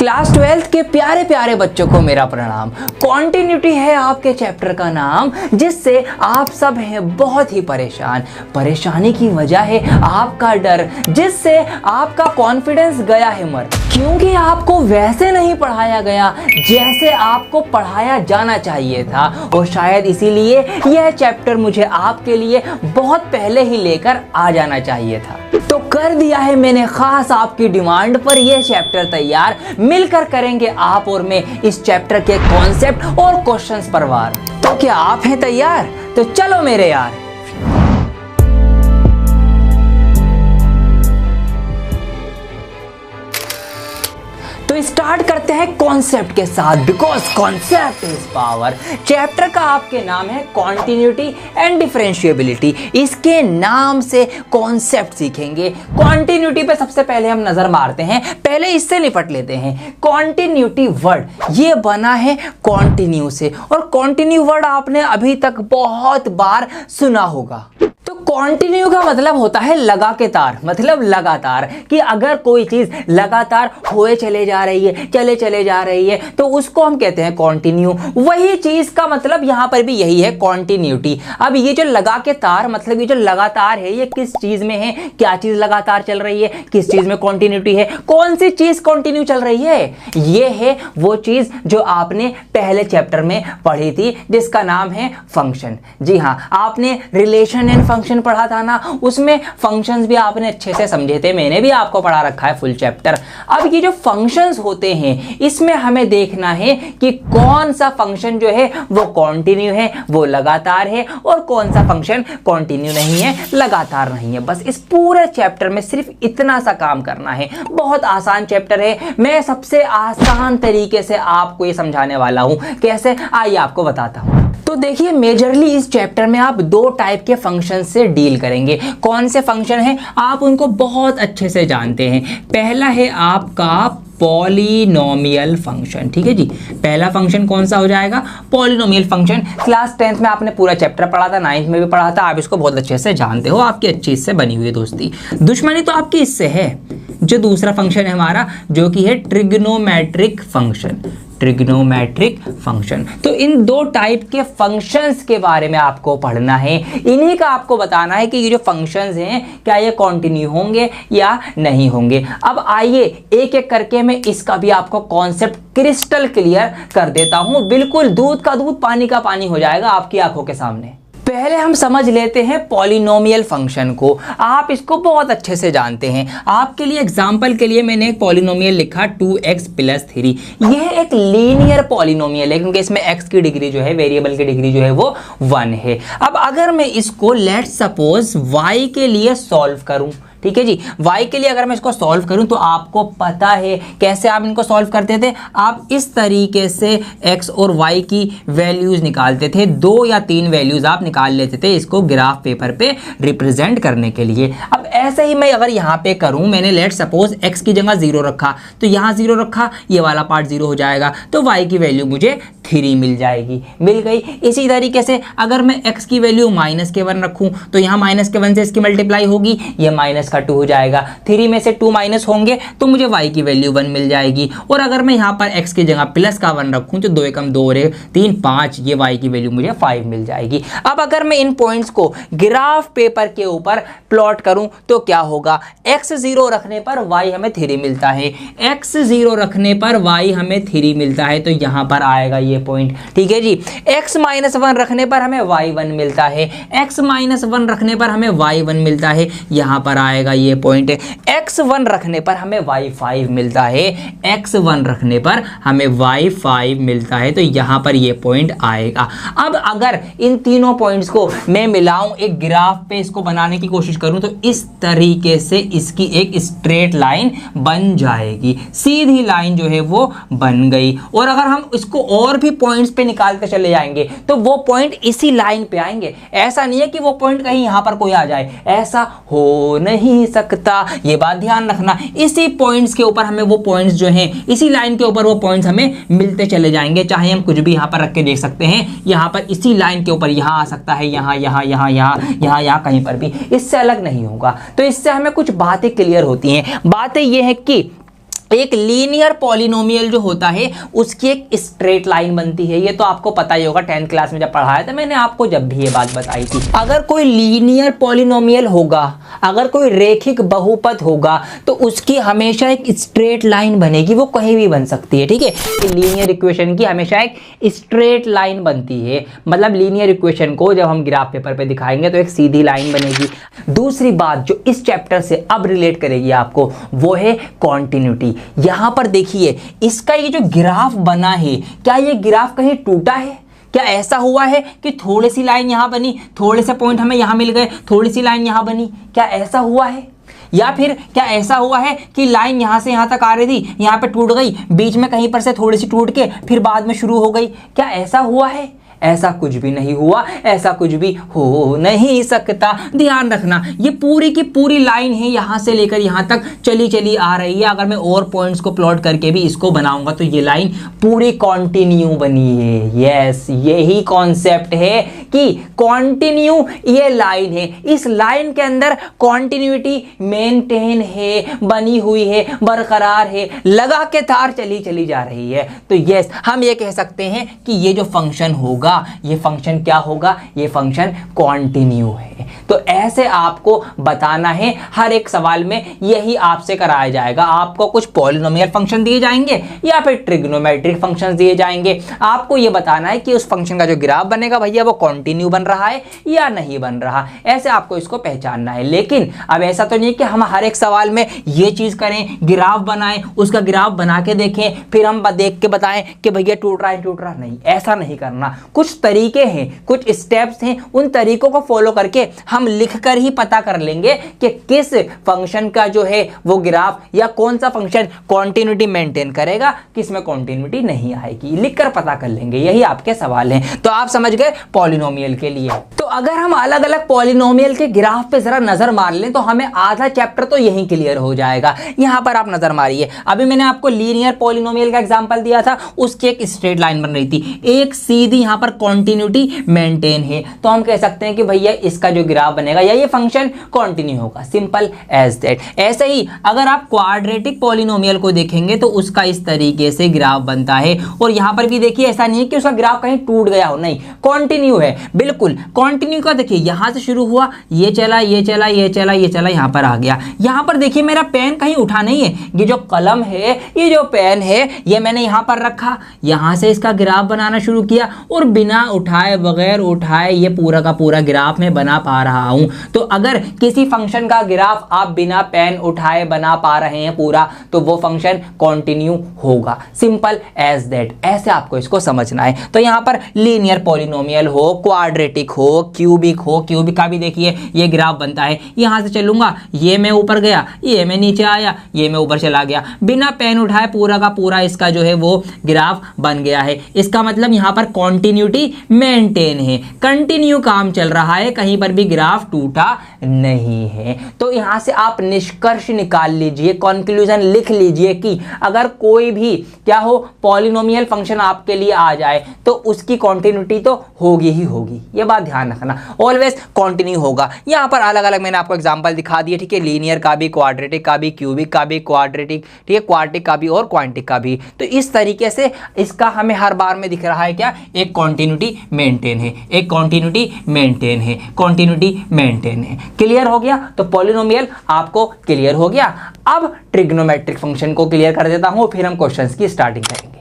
Class 12th के प्यारे प्यारे बच्चों को मेरा प्रणाम। कॉन्टिन्यूटी है आपके चैप्टर का नाम, जिससे आप सब हैं बहुत ही परेशान। परेशानी की वजह है आपका डर, जिससे आपका कॉन्फिडेंस गया है मर, क्योंकि आपको वैसे नहीं पढ़ाया गया जैसे आपको पढ़ाया जाना चाहिए था। और शायद इसीलिए यह चैप्टर मुझे आपके लिए बहुत पहले ही लेकर आ जाना चाहिए था। तो कर दिया है मैंने खास आपकी डिमांड पर यह चैप्टर तैयार। मिलकर करेंगे आप और मैं इस चैप्टर के कॉन्सेप्ट और क्वेश्चंस पर वार। तो क्या आप हैं तैयार? तो चलो मेरे यार। तो स्टार्ट करते हैं कॉन्सेप्ट के साथ, because concept is power. Chapter का आपके नाम है कॉन्टिन्यूटी एंड डिफरेंशिएबिलिटी। इसके नाम से कॉन्सेप्ट सीखेंगे। कॉन्टिन्यूटी पे सबसे पहले हम नजर मारते हैं, पहले इससे निपट लेते हैं। कॉन्टिन्यूटी वर्ड ये बना है कॉन्टिन्यू से, और कॉन्टिन्यू वर्ड आपने अभी तक बहुत बार सुना होगा। तो कॉन्टिन्यू का मतलब होता है लगा के तार, मतलब लगातार, कि अगर कोई चीज लगातार होए चले जा रही है, चले जा रही है, तो उसको हम कहते हैं कॉन्टिन्यू। वही चीज का मतलब यहां पर भी यही है, कॉन्टिन्यूटी। अब ये जो लगा के तार, मतलब ये जो लगातार है, ये किस चीज में है, क्या चीज लगातार चल रही है, किस चीज में कॉन्टिन्यूटी है, कौन सी चीज कॉन्टिन्यू चल रही है? ये है वो चीज जो आपने पहले चैप्टर में पढ़ी थी, जिसका नाम है फंक्शन। जी हाँ, आपने रिलेशन एंड फंक्शन पढ़ा था ना, उसमें फंक्शंस भी आपने अच्छे से समझे थे, मैंने भी आपको पढ़ा रखा है फुल चैप्टर। अब ये जो फंक्शंस होते हैं, इसमें हमें देखना है कि कौन सा फंक्शन जो है वो कॉन्टिन्यू है, वो लगातार है, और कौन सा फंक्शन कॉन्टिन्यू नहीं है, लगातार नहीं है। बस इस पूरे चैप्टर में सिर्फ इतना सा काम करना है। बहुत आसान चैप्टर है, मैं सबसे आसान तरीके से आपको ये समझाने वाला हूं। कैसे, आइए आपको बताता हूं। तो देखिए, मेजरली इस चैप्टर में आप दो टाइप के फंक्शन से डील करेंगे। कौन से फंक्शन हैं आप उनको बहुत अच्छे से जानते हैं। पहला है आपका पॉलिनोमियल फंक्शन। ठीक है जी, पहला फंक्शन कौन सा हो जाएगा? Polynomial function. क्लास 10th में आपने पूरा चैप्टर पढ़ा था, 9th में भी पढ़ा था, आप इसको बहुत अच्छे से जानते हो। आपकी अच्छी इससे बनी हुई है दोस्ती। दुश्मनी तो आपकी इससे है, जो दूसरा फंक्शन है हमारा, जो कि है ट्रिग्नोमेट्रिक फंक्शन। Trigonometric function. तो इन दो टाइप के फंक्शंस के बारे में आपको पढ़ना है। इन्हीं का आपको बताना है कि ये जो फंक्शंस हैं, क्या ये कॉन्टिन्यू होंगे या नहीं होंगे। अब आइए एक एक करके मैं इसका भी आपको कॉन्सेप्ट क्रिस्टल क्लियर कर देता हूं। बिल्कुल दूध का दूध, पानी का पानी हो जाएगा आपकी आंखों के सामने। पहले हम समझ लेते हैं पॉलिनोमियल फंक्शन को। आप इसको बहुत अच्छे से जानते हैं। आपके लिए एग्जांपल के लिए मैंने एक पॉलिनोमियल लिखा 2x + 3। यह एक लीनियर पॉलिनोमियल है, क्योंकि इसमें x की डिग्री जो है, वेरिएबल की डिग्री जो है वो 1 है। अब अगर मैं इसको लेट्स सपोज y के लिए सॉल्व करूं, ठीक है जी, y के लिए अगर मैं इसको सॉल्व करूं, तो आपको पता है कैसे आप इनको सॉल्व करते थे। आप इस तरीके से x और y की वैल्यूज निकालते थे, 2 या 3 वैल्यूज आप निकाल लेते थे इसको ग्राफ पेपर पे रिप्रेजेंट करने के लिए। अब ऐसे ही मैं अगर यहाँ पे करूं, मैंने लेट सपोज x की जगह 0 रखा, तो यहाँ 0 रखा, ये वाला पार्ट 0 हो जाएगा, तो y की वैल्यू मुझे 3 मिल जाएगी, मिल गई। इसी तरीके से अगर मैं x की वैल्यू -1 रखूं, तो यहाँ -1 से इसकी मल्टीप्लाई होगी, ये -2 हो जाएगा। 3 में से 2 माइनस होंगे, तो मुझे y की वैल्यू 1 मिल जाएगी। और अगर मैं यहाँ पर x की जगह +1 रखूं, तो 2 एकम 2 और 3 5, ये y की वैल्यू मुझे 5 मिल जाएगी। अब अगर मैं इन पॉइंट्स को ग्राफ पेपर के ऊपर प्लॉट करूं, तो क्या होगा? x 0 रखने पर y हमें 3 मिलता है, x 0 रखने पर y हमें 3 मिलता है, तो यहाँ पर आएगा ये पॉइंट। ठीक है जी, x -1 रखने पर हमें y 1 मिलता है, x -1 रखने पर हमें y 1 मिलता है, यहाँ पर आएगा ये पॉइंट। x 1 रखने पर हमें y 5 मिलता है, x 1 रखने पर हमें y 5 मिलता है, तो यहाँ पर ये पॉइंट आएगा। अब अगर इन तीनों पॉइंट्स को मैं मिलाऊं, एक ग्राफ पे इसको बनाने की कोशिश करूं, तो इस तरीके से इसकी एक स्ट्रेट लाइन बन जाएगी, सीधी लाइन जो है वो बन गई। और अगर हम इसको और भी पॉइंट्स पे निकालते चले जाएंगे, तो वो पॉइंट इसी लाइन पे आएंगे। ऐसा नहीं है कि वो पॉइंट कहीं यहाँ पर कोई आ जाए, ऐसा हो नहीं सकता, ये बात ध्यान रखना। इसी पॉइंट्स के ऊपर हमें वो पॉइंट्स जो हैं, इसी लाइन के ऊपर वो पॉइंट्स हमें मिलते चले जाएंगे। चाहे हम कुछ भी यहाँ पर रख के देख सकते हैं, यहाँ पर इसी लाइन के ऊपर यहाँ आ सकता है, यहाँ यहाँ यहाँ यहाँ यहाँ यहाँ कहीं पर भी, इससे अलग नहीं होगा। तो इससे हमें कुछ बातें क्लियर होती हैं। बातें ये है कि एक लीनियर पॉलिनोमियल जो होता है उसकी एक स्ट्रेट लाइन बनती है। ये तो आपको पता ही होगा, 10th क्लास में जब पढ़ाया था मैंने आपको, जब भी ये बात बताई थी। अगर कोई लीनियर पॉलिनोमियल होगा, अगर कोई रेखिक बहुपद होगा, तो उसकी हमेशा एक स्ट्रेट लाइन बनेगी, वो कहीं भी बन सकती है, ठीक है। लीनियर इक्वेशन की हमेशा एक स्ट्रेट लाइन बनती है, मतलब लीनियर इक्वेशन को जब हम ग्राफ पेपर पे दिखाएंगे तो एक सीधी लाइन बनेगी। दूसरी बात जो इस चैप्टर से अब रिलेट करेगी आपको, वो है कॉन्टिन्यूटी। यहां पर देखिए, इसका ये जो ग्राफ बना है, क्या ये ग्राफ कहीं टूटा है? क्या ऐसा हुआ है कि थोड़ी सी लाइन यहां बनी, थोड़े से पॉइंट हमें यहां मिल गए, थोड़ी सी लाइन यहां बनी, क्या ऐसा हुआ है? या फिर क्या ऐसा हुआ है कि लाइन यहां से यहां तक आ रही थी, यहां पे टूट गई, बीच में कहीं पर से थोड़ी सी टूट के फिर बाद में शुरू हो गई? क्या ऐसा हुआ है? ऐसा कुछ भी नहीं हुआ, ऐसा कुछ भी हो नहीं सकता। ध्यान रखना, ये पूरी की पूरी लाइन है, यहां से लेकर यहां तक चली चली आ रही है। अगर मैं और पॉइंट्स को प्लॉट करके भी इसको बनाऊंगा तो ये लाइन पूरी कॉन्टिन्यू बनी है। यस, यही कॉन्सेप्ट है कि कॉन्टिन्यू ये लाइन है, इस लाइन के अंदर कॉन्टिन्यूटी मेंटेन है, बनी हुई है, बरकरार है, लगा के तार चली चली जा रही है। तो यस, हम ये कह सकते हैं कि ये जो फंक्शन होगा, ये फंक्शन क्या होगा? ये फंक्शन कॉन्टिन्यू है। तो ऐसे आपको बताना है, हर एक सवाल में यही आपसे कराया जाएगा। आपको कुछ पॉलिनोमियल फंक्शन दिए जाएंगे या फिर ट्रिग्नोमेट्रिक फंक्शन दिए जाएंगे, आपको ये बताना है कि उस फंक्शन का जो ग्राफ बनेगा भैया वो कॉन्टिन्यू बन रहा है या नहीं बन रहा। ऐसे आपको इसको पहचानना है। लेकिन अब ऐसा तो नहीं कि हम हर एक सवाल में ये चीज करें, ग्राफ बनाएं, उसका ग्राफ बना के देखें, फिर हम देख के बताएं कि भैया टूट रहा है टूट रहा नहीं। ऐसा नहीं करना। कुछ तरीके हैं, कुछ स्टेप्स हैं, उन तरीकों को फॉलो करके हम लिखकर ही पता कर लेंगे कि किस फंक्शन का जो है वो ग्राफ या कौन सा फंक्शन कॉन्टिन्यूटी मेंटेन करेगा, किस में कॉन्टिन्यूटी नहीं आएगी, लिखकर पता कर लेंगे। यही आपके सवाल हैं। तो आप समझ गए पॉलिनोमियल के लिए। तो अगर हम अलग अलग पॉलिनोमियल के ग्राफ पे जरा नजर मार लें तो हमें आधा चैप्टर तो यहीं क्लियर हो जाएगा। यहां पर आप नजर मारिए, अभी मैंने आपको लीनियर पॉलिनोमियल का एग्जांपल दिया था, उसकी एक स्ट्रेट लाइन बन रही थी, एक सीधी यहां पर कॉन्टिन्यूटी मेंटेन है। तो हम कह सकते हैं कि भैया इसका जो ग्राफ बनेगा या ये फंक्शन कॉन्टिन्यू होगा, सिंपल एज दैट। ऐसे ही अगर आप क्वाड्रेटिक पॉलिनोमियल को देखेंगे तो उसका इस तरीके से ग्राफ बनता है। और यहां पर भी देखिए, ऐसा नहीं है कि उसका ग्राफ कहीं टूट गया हो, नहीं, कॉन्टिन्यू है, बिल्कुल कॉन्टिन्यू का। देखिए यहां से शुरू हुआ, ये चला ये चला ये चला ये चला, यहां पर आ गया। यहां पर देखिए मेरा पेन कहीं उठा नहीं है, ये जो कलम है, ये जो पेन है, ये मैंने यहां पर रखा, यहां से इसका ग्राफ बनाना शुरू किया और बिना उठाए, बगैर उठाए, ये पूरा का पूरा ग्राफ में बना पा रहा हूं। तो अगर किसी फंक्शन का ग्राफ आप बिना पेन उठाए बना पा रहे हैं पूरा, तो वो फंक्शन कॉन्टिन्यू होगा, सिंपल एज दैट। ऐसे आपको इसको समझना है। तो यहां पर लीनियर पॉलिनोमियल हो, क्वाड्रेटिक हो, क्यूबिक हो, क्यूबिक का भी देखिए ये ग्राफ बनता है। यहां से चलूंगा, ये मैं ऊपर गया, ये मैं नीचे आया, ये मैं ऊपर चला गया, बिना पेन उठाए पूरा का पूरा इसका जो है वो ग्राफ बन गया है। इसका मतलब यहां पर कॉन्टिन्यूटी मेंटेन है, कंटिन्यू काम चल रहा है, कहीं पर भी ग्राफ टूटा नहीं है। तो यहां से आप निष्कर्ष निकाल लीजिए, कंक्लूजन लिख लीजिए कि अगर कोई भी क्या हो पॉलिनोमियल फंक्शन आपके लिए आ जाए तो उसकी कॉन्टिन्यूटी तो होगी ही होगी। ये बात ध्यान रखना, ऑलवेज कॉन्टिन्यू होगा। यहां पर अलग अलग मैंने आपको एग्जांपल दिखा दिए, ठीक है, लीनियर का भी, क्वाड्रेटिक का भी, क्यूबिक का भी, क्वाड्रेटिक, ठीक है, क्वार्टिक का भी और क्वांटिक का भी। तो इस तरीके से इसका हमें हर बार में दिख रहा है क्या, एक कॉन्टिन्यूटी मेंटेन है, एक कॉन्टिन्यूटी मेंटेन है, कॉन्टिन्यूटी मेंटेन है। क्लियर हो गया? तो पॉलिनोमियल आपको क्लियर हो गया। अब ट्रिग्नोमेट्रिक फंक्शन को क्लियर कर देता हूं, फिर हम क्वेश्चंस की स्टार्टिंग करेंगे।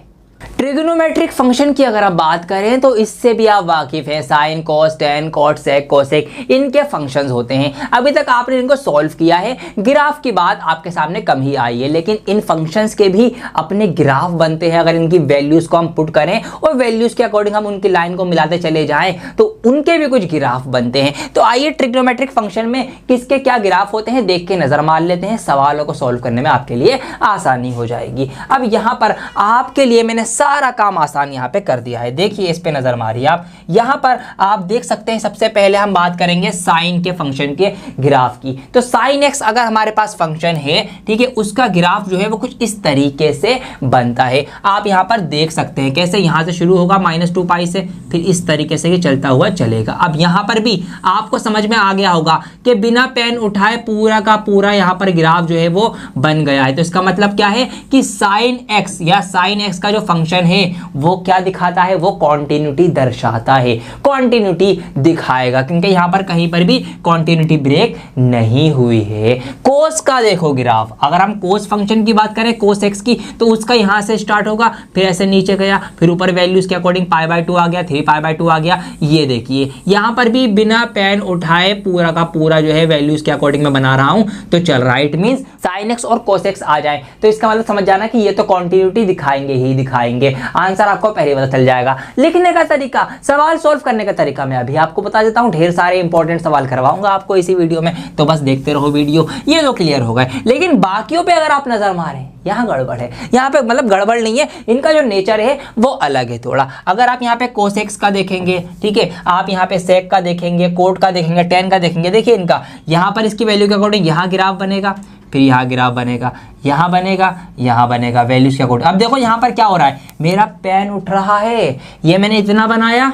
ट्रिग्नोमेट्रिक फंक्शन की अगर आप बात करें तो इससे भी आप वाकिफ हैं, साइन, कॉस, टेन, कॉट, सेक, कोसेक, इनके फंक्शंस होते हैं। अभी तक आपने इनको सॉल्व किया है, ग्राफ की बात आपके सामने कम ही आई है, लेकिन इन फंक्शंस के भी अपने ग्राफ बनते हैं। अगर इनकी वैल्यूज को हम पुट करें और वैल्यूज के अकॉर्डिंग हम उनकी लाइन को मिलाते चले जाएं तो उनके भी कुछ ग्राफ बनते हैं। तो आइए ट्रिग्नोमेट्रिक फंक्शन में किसके क्या ग्राफ होते हैं देख के नजर मार लेते हैं, सवालों को सॉल्व करने में आपके लिए आसानी हो जाएगी। अब यहां पर आपके लिए मैंने सारा काम आसान यहाँ पे कर दिया है। देखिए इस पे नजर मारिए आप, यहाँ पर आप देख सकते हैं सबसे पहले हम बात करेंगे साइन के फंक्शन के ग्राफ की। तो साइन एक्स अगर हमारे पास फंक्शन है, ठीक है, उसका ग्राफ जो है वो कुछ इस तरीके से बनता है। आप यहाँ पर देख सकते हैं कैसे, यहाँ से शुरू होगा -2 पाई से, फिर इस तरीके से ये चलता हुआ चलेगा। अब यहाँ पर भी आपको समझ में आ गया होगा कि बिना पेन उठाए पूरा का पूरा यहाँ पर ग्राफ जो है वो बन गया है। तो इसका मतलब क्या है कि साइन एक्स या साइन एक्स का जो फंक्शन है वो क्या दिखाता है, वो कॉन्टिन्यूटी दर्शाता है, कॉन्टिन्यूटी दिखाएगा, क्योंकि यहाँ पर कहीं पर भी कॉन्टिन्यूटी ब्रेक नहीं हुई है। कोस का देखो ग्राफ, अगर हम कोस फंक्शन की बात करें, कोस एक्स की, तो उसका यहाँ से स्टार्ट होगा, फिर ऐसे नीचे गया, फिर ऊपर वैल्यूज के अकॉर्डिंग π/2 आ गया, 3π/2 आ गया। ये देखिए यहाँ पर भी बिना पेन उठाए पूरा का पूरा जो है वैल्यूज के अकॉर्डिंग मैं बना रहा हूं तो चल रहा है। इट मींस साइन एक्स और कोस एक्स आ जाए तो इसका मतलब समझ जाना कि ये तो कॉन्टिन्यूटी दिखाएंगे ही दिखाएंगे। आंसर आपको पहले पता चल जाएगा। लिखने का तरीका, सवाल सॉल्व करने का तरीका मैं अभी आपको बता देता हूं। ढेर सारे इंपॉर्टेंट सवाल करवाऊंगा आपको इसी वीडियो में, तो बस देखते रहो वीडियो, ये तो क्लियर हो गए। लेकिन बाकियों पे अगर आप नजर मारें, यहाँ गड़बड़ है। यहाँ पे मतलब गड़बड़ नहीं है, इनका जो नेचर है वो अलग है थोड़ा। अगर आप यहाँ पे कोसेक्स का देखेंगे, ठीक है, आप यहाँ पे सेक का देखेंगे, कोट का देखेंगे, टेन का देखेंगे, देखिए इनका यहाँ पर इसकी वैल्यू के अकॉर्डिंग यहाँ ग्राफ बनेगा, फिर यहाँ ग्राफ बनेगा, यहाँ बनेगा, यहाँ बनेगा, वैल्यूज के अकॉर्डिंग। अब देखो यहाँ पर क्या हो रहा है, मेरा पेन उठ रहा है, ये मैंने इतना बनाया,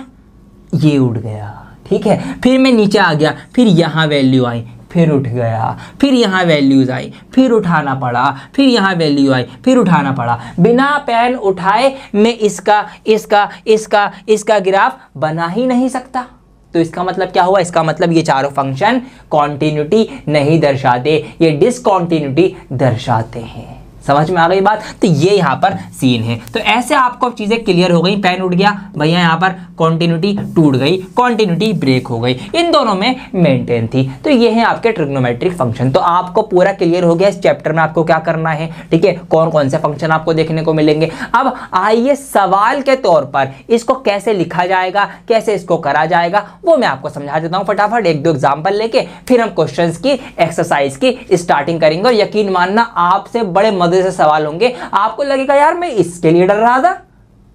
ये उठ गया, ठीक है, फिर मैं नीचे आ गया, फिर यहाँ वैल्यू आई, फिर उठ गया, फिर यहाँ वैल्यूज आई, फिर उठाना पड़ा, फिर यहाँ वैल्यू आई, फिर उठाना पड़ा। बिना पेन उठाए मैं इसका ग्राफ बना ही नहीं सकता। तो इसका मतलब क्या हुआ, इसका मतलब ये चारों फंक्शन कॉन्टिन्यूटी नहीं दर्शाते, ये डिसकॉन्टिन्यूटी दर्शाते हैं। समझ में आ गई बात। तो ये यहाँ पर सीन है। तो ऐसे आपको चीजें क्लियर हो गई। पेन उठ गया भैया, यहाँ पर कॉन्टिन्यूटी टूट गई, कॉन्टिन्यूटी ब्रेक हो गई, इन दोनों में मेंटेन थी। तो ये है आपके ट्रिग्नोमेट्रिक फंक्शन। तो आपको पूरा क्लियर हो गया इस चैप्टर में आपको क्या करना है, ठीक है, कौन कौन से फंक्शन आपको देखने को मिलेंगे। अब आइए सवाल के तौर पर इसको कैसे लिखा जाएगा, कैसे इसको करा जाएगा, वो मैं आपको समझा देता हूँ फटाफट। एक दो एग्जाम्पल लेके फिर हम क्वेश्चंस की एक्सरसाइज की स्टार्टिंग करेंगे। और यकीन मानना आपसे बड़े मजे से सवाल होंगे, आपको लगेगा यार मैं इसके लिए डर रहा था,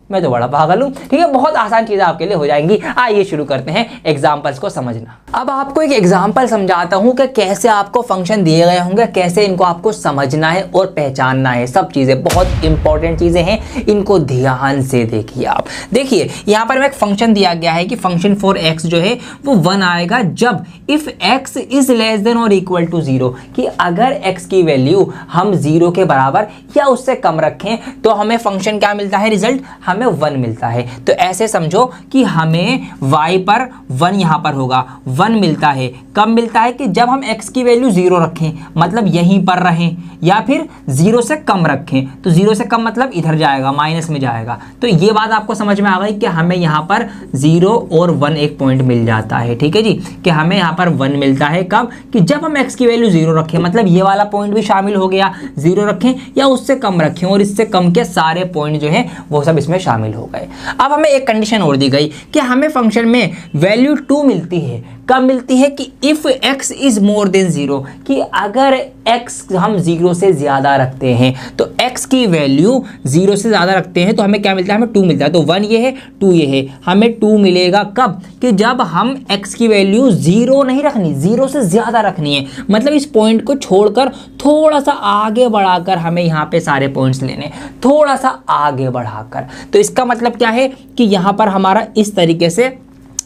मैं तो बड़ा पागल हूं। ठीक है, बहुत आसान चीजें आपके लिए हो जाएंगी। आइए शुरू करते हैं एग्जांपल्स को समझना। अब आपको एक एग्जांपल समझाता हूं कि कैसे आपको फंक्शन दिए गए होंगे, कैसे इनको आपको समझना है और पहचानना है। सब चीजें बहुत इंपॉर्टेंट चीजें हैं, इनको ध्यान से देखिए आप। देखिए यहां पर एक फंक्शन दिया गया है कि फंक्शन फॉर एक्स जो है वो 1 आएगा जब if x is less than और इक्वल टू 0, कि अगर एक्स की वैल्यू हम 0 के बराबर या उससे कम रखें तो हमें फंक्शन क्या मिलता है, रिजल्ट हमें 1 मिलता है। तो ऐसे समझो कि हमें y पर 1 यहां पर होगा, 1 मिलता है। कब मिलता है, कि जब हम x की वैल्यू 0 रखें, मतलब यहीं पर रहें, या फिर 0 से कम रखें। तो 0 से कम मतलब इधर जाएगा, माइनस में जाएगा। तो ये बात आपको समझ में आ गई कि हमें यहाँ पर 0 और 1 एक पॉइंट मिल जाता है। ठीक है जी, कि हमें यहाँ पर 1 मिलता है कब, कि जब हम x की वैल्यू 0 रखें, मतलब ये वाला पॉइंट भी शामिल हो गया, 0 रखें या उससे कम रखें, और इससे कम के सारे पॉइंट जो है वो सब इसमें शामिल हो गए। अब हमें एक कंडीशन और दी गई कि हमें फंक्शन में वैल्यू 2 मिलती है। कब मिलती है, कि if x is more than 0, कि अगर x हम 0 से ज्यादा रखते हैं, तो x की वैल्यू 0 से ज्यादा रखते हैं तो हमें क्या मिलता है, हमें 2 मिलता है। तो 1 ये है, 2 ये है, हमें 2 मिलेगा कब, कि जब हम x की वैल्यू 0 नहीं रखनी, 0 से ज्यादा रखनी है। मतलब इस पॉइंट को छोड़कर थोड़ा सा आगे बढ़ाकर हमें यहाँ पे सारे पॉइंट्स लेने, थोड़ा सा आगे बढ़ाकर। तो इसका मतलब क्या है, कि यहाँ पर हमारा इस तरीके से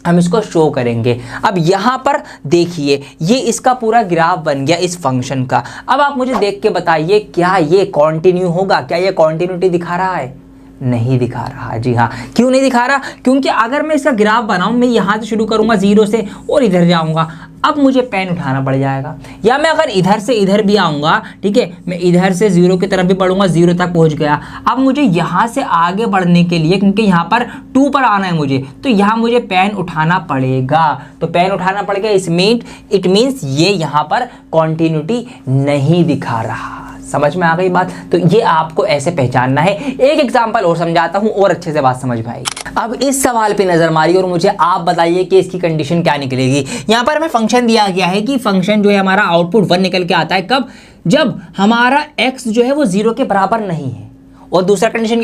हम इसको शो करेंगे। अब यहाँ पर देखिए ये इसका पूरा ग्राफ बन गया इस फंक्शन का। अब आप मुझे देख के बताइए क्या ये कॉन्टिन्यू होगा, क्या ये कॉन्टिन्यूटी दिखा रहा है, नहीं दिखा रहा। जी हाँ, क्यों नहीं दिखा रहा, क्योंकि अगर मैं इसका ग्राफ बनाऊं, मैं यहाँ से शुरू करूंगा 0 से और इधर जाऊंगा, अब मुझे पेन उठाना पड़ जाएगा। या मैं अगर इधर से इधर भी आऊंगा, ठीक है, मैं इधर से 0 की तरफ भी बढ़ूंगा, 0 तक पहुंच गया। अब मुझे यहाँ से आगे बढ़ने के लिए, क्योंकि यहाँ पर 2 पर आना है मुझे, तो यहाँ मुझे पेन उठाना पड़ेगा। तो पेन उठाना पड़ेगा, इट मीन्स ये यहाँ पर कॉन्टिन्यूटी नहीं दिखा रहा। समझ में आ गई बात। तो ये आपको ऐसे पहचानना है। एक एग्जांपल और समझाता हूं और अच्छे से बात समझ में आएगी। अब इस सवाल पे नजर मारिए और मुझे आप बताइए कि इसकी कंडीशन क्या निकलेगी। यहां पर हमें फंक्शन दिया गया है कि फंक्शन जो है हमारा आउटपुट 1 निकल के आता है कब, जब हमारा x जो है वो 0 के बराबर नहीं है और दूसरा कंडीशन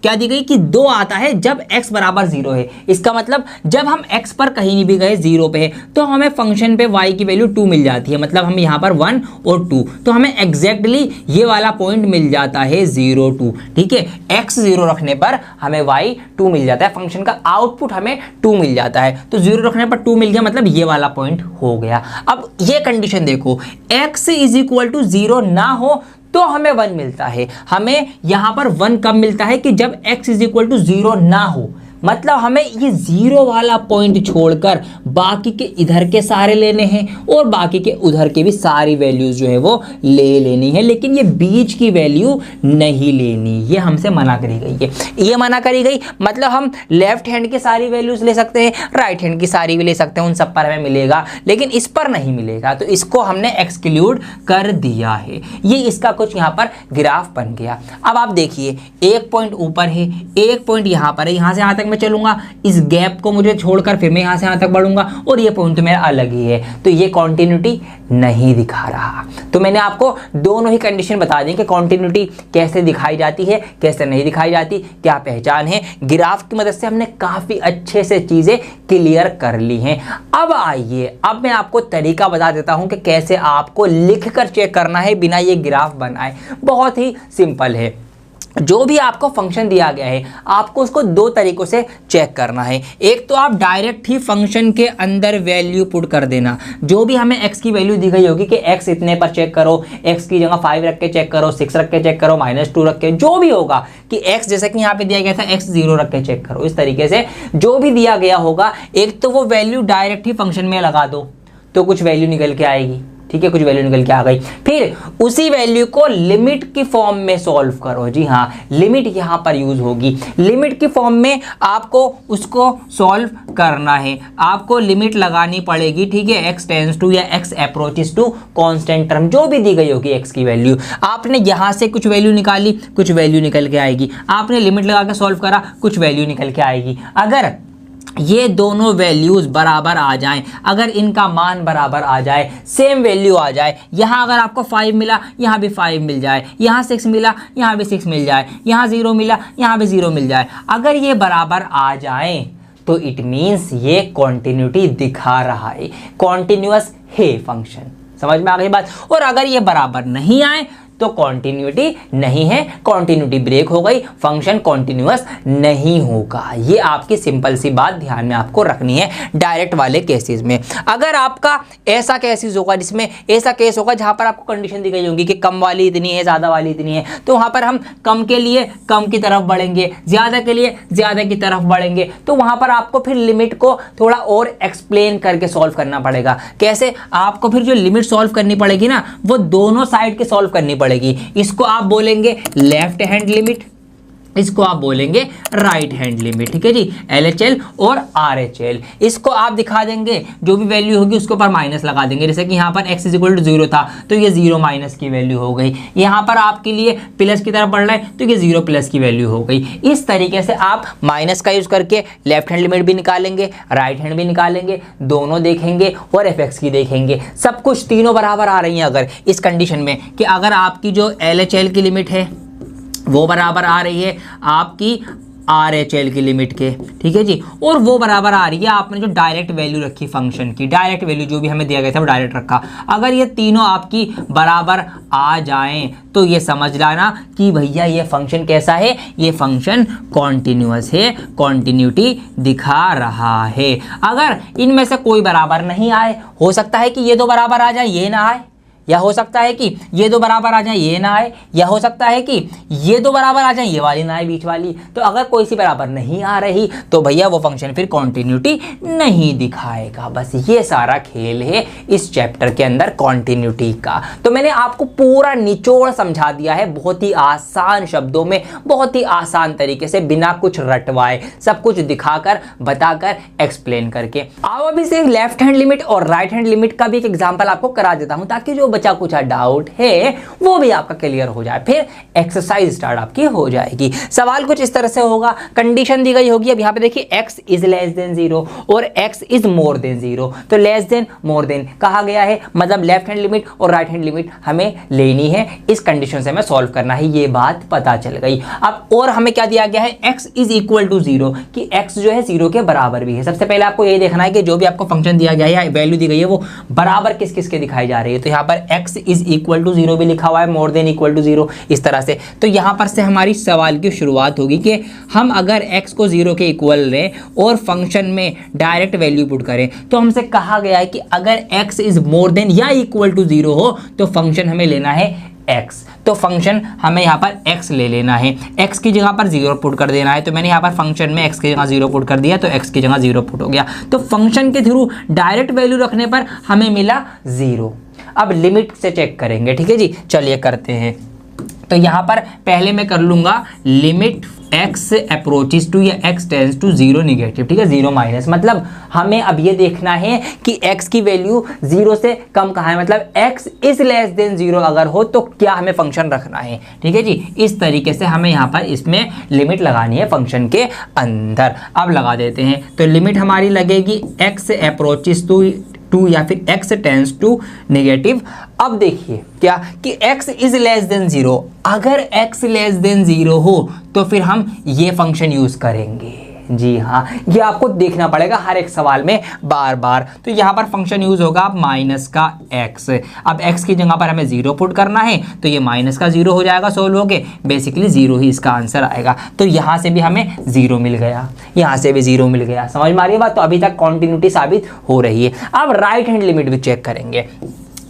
क्या दी गई कि 2 आता है जब x बराबर 0 है। इसका मतलब जब हम x पर कहीं भी गए 0 पे है तो हमें फंक्शन पे y की वैल्यू 2 मिल जाती है, मतलब हम यहाँ पर 1 और 2, तो हमें एग्जैक्टली ये वाला पॉइंट मिल जाता है 0 2। ठीक है, x 0 रखने पर हमें y 2 मिल जाता है, फंक्शन का आउटपुट हमें 2 मिल जाता है। तो 0 रखने पर 2 मिल गया, मतलब ये वाला पॉइंट हो गया। अब ये कंडीशन देखो, x इज इक्वल टू 0 ना हो तो हमें 1 मिलता है। हमें यहां पर 1 कब मिलता है कि जब x इज इक्वल टू 0 ना हो, मतलब हमें ये 0 वाला पॉइंट छोड़कर बाकी के इधर के सारे लेने हैं और बाकी के उधर के भी सारी वैल्यूज जो है वो ले लेनी है, लेकिन ये बीच की वैल्यू नहीं लेनी, ये हमसे मना करी गई है। ये मना करी गई मतलब हम लेफ्ट हैंड की सारी वैल्यूज ले सकते हैं, राइट हैंड की सारी भी ले सकते हैं, उन सब पर हमें मिलेगा, लेकिन इस पर नहीं मिलेगा, तो इसको हमने एक्सक्लूड कर दिया है। ये इसका कुछ यहाँ पर ग्राफ बन गया। अब आप देखिए, एक पॉइंट ऊपर है, एक पॉइंट यहाँ पर है, यहाँ से यहाँ तक मैं चलूंगा, इस गैप को मुझे छोड़कर फिर मैं यहां से यहां तक बढ़ूंगा, और ये पॉइंट तो मेरा अलग ही है, तो ये कॉन्टिन्यूटी नहीं दिखा रहा। तो मैंने आपको दोनों ही कंडीशन बता दी कि कॉन्टिन्यूटी कैसे दिखाई जाती है, कैसे नहीं दिखाई जाती, क्या पहचान है। ग्राफ की मदद से हमने काफी अच्छे से चीजें क्लियर कर ली हैं। अब आइए, अब मैं आपको तरीका बता देता हूं कि कैसे आपको लिखकर चेक करना है बिना ये ग्राफ बनाए। बहुत ही सिंपल है। जो भी आपको फंक्शन दिया गया है आपको उसको 2 तरीकों से चेक करना है। एक तो आप डायरेक्ट ही फंक्शन के अंदर वैल्यू पुट कर देना, जो भी हमें x की वैल्यू दी गई होगी कि x इतने पर चेक करो, x की जगह 5 रख के चेक करो, 6 रख के चेक करो, -2 रख के, जो भी होगा कि x जैसे कि यहाँ पे दिया गया था x 0 रख के चेक करो। इस तरीके से जो भी दिया गया होगा एक तो वो वैल्यू डायरेक्ट ही फंक्शन में लगा दो तो कुछ वैल्यू निकल के आएगी। ठीक है, कुछ वैल्यू निकल के आ गई, फिर उसी वैल्यू को लिमिट की फॉर्म में सॉल्व करो। जी हाँ, लिमिट यहां पर यूज होगी। लिमिट की फॉर्म में आपको उसको सॉल्व करना है, आपको लिमिट लगानी पड़ेगी। ठीक है, x टेंड्स टू या x approaches to constant term, जो भी दी गई होगी x की वैल्यू, आपने यहां से कुछ वैल्यू निकाली, कुछ वैल्यू निकल के आएगी। आपने लिमिट लगा के सॉल्व करा, कुछ वैल्यू निकल के आएगी। अगर ये दोनों वैल्यूज बराबर आ जाएं, अगर इनका मान बराबर आ जाए, सेम वैल्यू आ जाए, यहां अगर आपको 5 मिला यहां भी 5 मिल जाए, यहां 6 मिला यहां भी 6 मिल जाए, यहां 0 मिला यहां भी 0 मिल जाए, अगर ये बराबर आ जाए तो इट मीन्स ये कॉन्टिन्यूटी दिखा रहा है, कॉन्टिन्यूअस है फंक्शन। समझ में आ गई बात। और अगर ये बराबर नहीं आए तो कॉन्टिन्यूटी नहीं है, कॉन्टिन्यूटी ब्रेक हो गई, फंक्शन कॉन्टिन्यूअस नहीं होगा। ये आपकी सिंपल सी बात ध्यान में आपको रखनी है डायरेक्ट वाले केसेस में। अगर आपका ऐसा केसेस होगा जिसमें ऐसा केस होगा जहां पर आपको कंडीशन दी गई होगी कि कम वाली इतनी है, ज्यादा वाली इतनी है, तो वहां पर हम कम के लिए कम की तरफ बढ़ेंगे, ज्यादा के लिए ज्यादा की तरफ बढ़ेंगे, तो वहां पर आपको फिर लिमिट को थोड़ा और एक्सप्लेन करके सॉल्व करना पड़ेगा। कैसे? आपको फिर जो लिमिट सॉल्व करनी पड़ेगी ना, वो दोनों साइड के सॉल्व करनी पड़ेगी। इसको आप बोलेंगे लेफ्ट हैंड लिमिट, इसको आप बोलेंगे राइट हैंड लिमिट। ठीक है जी, LHL और RHL। इसको आप दिखा देंगे, जो भी वैल्यू होगी उसके ऊपर माइनस लगा देंगे। जैसे कि यहाँ पर x = 0 था तो ये 0 माइनस की वैल्यू हो गई, यहाँ पर आपके लिए प्लस की तरफ बढ़ रहा है तो ये 0 प्लस की वैल्यू हो गई। इस तरीके से आप माइनस का यूज करके लेफ्ट हैंड लिमिट भी निकालेंगे, राइट हैंड भी निकालेंगे, दोनों देखेंगे और fx की देखेंगे। सब कुछ तीनों बराबर आ रही हैं अगर इस कंडीशन में कि अगर आपकी जो LHL की लिमिट है वो बराबर आ रही है आपकी RHL की लिमिट के, ठीक है जी, और वो बराबर आ रही है आपने जो डायरेक्ट वैल्यू रखी फंक्शन की, डायरेक्ट वैल्यू जो भी हमें दिया गया था वो डायरेक्ट रखा। अगर ये तीनों आपकी बराबर आ जाएं तो ये समझ लाना कि भैया ये फंक्शन कैसा है, ये फंक्शन कॉन्टिन्यूअस है, कॉन्टिन्यूटी दिखा रहा है। अगर इनमें से कोई बराबर नहीं आए, हो सकता है कि ये दो बराबर आ जाए ये ना आए, या हो सकता है कि ये दो बराबर आ जाए ये ना आए, या हो सकता है कि ये दो बराबर आ जाए ये वाली ना आए बीच वाली। तो अगर कोई सी बराबर नहीं आ रही तो भैया वो फंक्शन फिर कॉन्टिन्यूटी नहीं दिखाएगा। बस ये सारा खेल है इस चैप्टर के अंदर कॉन्टिन्यूटी का। तो मैंने आपको पूरा निचोड़ समझा दिया है बहुत ही आसान शब्दों में, बहुत ही आसान तरीके से, बिना कुछ रटवाए, सब कुछ दिखाकर बताकर एक्सप्लेन करके। अब अभी से लेफ्ट हैंड लिमिट और राइट हैंड लिमिट का भी एक एग्जाम्पल आपको करा देता हूं ताकि जो बचा कुछ डाउट है वो भी आपका क्लियर हो जाए, फिर एक्सरसाइज स्टार्ट आपकी हो जाएगी। सवाल कुछ इस तरह से होगा, कंडीशन दी गई होगी। अब यहाँ पे देखिए x इज लेस देन 0 और x इज मोर देन 0, तो लेस देन मोर देन कहा गया है, मतलब लेफ्ट हैंड लिमिट और राइट हैंड लिमिट हमें लेनी है, इस कंडीशन से हमें सॉल्व करना है, ये बात पता चल गई। अब और हमें क्या दिया गया है, x इज इक्वल टू 0, कि x जो है 0 के बराबर भी है। सबसे पहले आपको ये देखना है कि जो भी आपको फंक्शन दिया गया है या वैल्यू दी गई है वो बराबर किस किस के दिखाई जा रही है। तो यहाँ पर x इज इक्वल टू 0 भी लिखा हुआ है, मोर देन इक्वल टू 0, इस तरह से। तो यहाँ पर से हमारी सवाल की शुरुआत होगी कि हम अगर x को 0 के इक्वल लें और फंक्शन में डायरेक्ट वैल्यू पुट करें, तो हमसे कहा गया है कि अगर x इज मोर देन या इक्वल टू 0 हो तो फंक्शन हमें लेना है x, तो फंक्शन हमें यहाँ पर x ले लेना है, x की जगह पर 0 पुट कर देना है। तो मैंने यहाँ पर फंक्शन में x की जगह 0 पुट कर दिया, तो x की जगह 0 पुट हो गया। तो फंक्शन के थ्रू डायरेक्ट वैल्यू रखने पर हमें मिला 0। अब लिमिट से चेक करेंगे, ठीक है जी, चलिए करते हैं। तो यहाँ पर पहले मैं कर लूंगा लिमिट x अप्रोचेस टू या x टेंड्स टू 0 निगेटिव, ठीक है, 0 माइनस, मतलब हमें अब ये देखना है कि x की वैल्यू 0 से कम कहाँ है, मतलब x इज लेस देन 0 अगर हो तो क्या हमें फंक्शन रखना है, ठीक है जी। इस तरीके से हमें यहाँ पर इसमें लिमिट लगानी है फंक्शन के अंदर। अब लगा देते हैं, तो लिमिट हमारी लगेगी x अप्रोचेस टू या फिर x टेंड्स टू नेगेटिव। अब देखिए क्या कि x इज लेस देन 0, अगर x लेस देन 0 हो तो फिर हम ये फंक्शन यूज करेंगे। जी हाँ, ये आपको देखना पड़ेगा हर एक सवाल में बार बार। तो यहाँ पर फंक्शन यूज होगा माइनस का x। अब x की जगह पर हमें 0 पुट करना है, तो ये माइनस का 0 हो जाएगा सोल्व होके, बेसिकली 0 ही इसका आंसर आएगा। तो यहाँ से भी हमें 0 मिल गया, यहाँ से भी 0 मिल गया, समझ में आ रही है बात। तो अभी तक कॉन्टिन्यूटी साबित हो रही है। अब राइट हैंड लिमिट भी चेक करेंगे,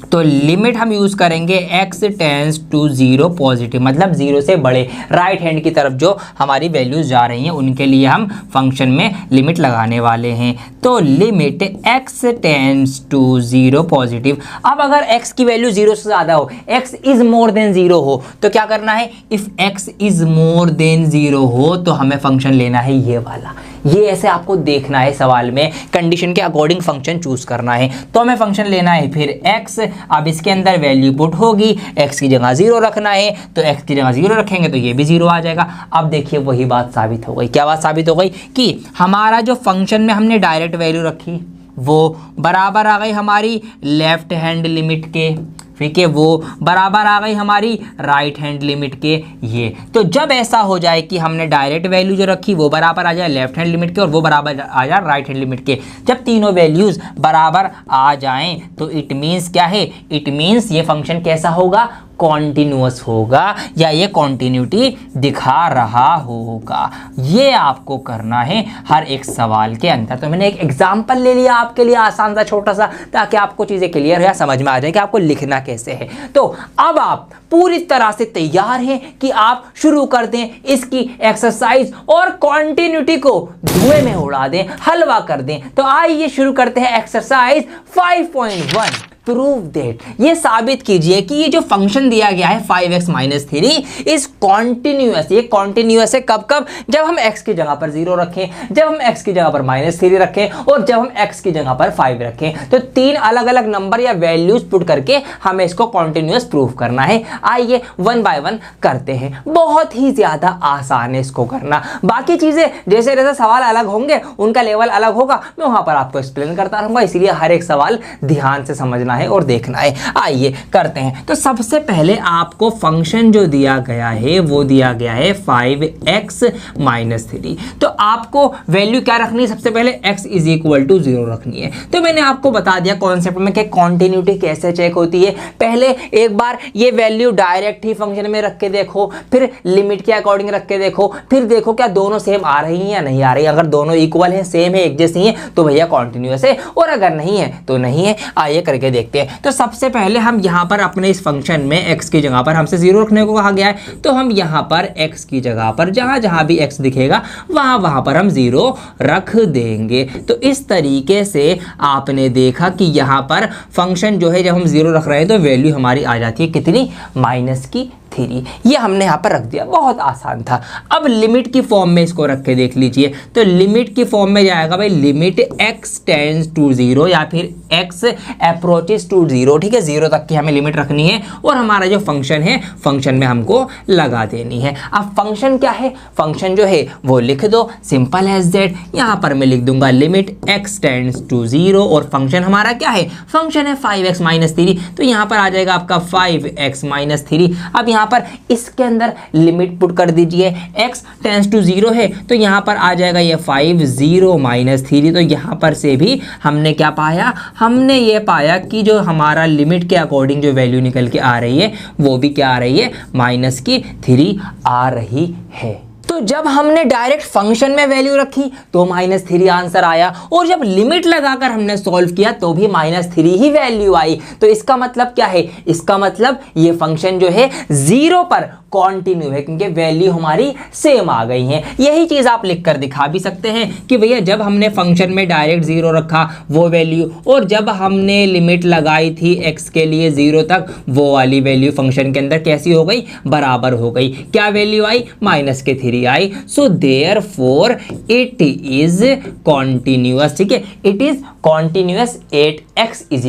तो लिमिट हम यूज करेंगे x टेंड्स टू 0 पॉजिटिव, मतलब 0 से बड़े राइट हैंड की तरफ जो हमारी वैल्यूज जा रही हैं उनके लिए हम फंक्शन में लिमिट लगाने वाले हैं। तो limit x tends to 0 positive. अब अगर x की वैल्यू 0 से ज़्यादा हो, x इज मोर देन 0 हो, तो क्या करना है, if x is more than 0 हो तो हमें फंक्शन लेना है ये वाला। ये ऐसे आपको देखना है सवाल में, कंडीशन के अकॉर्डिंग फंक्शन चूज करना है। तो हमें फंक्शन लेना है फिर x, अब इसके अंदर वैल्यू पुट होगी, x की जगह 0 रखना है, तो x की जगह 0 रखेंगे तो ये भी 0 आ जाएगा। अब देखिए वही बात साबित हो गई। क्या बात साबित हो गई, कि हमारा जो फंक्शन में हमने डायरेक्ट वैल्यू रखी वो बराबर आ गई हमारी लेफ्ट हैंड लिमिट के, ठीक है, वो बराबर आ गई हमारी राइट हैंड लिमिट के। ये तो जब ऐसा हो जाए कि हमने डायरेक्ट वैल्यू जो रखी वो बराबर आ जाए लेफ्ट हैंड लिमिट के और वो बराबर आ जाए राइट हैंड लिमिट के, जब तीनों वैल्यूज बराबर आ जाएं तो इट मीन्स क्या है, इट मीन्स ये फंक्शन कैसा होगा, कॉन्टिन्यूअस होगा, या ये कॉन्टिन्यूटी दिखा रहा होगा। ये आपको करना है हर एक सवाल के अंदर। तो मैंने एक एग्जांपल ले लिया आपके लिए आसान सा छोटा सा, ताकि आपको चीजें क्लियर हो या समझ में आ जाए कि आपको लिखना कैसे है। तो अब आप पूरी तरह से तैयार हैं कि आप शुरू कर दें इसकी एक्सरसाइज और कॉन्टिन्यूटी को धुएं में उड़ा दें, हलवा कर दें। तो आइए शुरू करते हैं एक्सरसाइज 5.1। प्रूव दैट, ये साबित कीजिए कि ये जो फंक्शन दिया गया है 5x माइनस 3 इज कॉन्टिन्यूअस। ये कॉन्टिन्यूअस है कब कब, जब हम x की जगह पर 0 रखें, जब हम x की जगह पर -3 रखें और जब हम x की जगह पर 5 रखें। तो 3 अलग अलग नंबर या वैल्यूज पुट करके हमें इसको कॉन्टिन्यूअस प्रूव करना है। आइए 1 बाय 1 करते हैं। बहुत ही ज्यादा आसान है इसको करना। बाकी चीजें जैसे जैसे सवाल अलग होंगे उनका लेवल अलग होगा, मैं वहां पर आपको एक्सप्लेन करता रहूंगा, इसीलिए हर एक सवाल ध्यान से समझना है और देखना है। आइए करते हैं। तो सबसे पहले आपको फंक्शन जो दिया गया है वो दिया गया है 5x माइनस 3। तो आपको वैल्यू क्या रखनी है, सबसे पहले x इज इक्वल टू 0 रखनी है। तो मैंने आपको बता दिया कॉन्सेप्ट में कि कॉन्टिन्यूटी कैसे चेक होती है। पहले एक बार ये वैल्यू डायरेक्ट ही फंक्शन में रख के देखो, फिर लिमिट के अकॉर्डिंग रख के देखो, फिर देखो क्या दोनों सेम आ रही हैं या नहीं आ रही। अगर दोनों इक्वल है, सेम है, एक जैसी है, तो भैया कॉन्टिन्यूअस है, और अगर नहीं है तो नहीं है। आइए करके देखते हैं। तो सबसे पहले हम यहाँ पर अपने इस फंक्शन में x की जगह पर हमसे 0 रखने को कहा गया है, तो हम यहाँ पर x की जगह पर जहाँ जहाँ भी x दिखेगा वहाँ पर हम 0 रख देंगे। तो इस तरीके से आपने देखा कि यहाँ पर फंक्शन जो है जब हम 0 रख रहे हैं तो वैल्यू हमारी आ जाती है कितनी, -3। 3। ये हमने यहाँ पर रख दिया, बहुत आसान था। अब लिमिट की फॉर्म में इसको रख के देख लीजिए, तो लिमिट की फॉर्म में जाएगा भाई लिमिट x टेंड्स टू 0 या फिर x अप्रोचेस टू 0, ठीक है, 0 तक की हमें लिमिट रखनी है और हमारा जो फंक्शन है फंक्शन में हमको लगा देनी है। अब फंक्शन क्या है, फंक्शन जो है वो लिख दो, सिंपल एज दैट। यहाँ पर मैं लिख दूंगा लिमिट x टेंड्स टू 0 और फंक्शन हमारा क्या है, फंक्शन है 5x - 3, तो यहाँ पर आ जाएगा आपका 5x - 3। अब यहाँ पर इसके अंदर लिमिट पुट कर दीजिए, x टेंड्स टू 0 है तो यहाँ पर आ जाएगा ये 5 0 - 3। तो यहाँ पर से भी हमने क्या पाया, हमने ये पाया कि जो हमारा लिमिट के अकॉर्डिंग जो वैल्यू निकल के आ रही है वो भी क्या आ रही है, -3 आ रही है। तो जब हमने डायरेक्ट फंक्शन में वैल्यू रखी तो -3 आंसर आया, और जब लिमिट लगाकर हमने सॉल्व किया तो भी -3 ही वैल्यू आई। तो इसका मतलब क्या है, इसका मतलब ये फंक्शन जो है 0 पर कॉन्टिन्यू है क्योंकि वैल्यू हमारी सेम आ गई है। यही चीज आप लिख कर दिखा भी सकते हैं कि भैया जब हमने फंक्शन में डायरेक्ट 0 रखा वो वैल्यू, और जब हमने लिमिट लगाई थी x के लिए 0 तक वो वाली वैल्यू फंक्शन के अंदर कैसी हो गई, बराबर हो गई। क्या वैल्यू आई, -3 आई। So therefore it is continuous, ठीक है, it is continuous at x =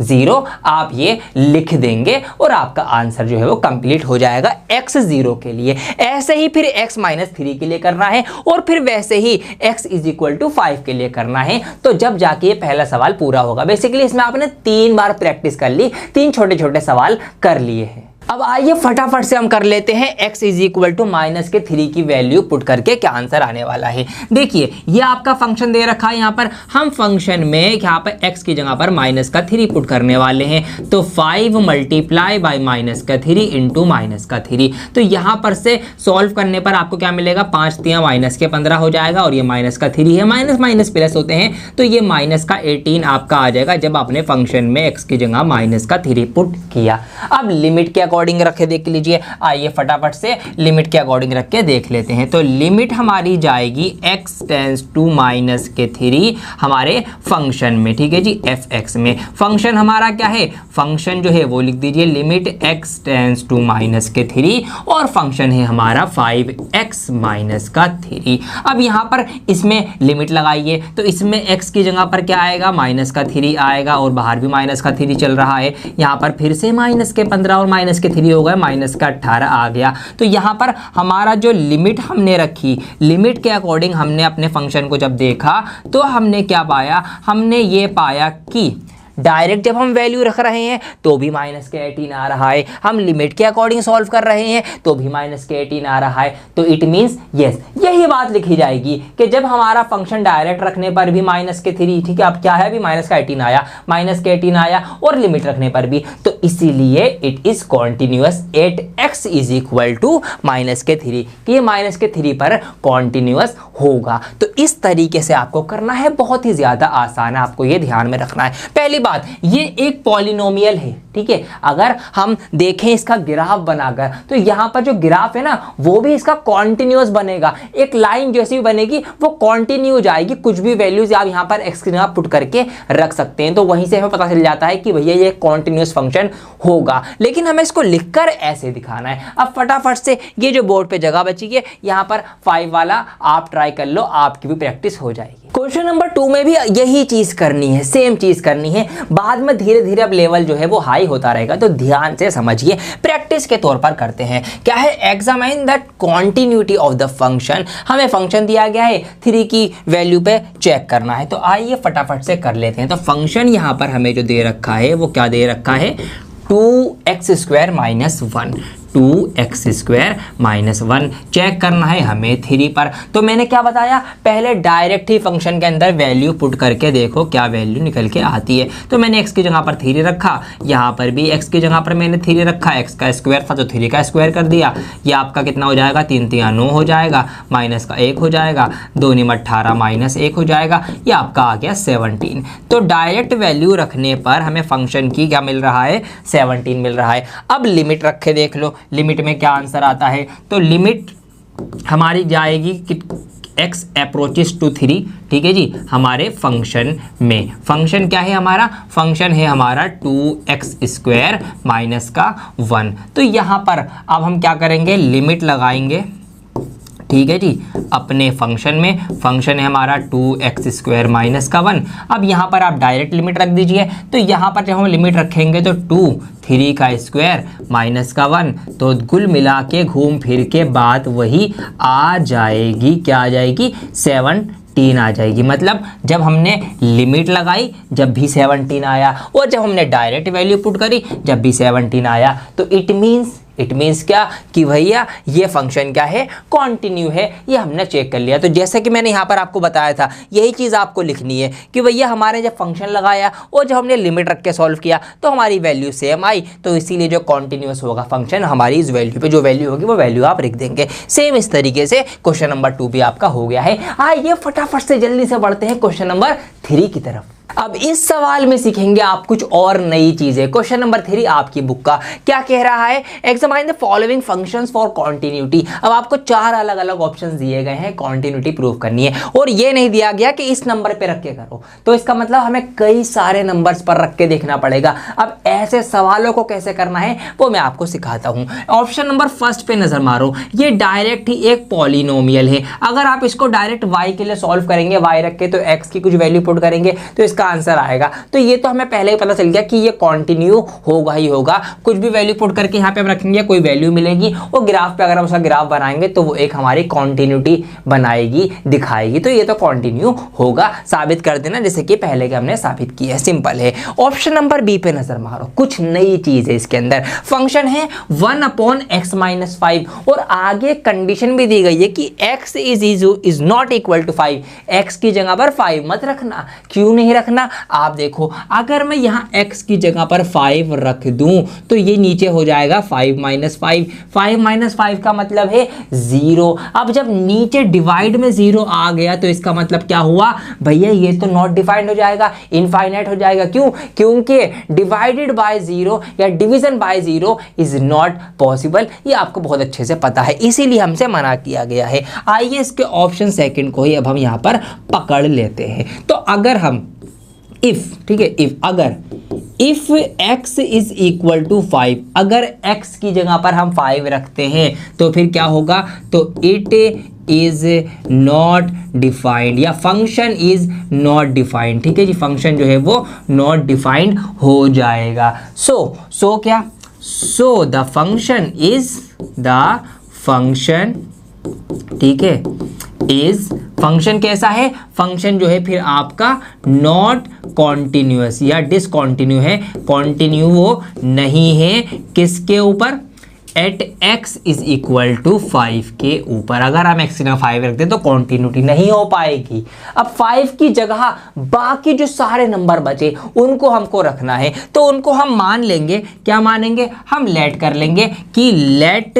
0। आप ये लिख देंगे और आपका आंसर जो है वो कंप्लीट हो जाएगा x 0 के लिए। ऐसे ही फिर x - 3 के लिए करना है और फिर वैसे ही x = 5 के लिए करना है। तो जब जाके ये पहला सवाल पूरा होगा। बेसिकली इसमें आपने 3 बार प्रैक्टिस कर ली, 3 छोटे छोटे सवाल कर लिए हैं। अब आइए फटाफट से हम कर लेते हैं x = -3 की वैल्यू पुट करके क्या आंसर आने वाला है। देखिए ये आपका फंक्शन दे रखा है, यहाँ पर हम फंक्शन में यहाँ पर x की जगह पर -3 पुट करने वाले हैं। तो 5 × -3 इंटू -3। तो यहाँ पर से सॉल्व करने पर आपको क्या मिलेगा, 5 × -15 हो जाएगा और ये -3 है, माइनस माइनस प्लस होते हैं तो ये -18 आपका आ जाएगा जब आपने फंक्शन में x की जगह -3 पुट किया। अब लिमिट के अकॉर्डिंग रख के देख लीजिए, आइए फटाफट से लिमिट के अकॉर्डिंग रख के देख लेते हैं। तो लिमिट हमारी जाएगी x टेंड्स टू -3 हमारे फंक्शन में, ठीक है जी, fx में। फंक्शन हमारा क्या है, फंक्शन जो है वो लिख दीजिए लिमिट x टेंड्स टू -3 और फंक्शन है हमारा 5x - 3। अब यहाँ पर इसमें लिमिट लगाइए तो इसमें x की जगह पर क्या आएगा, -3 आएगा और बाहर भी -3 चल रहा है। यहाँ पर फिर से -15 और -3 हो गए, -18 आ गया। तो यहाँ पर हमारा जो लिमिट हमने रखी, लिमिट के अकॉर्डिंग हमने अपने फंक्शन को जब देखा तो हमने क्या पाया, हमने ये पाया कि डायरेक्ट जब हम वैल्यू रख रहे हैं तो भी -18 आ रहा है, हम लिमिट के अकॉर्डिंग सॉल्व कर रहे हैं तो भी -18 आ रहा है। तो इट मींस यस, यही बात लिखी जाएगी कि जब हमारा फंक्शन डायरेक्ट रखने पर भी -3, ठीक है, अब क्या है, अभी -18 आया, -18 आया और लिमिट रखने पर भी, तो इसीलिए it is continuous at x = -3 कि ये -3 पर कॉन्टिन्यूअस होगा। तो इस तरीके से आपको करना है, बहुत ही ज्यादा आसान है, आपको ये ध्यान में रखना है। पहली बात, ये एक पॉलिनोमियल है, ठीक है। अगर हम देखें इसका ग्राफ बनाकर तो यहाँ पर जो ग्राफ है ना वो भी इसका कॉन्टिन्यूअस बनेगा, एक लाइन जैसी भी बनेगी वो कॉन्टिन्यू जाएगी। कुछ भी वैल्यूज आप यहाँ पर x की जगह पुट करके रख सकते हैं, तो वहीं से हमें पता चल जाता है कि भैया ये कॉन्टिन्यूअस फंक्शन होगा। लेकिन हमें इसको लिखकर ऐसे दिखाना है। अब फटाफट से ये जो बोर्ड पे जगह बची है यहाँ पर 5 वाला आप ट्राई कर लो, आपकी भी प्रैक्टिस हो जाएगी। क्वेश्चन नंबर 2 में भी यही चीज करनी है, सेम चीज करनी है। बाद में धीरे धीरे अब लेवल जो है वो हाई होता रहेगा, तो ध्यान से समझिए, प्रैक्टिस के तौर पर करते हैं। क्या है, examine the continuity of the function. हमें फंक्शन दिया गया है, 3 की वैल्यू पे चेक करना है, तो आइए फटाफट से कर लेते हैं। तो फंक्शन यहाँ पर हमें जो दे रखा है वो क्या दे रखा है, 2x² - 1, 2x² - 1 चेक करना है हमें 3 पर। तो मैंने क्या बताया, पहले डायरेक्ट ही फंक्शन के अंदर वैल्यू पुट करके देखो क्या वैल्यू निकल के आती है। तो मैंने x की जगह पर 3 रखा, यहाँ पर भी x की जगह पर मैंने 3 रखा, x का स्क्वायर था तो 3 का स्क्वायर कर दिया। ये आपका कितना हो जाएगा, 3 × 3 = 9 हो जाएगा, माइनस का 1 हो जाएगा, 2 × 18 -1 हो जाएगा, ये आपका आ गया 17। तो डायरेक्ट वैल्यू रखने पर हमें फंक्शन की क्या मिल रहा है, 17 मिल रहा है। अब लिमिट रख के देख लो, लिमिट में क्या आंसर आता है। तो लिमिट हमारी जाएगी x अप्रोचेस टू 3, ठीक है जी, हमारे फंक्शन में। फंक्शन क्या है हमारा? फंक्शन है हमारा 2x² माइनस का 1। तो यहाँ पर अब हम क्या करेंगे? लिमिट लगाएंगे, ठीक है जी, अपने फंक्शन में। फंक्शन है हमारा 2x² माइनस का 1। अब यहाँ पर आप डायरेक्ट लिमिट रख दीजिए। तो यहाँ पर जब हम लिमिट रखेंगे तो 2 3 का स्क्वायर माइनस का 1, तो कुल मिला के घूम फिर के बात वही आ जाएगी। क्या आ जाएगी? 17 आ जाएगी। मतलब जब हमने लिमिट लगाई जब भी 17 आया, और जब हमने डायरेक्ट वैल्यू पुट करी जब भी 17 आया। तो इट मीन्स क्या कि भैया ये फंक्शन क्या है? कॉन्टिन्यू है। ये हमने चेक कर लिया। तो जैसे कि मैंने यहाँ पर आपको बताया था, यही चीज़ आपको लिखनी है कि भैया हमारे जब फंक्शन लगाया और जब हमने लिमिट रख के सॉल्व किया तो हमारी वैल्यू सेम आई। तो इसीलिए जो कॉन्टिन्यूअस होगा फंक्शन, हमारी इस वैल्यू पे जो वैल्यू होगी वो वैल्यू आप लिख देंगे। सेम इस तरीके से क्वेश्चन नंबर 2 भी आपका हो गया है। आइए फटाफट से जल्दी से बढ़ते हैं क्वेश्चन नंबर 3 की तरफ। अब इस सवाल में सीखेंगे आप कुछ और नई चीजें। क्वेश्चन नंबर 3 आपकी बुक का क्या कह रहा है? Examine the following functions for continuity. अब आपको 4 अलग अलग ऑप्शंस दिए गए हैं, कॉन्टिन्यूटी प्रूव करनी है। और ये नहीं दिया गया कि इस नंबर पे रख के करो, तो इसका मतलब हमें कई सारे नंबर्स पर रख के देखना पड़ेगा। अब ऐसे सवालों को कैसे करना है वो मैं आपको सिखाता हूं। ऑप्शन नंबर फर्स्ट पे नजर मारो। ये डायरेक्ट ही एक पॉलिनोमियल है। अगर आप इसको डायरेक्ट y के लिए सॉल्व करेंगे, y रख के, तो x की कुछ वैल्यू पुट करेंगे तो इसका आंसर आएगा। तो ये तो हमें पहले ही पता चल गया कि ये कंटिन्यू होगा ही होगा। कुछ भी वैल्यू पुट करके यहाँ पे हम रखेंगे, कोई वैल्यू मिलेगी, और ग्राफ पे अगर हम उसका ग्राफ बनाएंगे तो वो एक हमारी कंटिन्यूटी बनाएगी, दिखाएगी। तो ये तो कंटिन्यू होगा। साबित कर देना जैसे कि पहले के हमने साबित किया है, सिंपल है। ऑप्शन नंबर बी पे नजर मारो। कुछ नई चीज है इसके अंदर। फंक्शन है 1/x - 5 और आगे कंडीशन भी दी गई है कि x is not equal to 5। x की जगह पर 5 मत रखना। क्यों नहीं रखना? आप देखो, अगर मैं यहां x की जगह पर 5 रख दूं तो ये नीचे हो जाएगा 5 - 5। 5 - 5 का मतलब है 0। अब जब नीचे डिवाइड में 0 आ गया तो इसका मतलब क्या हुआ भैया? ये तो नॉट डिफाइंड हो जाएगा, इनफाइनाइट हो जाएगा। क्यों? क्योंकि डिवाइडेड बाय 0 या division bye 0 is not possible. ये आपको बहुत अच्छे से पता है, इसीलिए हमसे मना किया गया है। आइए इसके ऑप्शन सेकंड को ही अब हम यहां पर पकड़ लेते हैं। तो अगर हम ठीक है, if x is equal to 5, अगर x की जगह पर हम 5 रखते हैं तो फिर क्या होगा? तो इट इज नॉट डिफाइंड या फंक्शन इज नॉट डिफाइंड। ठीक है जी, फंक्शन जो है वो नॉट डिफाइंड हो जाएगा। सो क्या? सो द फंक्शन, ठीक है, इज, फंक्शन कैसा है? फंक्शन जो है फिर आपका नॉट कॉन्टिन्यूअस या डिसकॉन्टिन्यू है। कॉन्टिन्यू वो नहीं है किसके ऊपर? At x is equal to 5 के ऊपर। अगर हम x की जगह 5 रखते हैं तो कॉन्टिन्यूटी नहीं हो पाएगी। अब 5 की जगह बाकी जो सारे नंबर बचे उनको हमको रखना है, तो उनको हम मान लेंगे। क्या मानेंगे? हम लेट कर लेंगे कि let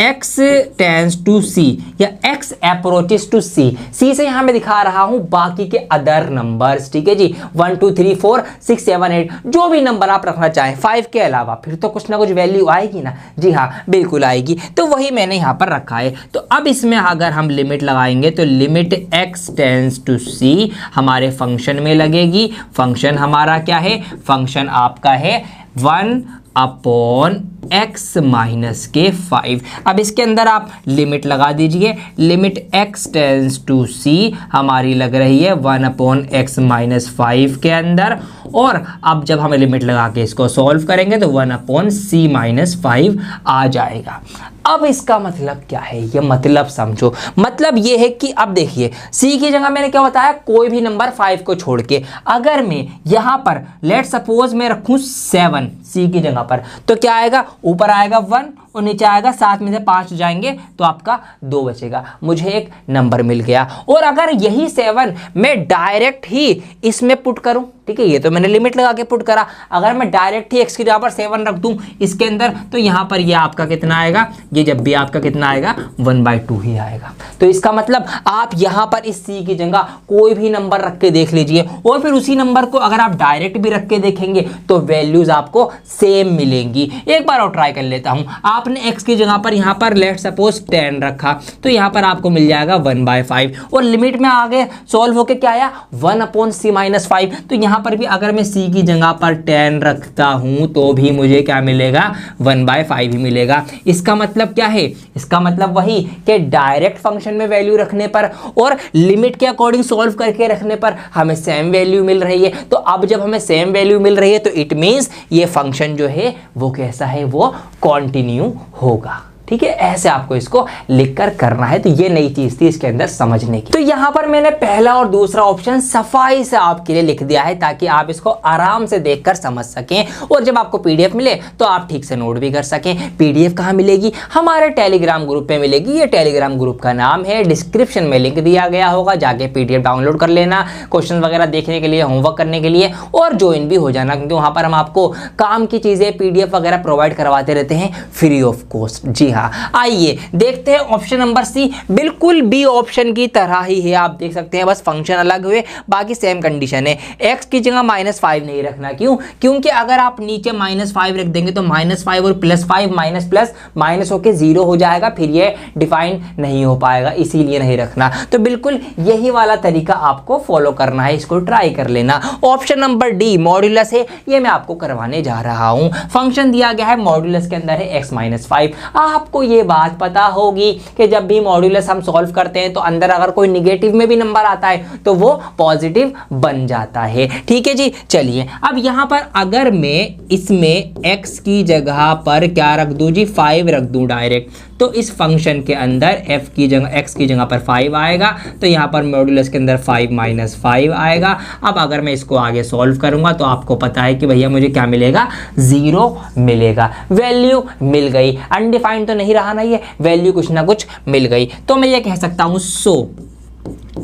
x tends to c या x approaches to c। c से यहां मैं दिखा रहा हूं बाकी के अदर नंबर्स। ठीक है जी, 1 2 3 4 6 7 8 जो भी नंबर आप रखना चाहें 5 के अलावा, फिर तो कुछ ना कुछ वैल्यू आएगी ना। जी हाँ, बिल्कुल आएगी। तो वही मैंने यहां पर रखा है। तो अब इसमें अगर हम लिमिट लगाएंगे तो limit x tends to c हमारे फंक्शन में लगेगी। फंक्शन हमारा क्या है? फंक्शन आपका है 1/x माइनस के 5। अब इसके अंदर आप लिमिट लगा दीजिए। Limit x tends to c हमारी लग रही है 1/x माइनस 5 के अंदर। और अब जब हम लिमिट लगा के इसको सॉल्व करेंगे तो 1/c माइनस 5 आ जाएगा। अब इसका मतलब क्या है? ये मतलब समझो। मतलब ये है कि अब देखिए, c की जगह मैंने क्या बताया? कोई भी नंबर 5 को छोड़ के अगर मैं यहां पर लेट सपोज मैं रखूं 7 c की जगह पर, तो क्या आएगा? ऊपर आएगा 1 और नीचे आएगा 7 में से 5 जाएंगे तो आपका 2 बचेगा। मुझे एक नंबर मिल गया। और अगर यही 7 मैं डायरेक्ट ही इसमें पुट करूं, ठीक है, ये तो मैंने लिमिट लगा के पुट करा। अगर मैं डायरेक्ट ही x की जगह पर 7 रख दूं इसके अंदर, तो यहां पर ये आपका कितना आएगा? ये जब भी आपका कितना आएगा? 1/2 ही आएगा। तो इसका मतलब आप यहाँ पर इस सी की जगह कोई भी नंबर रख के देख लीजिए, और फिर उसी नंबर को अगर आप डायरेक्ट भी रख के देखेंगे तो वैल्यूज आपको सेम मिलेंगी। एक बार और ट्राई कर लेता हूं। आपने x की जगह पर यहाँ पर लेट सपोज 10 रखा, तो यहाँ पर आपको मिल जाएगा 1/5, और लिमिट में आगे सॉल्व होके क्या आया 1/c-5। तो यहाँ पर भी अगर मैं c की जगह पर 10 रखता हूं तो भी मुझे क्या मिलेगा 1/5 ही मिलेगा। इसका मतलब क्या है, इसका मतलब वही कि डायरेक्ट फंक्शन में वैल्यू रखने पर और लिमिट के अकॉर्डिंग सॉल्व करके रखने पर हमें सेम वैल्यू मिल रही है। तो अब जब हमें सेम वैल्यू मिल रही है तो इट मींस ये फंक्शन जो है वो कैसा है, वो कंटिन्यू होगा। ठीक है, ऐसे आपको इसको लिखकर करना है। तो ये नई चीज थी इसके अंदर समझने की। तो यहां पर मैंने पहला और दूसरा ऑप्शन सफाई से आपके लिए लिख दिया है ताकि आप इसको आराम से देखकर समझ सकें, और जब आपको पीडीएफ मिले तो आप ठीक से नोट भी कर सकें। पीडीएफ कहां मिलेगी, हमारे टेलीग्राम ग्रुप पे मिलेगी। ये टेलीग्राम ग्रुप का नाम है, डिस्क्रिप्शन में लिंक दिया गया होगा, जाके पीडीएफ डाउनलोड कर लेना, क्वेश्चन वगैरह देखने के लिए, होमवर्क करने के लिए, और ज्वाइन भी हो जाना, क्योंकि वहां पर हम आपको काम की चीजें पीडीएफ वगैरह प्रोवाइड करवाते रहते हैं फ्री ऑफ कॉस्ट। जी हाँ, आइए देखते हैं ऑप्शन नंबर सी। बिल्कुल बी ऑप्शन की तरह ही है, आप देख सकते हैं, बस फंक्शन अलग हुए, बाकी सेम कंडीशन है। x की जगह -5 नहीं रखना, क्यों, क्योंकि अगर आप नीचे -5 रख देंगे तो -5 और +5 माइनस प्लस माइनस होके 0 हो जाएगा, फिर ये डिफाइन नहीं हो पाएगा, इसीलिए नहीं रखना। तो बिल्कुल यही वाला तरीका आपको फॉलो करना है, इसको ट्राई कर लेना। ऑप्शन नंबर डी मॉड्यूलस है, ये मैं आपको करवाने जा रहा हूं। फंक्शन दिया गया है, मॉड्यूलस के अंदर है x-5। आपको ये बात पता होगी कि जब भी मॉड्यूलस हम सॉल्व करते हैं तो अंदर अगर कोई निगेटिव में भी नंबर आता है तो वो पॉजिटिव बन जाता है। ठीक है जी, चलिए अब यहां पर अगर मैं इसमें x की जगह पर क्या रख दूं जी, 5 रख दूं डायरेक्ट, तो इस फंक्शन के अंदर f की जगह x की जगह पर 5 आएगा, तो यहां पर मॉड्यूलस के अंदर 5 - 5 आएगा। अब अगर मैं इसको आगे सॉल्व करूंगा तो आपको पता है कि भैया मुझे क्या मिलेगा, 0 मिलेगा। वैल्यू मिल गई, अनडिफाइंड तो नहीं रहा ना, ये वैल्यू कुछ ना कुछ मिल गई। तो मैं ये कह सकता हूं सो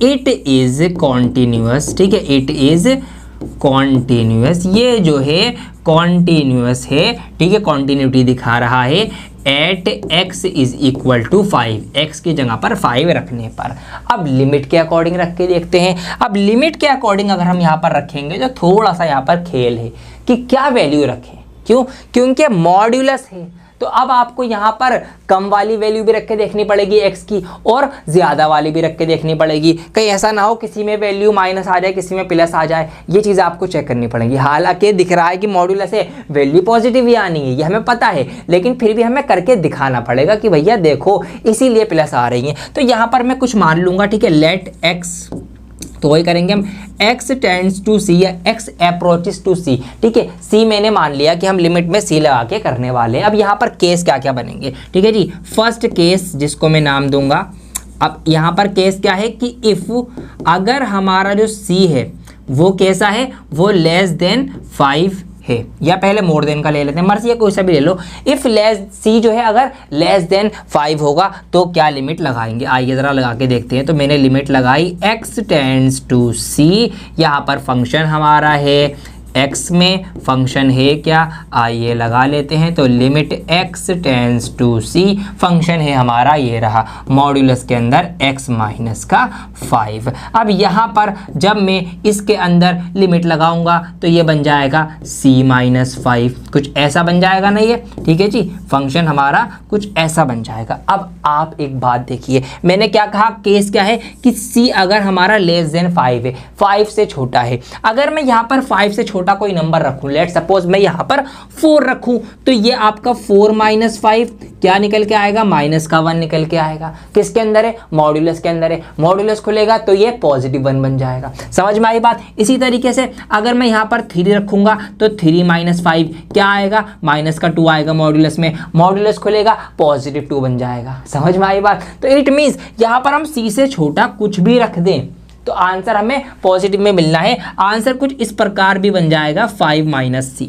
इट इज कॉन्टिन्यूअस। ठीक है, इट इज कॉन्टिन्यूअस, ये जो है कॉन्टिन्यूअस है। ठीक है, कॉन्टिन्यूटी दिखा रहा है at x is equal to 5, x की जगह पर 5 रखने पर। अब लिमिट के अकॉर्डिंग रख के देखते हैं। अब लिमिट के अकॉर्डिंग अगर हम यहाँ पर रखेंगे तो थोड़ा सा यहाँ पर खेल है कि क्या वैल्यू रखें, क्यों, क्योंकि मॉड्यूलस है, तो अब आपको यहाँ पर कम वाली वैल्यू भी रख के देखनी पड़ेगी x की, और ज़्यादा वाली भी रख के देखनी पड़ेगी। कहीं ऐसा ना हो किसी में वैल्यू माइनस आ जाए, किसी में प्लस आ जाए, ये चीज़ आपको चेक करनी पड़ेगी। हालांकि दिख रहा है कि मॉड्यूलस है, वैल्यू पॉजिटिव ही आनी है, ये हमें पता है, लेकिन फिर भी हमें करके दिखाना पड़ेगा कि भैया देखो इसीलिए प्लस आ रही है। तो यहाँ पर मैं कुछ मान लूँगा, ठीक है, लेट x, तो वही करेंगे हम, x टेंड्स टू c या x अप्रोचेस टू c। ठीक है, c मैंने मान लिया कि हम लिमिट में c लगा के करने वाले हैं। अब यहाँ पर केस क्या क्या बनेंगे, ठीक है जी। फर्स्ट केस जिसको मैं नाम दूंगा, अब यहाँ पर केस क्या है कि इफ अगर हमारा जो c है वो कैसा है, वो लेस देन 5 है, या पहले मोर देन का ले लेते हैं, मर्जी है कोई सा भी ले लो। इफ लेस सी जो है अगर लेस देन 5 होगा तो क्या लिमिट लगाएंगे, आइए जरा लगा के देखते हैं। तो मैंने लिमिट लगाई x टेंड्स टू c, यहाँ पर फंक्शन हमारा है x में, फंक्शन है क्या, आइए लगा लेते हैं। तो limit x tends to c, function है हमारा ये रहा, मॉड्यूलस के अंदर x माइनस का 5। अब यहाँ पर जब मैं इसके अंदर लिमिट लगाऊंगा तो ये बन जाएगा c-5, कुछ ऐसा बन जाएगा ना ये, ठीक है जी, फंक्शन हमारा कुछ ऐसा बन जाएगा। अब आप एक बात देखिए, मैंने क्या कहा, केस क्या है कि c अगर हमारा लेस देन 5 है, 5 से छोटा है। अगर मैं यहाँ पर 5 से छोटा कोई नंबर रखूं, लेट सपोज मैं यहाँ पर 4 रखूं, तो ये आपका 4 - 5 क्या निकल के आएगा, -1 निकल के आएगा। किसके अंदर है, मॉड्यूलस के अंदर है, मॉड्यूलस खुलेगा तो ये +1 बन जाएगा। समझ में आई बात। इसी तरीके से अगर मैं यहाँ पर 3 रखूंगा तो 3 - 5 क्या आएगा, -2 आएगा मॉड्यूलस में, मॉड्यूलस खुलेगा +2 बन जाएगा। समझ में आई बात। तो इट मीन्स यहाँ पर हम c से छोटा कुछ भी रख दें तो आंसर हमें पॉजिटिव में मिलना है। आंसर कुछ इस प्रकार भी बन जाएगा 5 - c।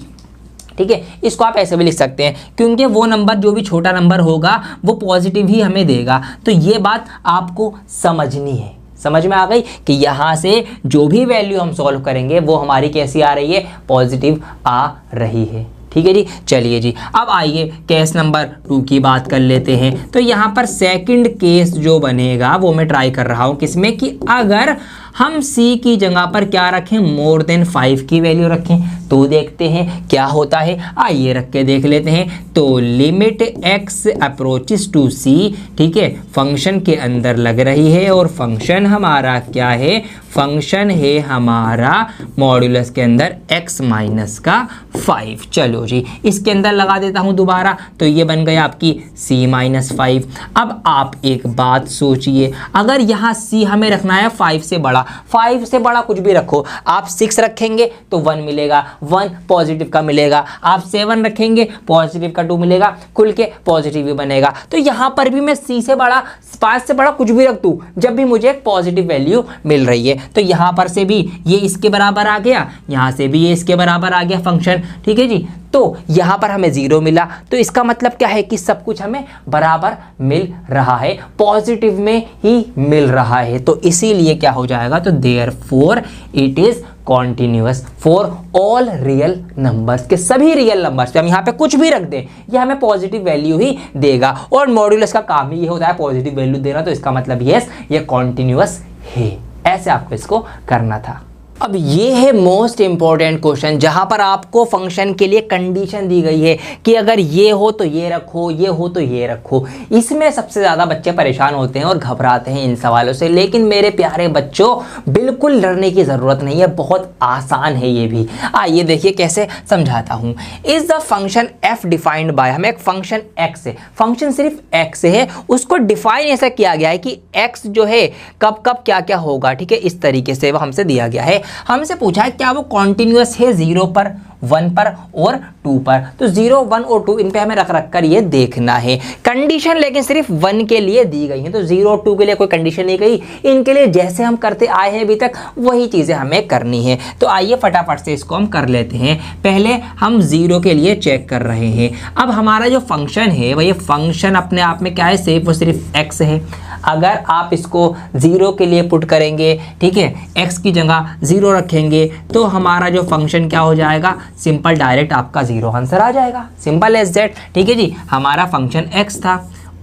ठीक है, इसको आप ऐसे भी लिख सकते हैं, क्योंकि वो नंबर जो भी छोटा नंबर होगा वो पॉजिटिव ही हमें देगा। तो ये बात आपको समझनी है। समझ में आ गई कि यहाँ से जो भी वैल्यू हम सॉल्व करेंगे वो हमारी कैसी आ रही है, पॉजिटिव आ रही है। ठीक है जी। चलिए जी, अब आइए केस नंबर 2 की बात कर लेते हैं। तो यहाँ पर सेकंड केस जो बनेगा वो मैं ट्राई कर रहा हूँ किसमें, कि अगर हम c की जगह पर क्या रखें, मोर देन 5 की वैल्यू रखें, तो देखते हैं क्या होता है। आइए रख के देख लेते हैं। तो limit x approaches to c, ठीक है, फंक्शन के अंदर लग रही है और फंक्शन हमारा क्या है, फंक्शन है हमारा मॉड्यूलस के अंदर x माइनस का 5। चलो जी, इसके अंदर लगा देता हूं दोबारा, तो ये बन गया आपकी c माइनस 5। अब आप एक बात सोचिए, अगर यहाँ c हमें रखना है 5 से बड़ा, 5 से बड़ा कुछ भी रखो, आप 6 रखेंगे तो 1 मिलेगा, 1 पॉजिटिव का मिलेगा, आप 7 रखेंगे पॉजिटिव का 2 मिलेगा, खुल के पॉजिटिव भी बनेगा। तो यहाँ पर भी मैं c से बड़ा, 5 से बड़ा कुछ भी रख दूं, जब भी मुझे एक पॉजिटिव वैल्यू मिल रही है, तो यहाँ पर से भी ये इसके बराबर आ गया, यहाँ से भी ये इसके बराबर आ गया फंक्शन, ठीक है जी। तो यहाँ पर हमें 0 मिला, तो इसका मतलब क्या है कि सब कुछ हमें बराबर मिल रहा है, पॉजिटिव में ही मिल रहा है। तो इसीलिए क्या हो जाएगा, तो therefore it is continuous for all real numbers, के सभी रियल नंबर्स पे हम यहाँ पे कुछ भी रख दें, ये हमें पॉजिटिव वैल्यू ही देगा, और मॉड्यूलस का काम ही ये होता है पॉजिटिव वैल्यू देना। तो इसका मतलब यस, ये कॉन्टिन्यूअस है। ऐसे आपको इसको करना था। अब ये है मोस्ट इंपॉर्टेंट क्वेश्चन, जहां पर आपको फंक्शन के लिए कंडीशन दी गई है कि अगर ये हो तो ये रखो, ये हो तो ये रखो। इसमें सबसे ज़्यादा बच्चे परेशान होते हैं और घबराते हैं इन सवालों से, लेकिन मेरे प्यारे बच्चों बिल्कुल डरने की ज़रूरत नहीं है, बहुत आसान है ये भी। आइए देखिए कैसे समझाता हूँ। Is the function f defined by, हमें एक फंक्शन x है, फंक्शन सिर्फ x है, उसको डिफाइन ऐसा किया गया है कि x जो है कब कब क्या क्या होगा, ठीक है, इस तरीके से वो हमसे दिया गया है। हमसे पूछा है क्या वो कॉन्टिन्यूअस है 0 पर, 1 पर और 2 पर। तो 0, 1 और 2 इन पे हमें रख रख कर ये देखना है। कंडीशन लेकिन सिर्फ 1 के लिए दी गई है, तो 0 और 2 के लिए कोई कंडीशन नहीं गई, इनके लिए जैसे हम करते आए हैं अभी तक वही चीज़ें हमें करनी है। तो आइए फटाफट से इसको हम कर लेते हैं। पहले हम 0 के लिए चेक कर रहे हैं। अब हमारा जो फंक्शन है वह ये फंक्शन अपने आप में क्या है, सिर्फ वो सिर्फ x है। अगर आप इसको 0 के लिए पुट करेंगे, ठीक है, x की जगह 0 रखेंगे, तो हमारा जो फंक्शन क्या हो जाएगा, सिंपल डायरेक्ट आपका 0 आंसर आ जाएगा, सिंपल एज दैट। ठीक है जी, हमारा फंक्शन x था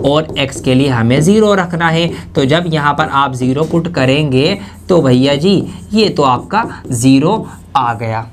और x के लिए हमें 0 रखना है, तो जब यहाँ पर आप 0 पुट करेंगे तो भैया जी ये तो आपका 0 आ गया।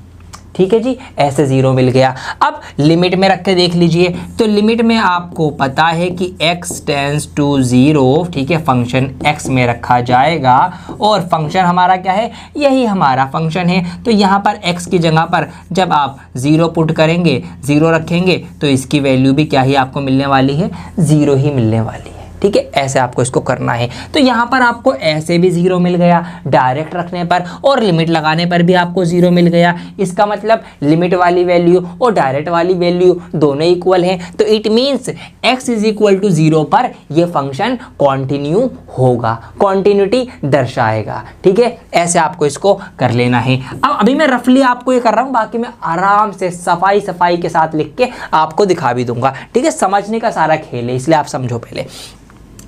ठीक है जी, ऐसे 0 मिल गया। अब लिमिट में रख के देख लीजिए, तो लिमिट में आपको पता है कि x टेंड्स टू 0, ठीक है, फंक्शन x में रखा जाएगा और फंक्शन हमारा क्या है, यही हमारा फंक्शन है। तो यहाँ पर x की जगह पर जब आप 0 पुट करेंगे, 0 रखेंगे, तो इसकी वैल्यू भी क्या ही आपको मिलने वाली है, 0 ही मिलने वाली है। ठीक है, ऐसे आपको इसको करना है। तो यहाँ पर आपको ऐसे भी 0 मिल गया डायरेक्ट रखने पर, और लिमिट लगाने पर भी आपको 0 मिल गया। इसका मतलब लिमिट वाली वैल्यू और डायरेक्ट वाली वैल्यू दोनों इक्वल हैं, तो it means x is equal to 0 पर ये फंक्शन कॉन्टिन्यू होगा, कॉन्टिन्यूटी दर्शाएगा। ठीक है, ऐसे आपको इसको कर लेना है। अब अभी मैं रफली आपको ये कर रहा हूँ, बाकी मैं आराम से सफाई के साथ लिख के आपको दिखा भी दूंगा। ठीक है, समझने का सारा खेल है, इसलिए आप समझो। पहले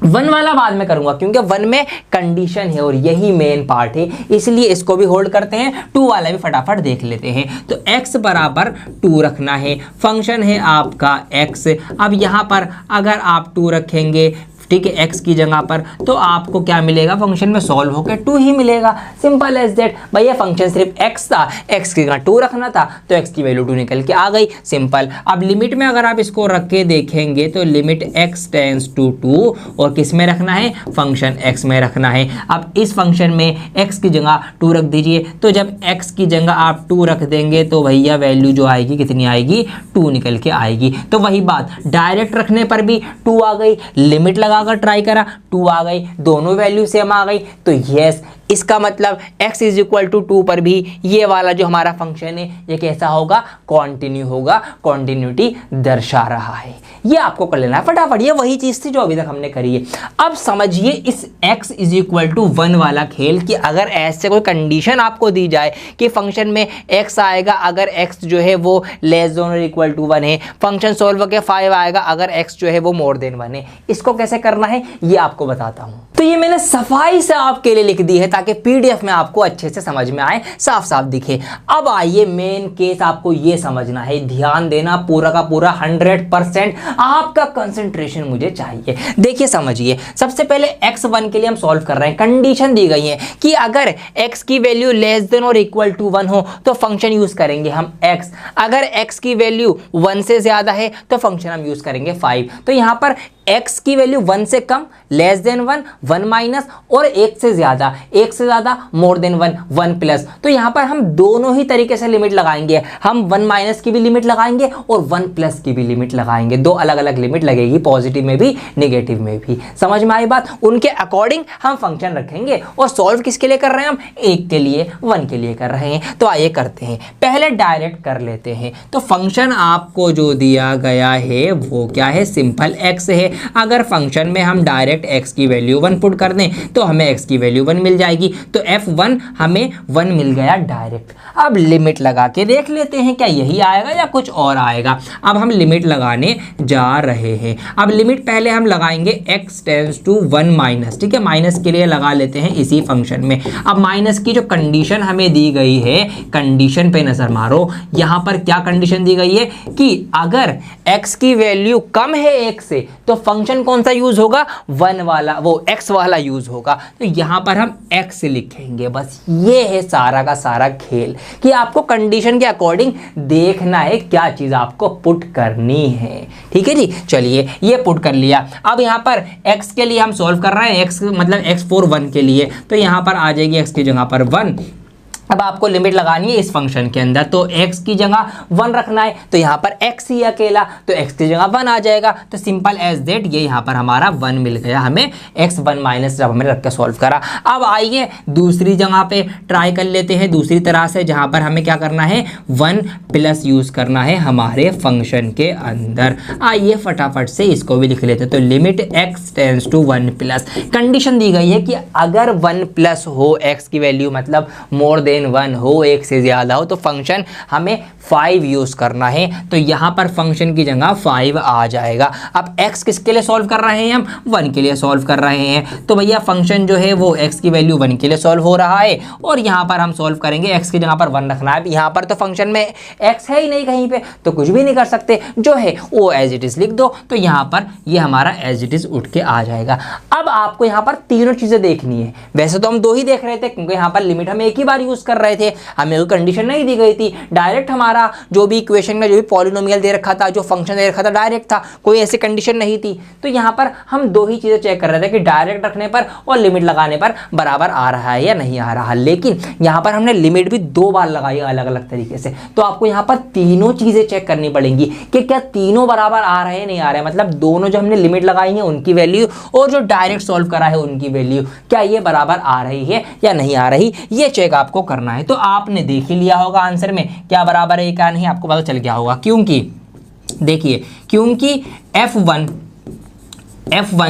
1 वाला बाद में करूंगा, क्योंकि 1 में कंडीशन है और यही मेन पार्ट है, इसलिए इसको भी होल्ड करते हैं। 2 वाला भी फटाफट देख लेते हैं। तो x बराबर 2 रखना है, फंक्शन है आपका x। अब यहाँ पर अगर आप 2 रखेंगे, ठीक है, x की जगह पर, तो आपको क्या मिलेगा, फंक्शन में सॉल्व होकर 2 ही मिलेगा, सिंपल एज दैट। भैया फंक्शन सिर्फ x था, x की जगह 2 रखना था, तो x की वैल्यू 2 निकल के आ गई, सिंपल। अब लिमिट में अगर आप इसको रख के देखेंगे तो लिमिट x टेंड्स टू 2, और किस में रखना है, फंक्शन x में रखना है। अब इस फंक्शन में x की जगह 2 रख दीजिए, तो जब x की जगह आप 2 रख देंगे तो भैया वैल्यू जो आएगी कितनी आएगी, 2 निकल के आएगी। तो वही बात, डायरेक्ट रखने पर भी 2 आ गई, लिमिट लगा अगर ट्राई करा 2 आ गई, दोनों वैल्यू सेम आ गई, तो यस, इसका मतलब x इज इक्वल टू 2 पर भी ये वाला जो हमारा फंक्शन है ये कैसा होगा, कॉन्टिन्यू होगा, कॉन्टिन्यूटी दर्शा रहा है। ये आपको कर लेना है फटाफट, ये वही चीज थी जो अभी तक हमने करी है। अब समझिए इस x इज इक्वल टू 1 वाला खेल, कि अगर ऐसे कोई कंडीशन आपको दी जाए कि फंक्शन में x आएगा अगर x जो है वो लेस देन और इक्वल टू 1 है, फंक्शन सॉल्व करके 5 आएगा अगर x जो है वो मोर देन 1 है, इसको कैसे करना है ये आपको बताता हूँ। तो ये मैंने सफाई से आपके लिए लिख दी है ताकि पीडीएफ में आपको अच्छे से समझ में आए, साफ साफ दिखे। अब आइए मेन केस, आपको ये समझना है, ध्यान देना, पूरा का पूरा 100% आपका कंसंट्रेशन मुझे चाहिए। देखिए समझिए, सबसे पहले x1 के लिए हम सॉल्व कर रहे हैं। कंडीशन दी गई है कि अगर x की वैल्यू लेस देन और इक्वल टू 1 हो तो फंक्शन यूज करेंगे हम x, अगर x की वैल्यू 1 से ज्यादा है तो फंक्शन हम यूज करेंगे 5। तो यहां पर x की वैल्यू 1 से कम, लेस देन 1, 1 माइनस, और 1 से ज्यादा, मोर देन 1, 1 प्लस। तो यहां पर हम दोनों ही तरीके से लिमिट लगाएंगे, हम 1 माइनस की भी लिमिट लगाएंगे और 1 प्लस की भी लिमिट लगाएंगे। दो अलग अलग लिमिट लगेगी, पॉजिटिव में भी नेगेटिव में भी। समझ में आई बात? उनके अकॉर्डिंग हम फंक्शन रखेंगे। और सॉल्व किसके लिए कर रहे हैं हम? 1 के लिए, 1 के लिए कर रहे हैं। तो आइए करते हैं, पहले डायरेक्ट कर लेते हैं। तो फंक्शन आपको जो दिया गया है वो क्या है? सिंपल x है। अगर फंक्शन में हम डायरेक्ट x की वैल्यू 1 पुट कर दें तो हमें x की वैल्यू 1 मिल जाएगी। तो f1 हमें 1 मिल गया डायरेक्ट। अब लिमिट लगा के देख लेते हैं क्या यही आएगा या कुछ और आएगा। अब हम लिमिट लगाने जा रहे हैं। अब लिमिट पहले हम लगाएंगे x टेंड्स टू 1 माइनस, ठीक है, माइनस के लिए लगा लेते हैं इसी फंक्शन में। अब माइनस की जो कंडीशन हमें दी गई है, कंडीशन पे नजर मारो। यहां पर क्या कंडीशन दी गई है कि अगर x की वैल्यू कम है 1 से तो फंक्शन कौन सा यूज होगा? 1 वाला, वो x वाला यूज होगा। तो यहां पर हम x लिखेंगे। बस ये है सारा का सारा खेल कि आपको कंडीशन के अकॉर्डिंग देखना है क्या चीज आपको पुट करनी है। ठीक है जी, चलिए ये पुट कर लिया। अब यहां पर x के लिए हम सॉल्व कर रहे हैं, x मतलब x फॉर 1 के लिए। तो यहां पर आ जाएगी x की जगह पर 1। अब आपको लिमिट लगानी है इस फंक्शन के अंदर, तो x की जगह 1 रखना है। तो यहाँ पर x ही अकेला, तो x की जगह 1 आ जाएगा। तो सिंपल एज दैट, ये यहाँ पर हमारा 1 मिल गया हमें, x 1 माइनस जब हमने रख के सॉल्व करा। अब आइए दूसरी जगह पे ट्राई कर लेते हैं दूसरी तरह से, जहाँ पर हमें क्या करना है? 1 प्लस यूज करना है हमारे फंक्शन के अंदर। आइए फटाफट से इसको भी लिख लेते हैं। तो limit x tends to 1 plus, condition दी गई है कि अगर 1 प्लस हो x की वैल्यू, मतलब मोर देन 1 हो, 1 से ज्यादा हो, तो फंक्शन हमें 5 यूज करना है। तो यहां पर फंक्शन की जगह 5 आ जाएगा। अब x किसके लिए सॉल्व कर रहे हैं हम? 1 के लिए सॉल्व कर रहे हैं। तो भैया फंक्शन जो है वो x की वैल्यू 1 के लिए सॉल्व हो रहा है, और यहां पर हम सॉल्व करेंगे, x की जगह पर 1 रखना है। यहां पर तो फंक्शन में x है ही नहीं कहीं पे, तो कुछ भी नहीं कर सकते, जो है वो एज इट इज लिख दो। तो यहां पर ये हमारा एज इट इज उठ के आ जाएगा। अब आपको यहां पर तीनों चीजें देखनी है। वैसे तो हम 2 ही देख रहे थे क्योंकि यहां पर लिमिट हम एक ही बार यूज कर रहे थे, हमें कोई कंडीशन नहीं दी गई थी। डायरेक्ट हमारा जो भी इक्वेशन में जो भी पॉलिनोमियल दे रखा था, जो फंक्शन दे रखा था, डायरेक्ट था, कोई ऐसी कंडीशन नहीं थी। तो यहां पर हम 2 ही चीजें चेक कर रहे थे कि डायरेक्ट रखने पर और लिमिट लगाने पर बराबर आ रहा है या नहीं आ रहा। लेकिन यहां पर हमने लिमिट भी 2 बार लगाई अलग अलग तरीके से, तो आपको यहां पर तीनों चीजें चेक करनी पड़ेंगी कि क्या तीनों बराबर आ रहे हैं नहीं आ रहे हैं। मतलब दोनों जो हमने लिमिट लगाई है उनकी वैल्यू और जो डायरेक्ट सॉल्व करा है उनकी वैल्यू, क्या ये बराबर आ रही है या नहीं आ रही, ये चेक आपको करना है। तो आपने देख ही लिया होगा आंसर में क्या बराबर है क्या नहीं, आपको पता चल गया होगा। क्योंकि देखिए, क्योंकि f1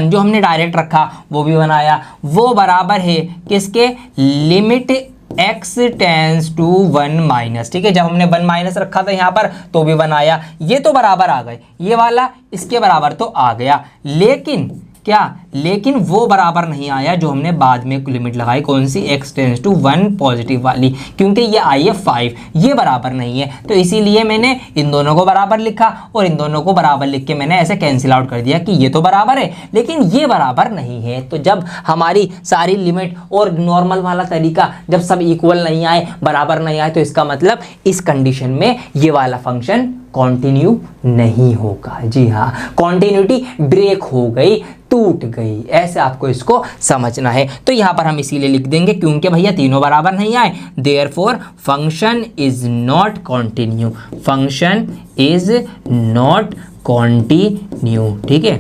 जो हमने डायरेक्ट रखा वो भी बनाया, वो बराबर है किसके? Limit x tends to 1 minus, ठीक है। जब हमने 1 माइनस रखा था यहाँ पर तो भी बनाया, ये तो बराबर आ गए, ये वाला इसके बराबर तो आ गया। लेकिन क्या? लेकिन वो बराबर नहीं आया जो हमने बाद में लिमिट लगाई, कौन सी? x टेंड्स टू 1 पॉजिटिव वाली, क्योंकि ये आई है 5, ये बराबर नहीं है। तो इसीलिए मैंने इन दोनों को बराबर लिखा और इन दोनों को बराबर लिख के मैंने ऐसे कैंसिल आउट कर दिया कि ये तो बराबर है लेकिन ये बराबर नहीं है। तो जब हमारी सारी लिमिट और नॉर्मल वाला तरीका जब सब इक्वल नहीं आए, बराबर नहीं आए, तो इसका मतलब इस कंडीशन में ये वाला फंक्शन कॉन्टिन्यू नहीं होगा। जी हाँ, कॉन्टिन्यूटी ब्रेक हो गई, टूट गई, ऐसे आपको इसको समझना है। तो यहां पर हम इसीलिए लिख देंगे क्योंकि भैया तीनों बराबर नहीं आए, therefore function is not continue, function is not continue, ठीक है।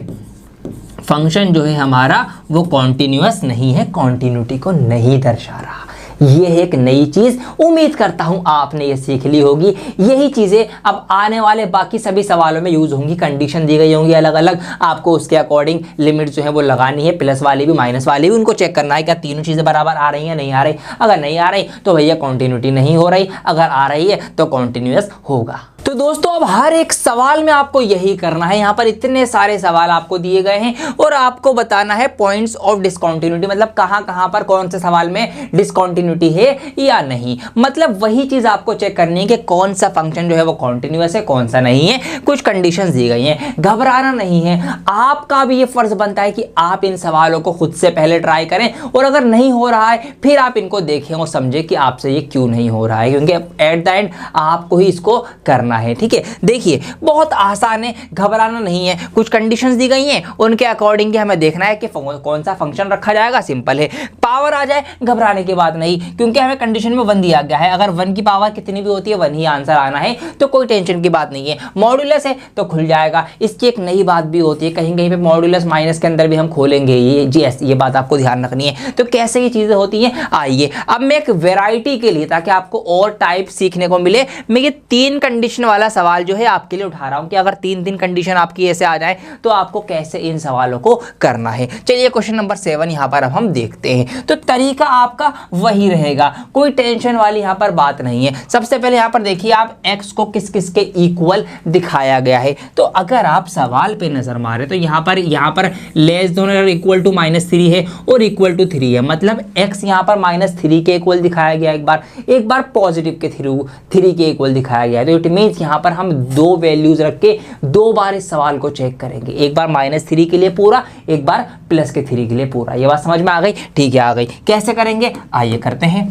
फंक्शन जो है हमारा वो कॉन्टिन्यूअस नहीं है, कॉन्टिन्यूटी को नहीं दर्शा रहा। ये है एक नई चीज, उम्मीद करता हूं आपने ये सीख ली होगी। यही चीजें अब आने वाले बाकी सभी सवालों में यूज होंगी। कंडीशन दी गई होंगी अलग अलग, आपको उसके अकॉर्डिंग लिमिट जो है वो लगानी है, प्लस वाली भी माइनस वाली भी, उनको चेक करना है क्या तीनों चीजें बराबर आ रही हैं नहीं आ रही। अगर नहीं आ रही तो भैया कॉन्टिन्यूटी नहीं हो रही, अगर आ रही है तो कॉन्टिन्यूअस होगा। तो दोस्तों अब हर एक सवाल में आपको यही करना है। यहाँ पर इतने सारे सवाल आपको दिए गए हैं और आपको बताना है पॉइंट्स ऑफ डिसकंटिन्यूटी, मतलब कहाँ कहाँ पर कौन से सवाल में डिसकंटिन्यूटी है या नहीं। मतलब वही चीज आपको चेक करनी है कि कौन सा फंक्शन जो है वो कॉन्टिन्यूअस है, कौन सा नहीं है। कुछ कंडीशंस दी गई हैं, घबराना नहीं है। आपका भी ये फर्ज बनता है कि आप इन सवालों को खुद से पहले ट्राई करें और अगर नहीं हो रहा है फिर आप इनको देखें और समझें कि आपसे ये क्यों नहीं हो रहा है, क्योंकि एट द एंड आपको ही इसको करना है। ठीक है, देखिए बहुत आसान है, घबराना नहीं है। कुछ कंडीशंस दी गई हैं, उनके अकॉर्डिंग हमें देखना है कि कौन सा फंक्शन रखा जाएगा। सिंपल है, पावर आ जाए घबराने की बात नहीं, क्योंकि हमें कंडीशन में 1 दिया गया है। अगर 1 की पावर कितनी भी होती है 1 ही आंसर आना है, तो कोई टेंशन की बात नहीं है। मॉड्यूलस है तो खुल जाएगा। इसकी एक नई बात भी होती है, कहीं कहीं पे मॉड्यूलस माइनस के अंदर भी हम खोलेंगे ये बात आपको ध्यान रखनी है। तो कैसे ये चीजें होती हैं, आइए अब मैं एक वेराइटी के लिए, ताकि आपको और टाइप सीखने को मिले, मैं ये 3 कंडीशन वाला सवाल जो है आपके लिए उठा रहा हूं कि अगर 3 कंडीशन आपकी ऐसे आ जाए तो आपको कैसे इन सवालों को करना है। चलिए क्वेश्चन नंबर 7 यहां पर अब हम देखते हैं। तो तरीका आपका वही रहेगा, कोई टेंशन वाली यहां पर बात नहीं है। सबसे पहले यहां पर देखिए आप x को किस किस के इक्वल दिखाया गया है। तो अगर आप सवाल पे नजर मारे तो यहां पर लेस देन इक्वल टू -3 है और इक्वल टू 3 है, मतलब x यहां पर -3 के इक्वल दिखाया गया, एक बार पॉजिटिव के 3 के इक्वल दिखाया गया है। तो इट मींस यहां पर हम 2 वैल्यूज रख के 2 बार इस सवाल को चेक करेंगे, एक बार -3 के लिए पूरा, एक बार प्लस के 3 के लिए पूरा। ये बात समझ में आ गई? ठीक है, आ गई। कैसे करेंगे आइए करते हैं।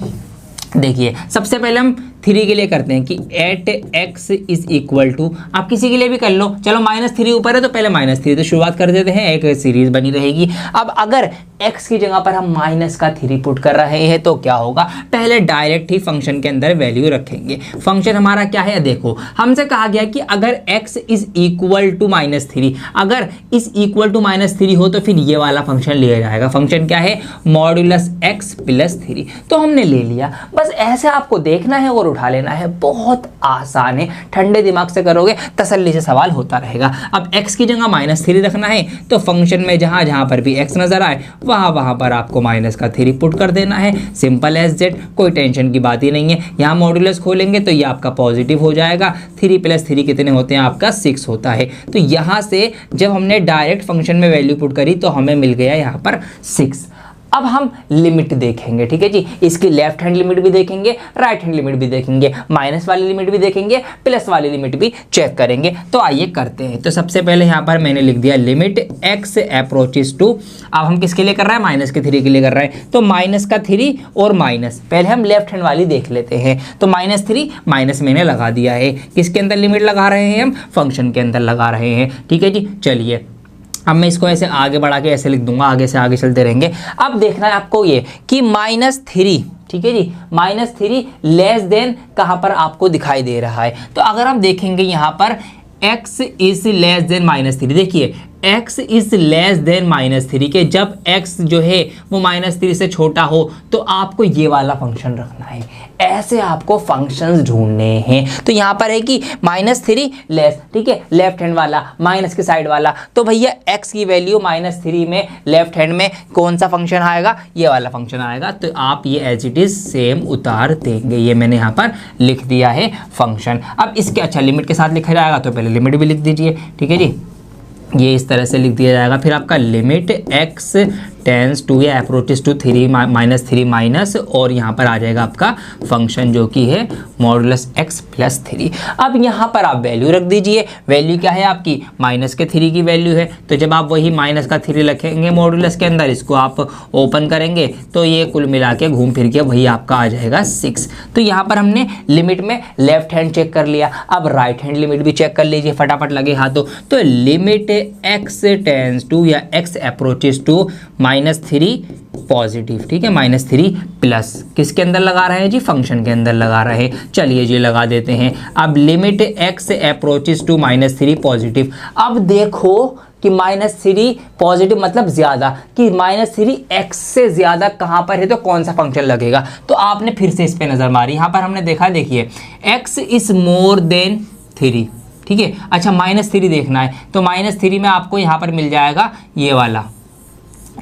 देखिए सबसे पहले हम 3 के लिए करते हैं कि at x is equal to, आप किसी के लिए भी कर लो, चलो -3 ऊपर है तो पहले -3 तो शुरुआत कर देते हैं, एक सीरीज बनी रहेगी। अब अगर x की जगह पर हम -3 पुट कर रहे हैं तो क्या होगा, पहले डायरेक्ट ही फंक्शन के अंदर वैल्यू रखेंगे। फंक्शन हमारा क्या है, देखो हमसे कहा गया कि अगर x इज इक्वल टू -3, अगर इस इक्वल टू -3 हो तो फिर ये वाला फंक्शन लिया जाएगा। फंक्शन क्या है, मॉड्यूलस x प्लस 3, तो हमने ले लिया। बस ऐसे आपको देखना है और उठा लेना है, बहुत आसान है। ठंडे दिमाग से करोगे तसल्ली से सवाल होता रहेगा। अब x की जगह -3 रखना है तो फंक्शन में जहां जहां पर भी x नजर आए वहां पर आपको -3 पुट कर देना है। सिंपल एज दैट, कोई टेंशन की बात ही नहीं है। यहाँ मॉड्यूलस खोलेंगे तो ये आपका पॉजिटिव हो जाएगा। 3 + 3 कितने होते हैं, आपका 6 होता है। तो यहाँ से जब हमने डायरेक्ट फंक्शन में वैल्यू पुट करी तो हमें मिल गया यहाँ पर 6। अब हम लिमिट देखेंगे, ठीक है जी। इसकी लेफ्ट हैंड लिमिट भी देखेंगे, राइट हैंड लिमिट भी देखेंगे, माइनस वाली लिमिट भी देखेंगे, प्लस वाली लिमिट भी चेक करेंगे। तो आइए करते हैं। तो सबसे पहले यहाँ पर मैंने लिख दिया लिमिट x अप्रोचेस टू, अब हम किसके लिए कर रहे हैं, -3 के लिए कर रहे हैं। तो -3 और माइनस, पहले हम लेफ्ट हैंड वाली देख लेते हैं। तो -3 माइनस मैंने लगा दिया है, किसके अंदर लिमिट लगा रहे हैं हम, फंक्शन के अंदर लगा रहे हैं। ठीक है जी, चलिए अब मैं इसको ऐसे आगे बढ़ा के ऐसे लिख दूंगा, आगे से आगे चलते रहेंगे। अब देखना है आपको ये कि -3, ठीक है जी, -3 लेस देन कहां पर आपको दिखाई दे रहा है। तो अगर हम देखेंगे यहां पर x इज लेस देन -3, देखिए x इज लेस देन -3 के जब x जो है वो -3 से छोटा हो तो आपको ये वाला फंक्शन रखना है। ऐसे आपको फंक्शंस ढूंढने हैं। तो यहाँ पर है कि -3 लेस, ठीक है, लेफ्ट हैंड वाला माइनस के साइड वाला। तो भैया x की वैल्यू -3 में लेफ्ट हैंड में कौन सा फंक्शन आएगा, ये वाला फंक्शन आएगा। तो आप ये एज इट इज सेम उतार देंगे। ये मैंने यहाँ पर लिख दिया है फंक्शन। अब इसके अच्छा लिमिट के साथ लिखा जाएगा तो पहले लिमिट भी लिख दीजिए, ठीक है जी। ये इस तरह से लिख दिया जाएगा। फिर आपका लिमिट x टेंस टू या अप्रोचेस टू 3 -3 माइनस, और यहाँ पर आ जाएगा आपका फंक्शन जो कि है मॉडुलस x प्लस 3। अब यहाँ पर आप वैल्यू रख दीजिए। वैल्यू क्या है आपकी, -3 की वैल्यू है। तो जब आप वही -3 रखेंगे मॉडुलस के अंदर, इसको आप ओपन करेंगे तो ये कुल मिला के घूम फिर के वही आपका आ जाएगा 6। तो यहाँ पर हमने लिमिट में लेफ्ट हैंड चेक कर लिया। अब राइट हैंड लिमिट भी चेक कर लीजिए, फटाफट लगे हाथों। तो लिमिट x टेंस टू या x अप्रोचेस टू -3 पॉजिटिव, ठीक है, -3 प्लस किसके अंदर लगा रहे हैं जी, फंक्शन के अंदर लगा रहे हैं। चलिए जी लगा देते हैं। अब limit x approaches to -3 positive. अब देखो कि -3 पॉजिटिव मतलब ज्यादा, कि -3 x से ज्यादा कहां पर है तो कौन सा फंक्शन लगेगा। तो आपने फिर से इस पे नजर मारी। यहां पर हमने देखा, देखिए x इज मोर देन 3, ठीक है। अच्छा -3 देखना है तो -3 में आपको यहां पर मिल जाएगा ये वाला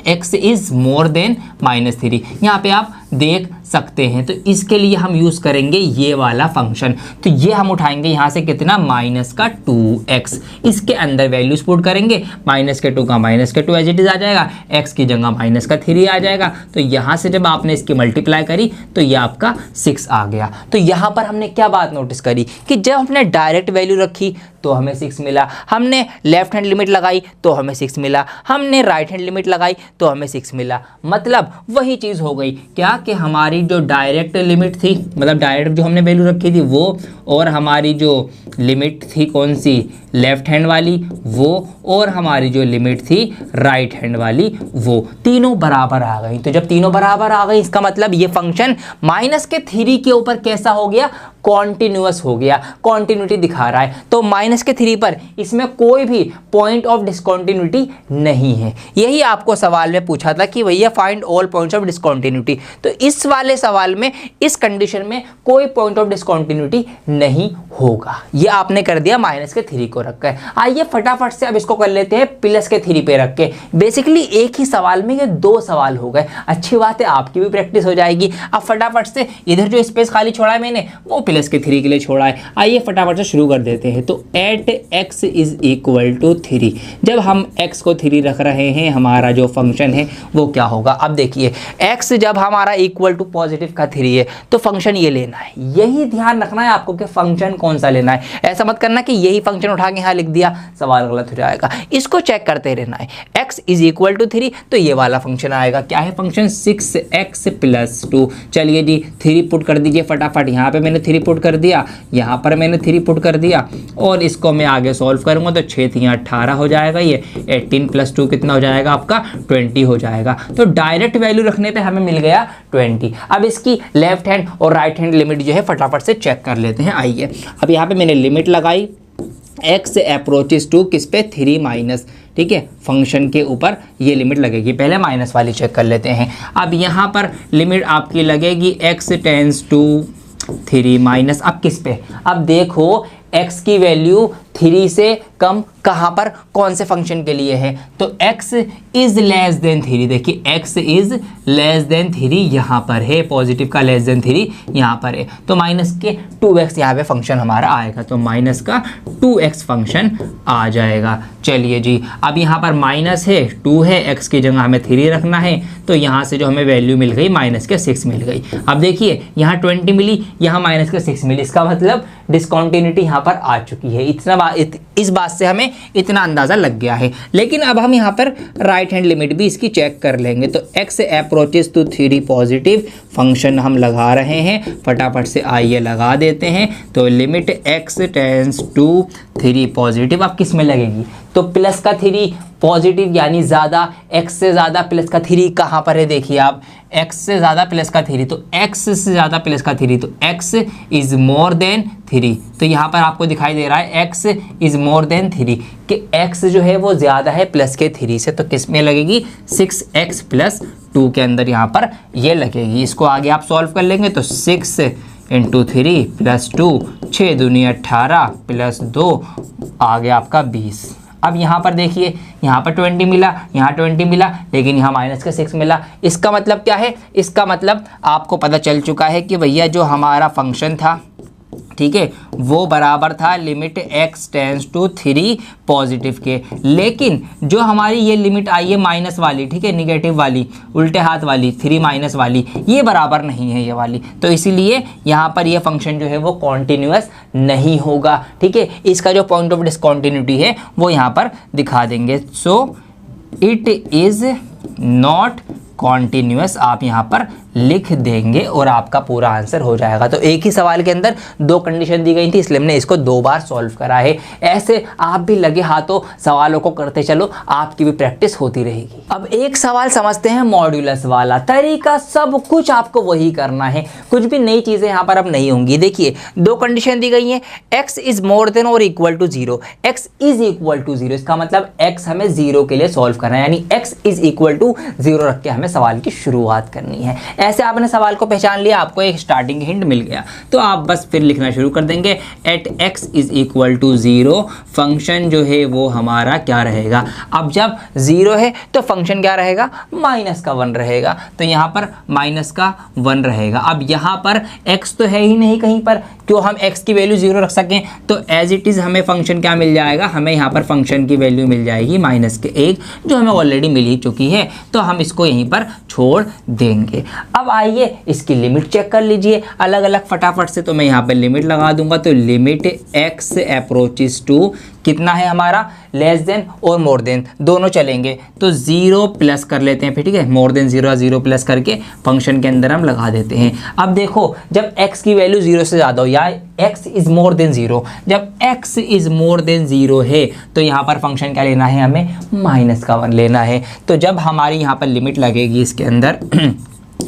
x इज मोर देन -3। यहाँ पे आप देख सकते हैं। तो इसके लिए हम यूज़ करेंगे ये वाला फंक्शन। तो ये हम उठाएंगे यहाँ से कितना, माइनस का 2x, इसके अंदर वैल्यूज पुट करेंगे, माइनस के 2 का माइनस के 2 एज इट इज आ जाएगा, x की जगह माइनस का 3 आ जाएगा। तो यहाँ से जब आपने इसकी मल्टीप्लाई करी तो ये आपका 6 आ गया। तो यहाँ पर हमने क्या बात नोटिस करी कि जब हमने डायरेक्ट वैल्यू रखी तो हमें 6 मिला, हमने लेफ्ट हैंड लिमिट लगाई तो हमें 6 मिला, हमने राइट हैंड लिमिट लगाई तो हमें 6 मिला। मतलब वही चीज़ हो गई क्या कि हमारी जो डायरेक्ट लिमिट थी, मतलब डायरेक्ट जो हमने वैल्यू रखी थी वो, और हमारी जो लिमिट थी कौन सी, लेफ्ट हैंड वाली वो, और हमारी जो लिमिट थी राइट हैंड वाली वो, तीनों बराबर आ गई। तो जब तीनों बराबर आ गई इसका मतलब ये फंक्शन माइनस के 3 के ऊपर कैसा हो गया, कॉन्टिन्यूअस हो गया, कॉन्टिन्यूटी दिखा रहा है। तो माइनस के 3 पर इसमें कोई भी पॉइंट ऑफ डिसकॉन्टिन्यूटी नहीं है। यही आपको सवाल में पूछा था कि भैया find all points of discontinuity. तो इस वाले सवाल में इस कंडीशन में कोई पॉइंट ऑफ डिसकॉन्टिन्यूटी नहीं होगा। ये आपने कर दिया माइनस के 3 को रख कर। आइए फटाफट से अब इसको कर लेते हैं प्लस के 3 पे रख के। बेसिकली एक ही सवाल में ये 2 सवाल हो गए। अच्छी बात है, आपकी भी प्रैक्टिस हो जाएगी। अब फटाफट से इधर जो स्पेस खाली छोड़ा है मैंने वो प्लस के 3 के लिए छोड़ा है। आइए फटाफट से शुरू कर देते हैं। तो at x is equal to 3, जब हम x को 3 रख रहे हैं हमारा जो फंक्शन है वो क्या होगा। अब देखिए x जब हमारा इक्वल टू पॉजिटिव का 3 है तो फंक्शन ये लेना है। यही ध्यान रखना है आपको कि फंक्शन कौन सा लेना है। ऐसा मत करना कि यही फंक्शन उठा के यहाँ लिख दिया, सवाल गलत हो जाएगा। इसको चेक करते रहना है। x इज इक्वल टू 3 तो ये वाला फंक्शन आएगा। क्या है फंक्शन, 6x प्लस 2। चलिए जी 3 पुट कर दीजिए फटाफट। यहाँ पे मैंने 3 पुट कर दिया, यहाँ पर मैंने 3 पुट कर दिया, और इसको मैं आगे सॉल्व करूंगा तो 6 3 18 हो जाएगा। ये 18 प्लस 2 कितना हो जाएगा आपका, 20 हो जाएगा। तो डायरेक्ट वैल्यू रखने पे हमें मिल गया 20। अब इसकी लेफ्ट हैंड और राइट हैंड लिमिट जो है फटाफट से चेक कर लेते हैं। आइए अब यहाँ पे मैंने लिमिट लगाई, x अप्रोचेस टू किस पे, 3 माइनस, ठीक है, फंक्शन के ऊपर ये लिमिट लगेगी। पहले माइनस वाली चेक कर लेते हैं। अब यहाँ पर लिमिट आपकी लगेगी x टेंस टू 3 माइनस, अब किस पे, अब देखो x की वैल्यू 3 से कम कहाँ पर, कौन से फंक्शन के लिए है, तो x इज लेस देन 3। देखिए x इज लेस देन 3 यहाँ पर है, पॉजिटिव का लेस देन 3 यहाँ पर है। तो माइनस के 2x यहाँ पे फंक्शन हमारा आएगा। तो माइनस का 2x फंक्शन आ जाएगा। चलिए जी अब यहाँ पर माइनस है, 2 है, x की जगह हमें 3 रखना है। तो यहाँ से जो हमें वैल्यू मिल गई माइनस के 6 मिल गई। अब देखिए यहाँ 20 मिली, यहाँ माइनस के 6 मिली। इसका मतलब डिसकॉन्टिन्यूटी यहाँ पर आ चुकी है। इस बात से हमें इतना अंदाज़ा लग गया है। लेकिन अब हम यहाँ पर राइट हैंड लिमिट भी इसकी चेक कर लेंगे। तो x approaches to 3 positive function हम लगा रहे हैं, फटाफट से आइए लगा देते हैं। तो limit x tends to 3 positive, अब किस में लगेगी, तो प्लस का 3 पॉजिटिव यानी ज़्यादा, x से ज़्यादा प्लस का 3 कहाँ पर है, देखिए आप x से ज़्यादा प्लस का 3, तो x से ज़्यादा प्लस का 3, तो x इज़ मोर देन 3। तो यहाँ पर आपको दिखाई दे रहा है x इज़ मोर देन 3 कि x जो है वो ज़्यादा है प्लस के 3 से। तो किस में लगेगी, 6x प्लस 2 के अंदर यहाँ पर ये लगेगी। इसको आगे आप सॉल्व कर लेंगे तो 6 इंटू 3 प्लस 2, 6 दूनी 18 प्लस 2 आ गया आपका 20। अब यहाँ पर देखिए यहाँ पर 20 मिला, यहाँ 20 मिला, लेकिन यहाँ माइनस के 6 मिला। इसका मतलब क्या है, इसका मतलब आपको पता चल चुका है कि भैया जो हमारा फंक्शन था, ठीक है, वो बराबर था limit x tends to 3 positive के। लेकिन जो हमारी ये लिमिट आई है माइनस वाली, ठीक है, निगेटिव वाली, उल्टे हाथ वाली 3 माइनस वाली, ये बराबर नहीं है ये वाली। तो इसीलिए यहाँ पर ये फंक्शन जो है वो कॉन्टिन्यूअस नहीं होगा, ठीक है। इसका जो पॉइंट ऑफ डिसकॉन्टिन्यूटी है वो यहाँ पर दिखा देंगे। So it is not continuous आप यहाँ पर लिख देंगे और आपका पूरा आंसर हो जाएगा। तो एक ही सवाल के अंदर 2 कंडीशन दी गई थी, इसलिए हमने इसको 2 बार सॉल्व करा है। ऐसे आप भी लगे हाथों सवालों को करते चलो, आपकी भी प्रैक्टिस होती रहेगी। अब एक सवाल समझते हैं मॉड्यूलस वाला। तरीका सब कुछ आपको वही करना है, कुछ भी नई चीज़ें यहाँ पर अब नहीं होंगी। देखिए 2 कंडीशन दी गई हैं, x इज मोर देन और equal to 0, x is equal to 0। इसका मतलब x हमें 0 के लिए सॉल्व करना है, यानी x इज इक्वल टू 0 रख के हमें सवाल की शुरुआत करनी है। ऐसे आपने सवाल को पहचान लिया, आपको एक स्टार्टिंग हिंट मिल गया, तो आप बस फिर लिखना शुरू कर देंगे। At x is equal to 0 function जो है वो हमारा क्या रहेगा। अब जब 0 है तो फंक्शन क्या रहेगा, माइनस का 1 रहेगा, तो यहाँ पर माइनस का 1 रहेगा। अब यहाँ पर x तो है ही नहीं कहीं पर, क्यों हम x की वैल्यू 0 रख सकें, तो एज इट इज़ हमें फंक्शन क्या मिल जाएगा, हमें यहाँ पर फंक्शन की वैल्यू मिल जाएगी -1, जो हमें ऑलरेडी मिल ही चुकी है, तो हम इसको यहीं पर छोड़ देंगे। अब आइए इसकी लिमिट चेक कर लीजिए अलग अलग फटाफट से, तो मैं यहाँ पर लिमिट लगा दूंगा, तो लिमिट x अप्रोचेस टू कितना है हमारा, लेस देन और मोर देन दोनों चलेंगे, तो 0 प्लस कर लेते हैं फिर, ठीक है, मोर देन 0 0 प्लस करके फंक्शन के अंदर हम लगा देते हैं। अब देखो जब x की वैल्यू 0 से ज़्यादा हो या x इज़ मोर देन 0, जब x इज़ मोर देन 0 है तो यहाँ पर फंक्शन क्या लेना है, हमें -1 लेना है। तो जब हमारी यहाँ पर लिमिट लगेगी इसके अंदर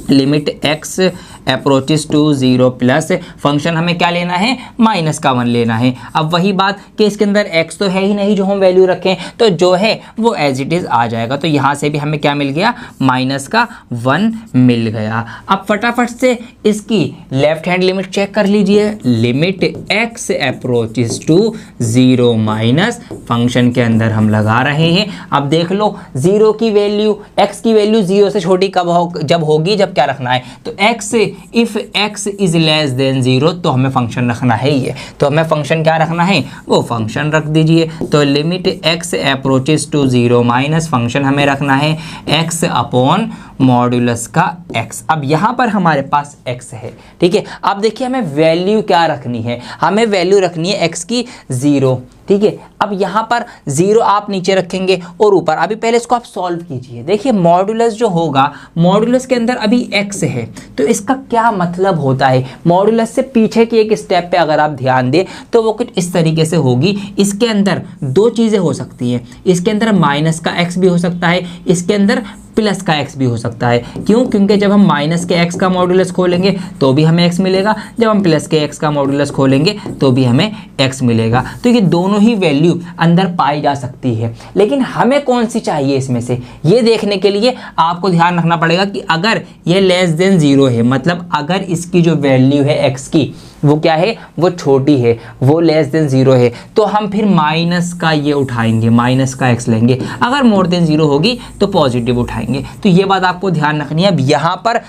limit x approaches to 0 plus function हमें क्या लेना है, -1 लेना है। अब वही बात कि इसके अंदर x तो है ही नहीं जो हम वैल्यू रखें, तो जो है वो एज इट इज़ आ जाएगा, तो यहाँ से भी हमें क्या मिल गया, -1 मिल गया। अब फटाफट से इसकी लेफ्ट हैंड लिमिट चेक कर लीजिए, limit x approaches to 0 minus function के अंदर हम लगा रहे हैं। अब देख लो 0 की वैल्यू, x की वैल्यू 0 से छोटी कब जब होगी, जब क्या रखना है, तो x if x is less than 0, तो हमें फंक्शन रखना है ये, तो हमें फंक्शन क्या रखना है, वो फंक्शन रख दीजिए। तो limit x approaches to 0 minus function हमें रखना है x अपॉन मॉड्यूलस का x। अब यहाँ पर हमारे पास x है, ठीक है। अब देखिए हमें वैल्यू क्या रखनी है, हमें वैल्यू रखनी है x की 0, ठीक है। अब यहाँ पर 0 आप नीचे रखेंगे और ऊपर, अभी पहले इसको आप सॉल्व कीजिए। देखिए मॉड्यूलस जो होगा, मॉड्यूलस के अंदर अभी x है, तो इसका क्या मतलब होता है, मॉड्यूलस से पीछे की एक स्टेप पे अगर आप ध्यान दें तो वो कुछ इस तरीके से होगी। इसके अंदर दो चीज़ें हो सकती हैं, इसके अंदर माइनस का x भी हो सकता है, इसके अंदर प्लस का x भी हो सकता है। क्यों, क्योंकि जब हम माइनस के x का मॉड्यूलस खोलेंगे तो भी हमें x मिलेगा, जब हम प्लस के x का मॉड्यूलस खोलेंगे तो भी हमें x मिलेगा। तो ये दोनों ही वैल्यू अंदर पाई जा सकती है, लेकिन हमें कौन सी चाहिए इसमें से, ये देखने के लिए आपको ध्यान रखना पड़ेगा कि अगर ये लेस देन 0 है, मतलब अगर इसकी जो वैल्यू है x की वो क्या है, वो छोटी है, वो लेस देन 0 है, तो हम फिर माइनस का ये उठाएंगे, माइनस का x लेंगे। अगर मोर देन 0 होगी तो पॉजिटिव उठाएंगे। तो ये बात आपको ध्यान रखनी है। अब यहाँ पर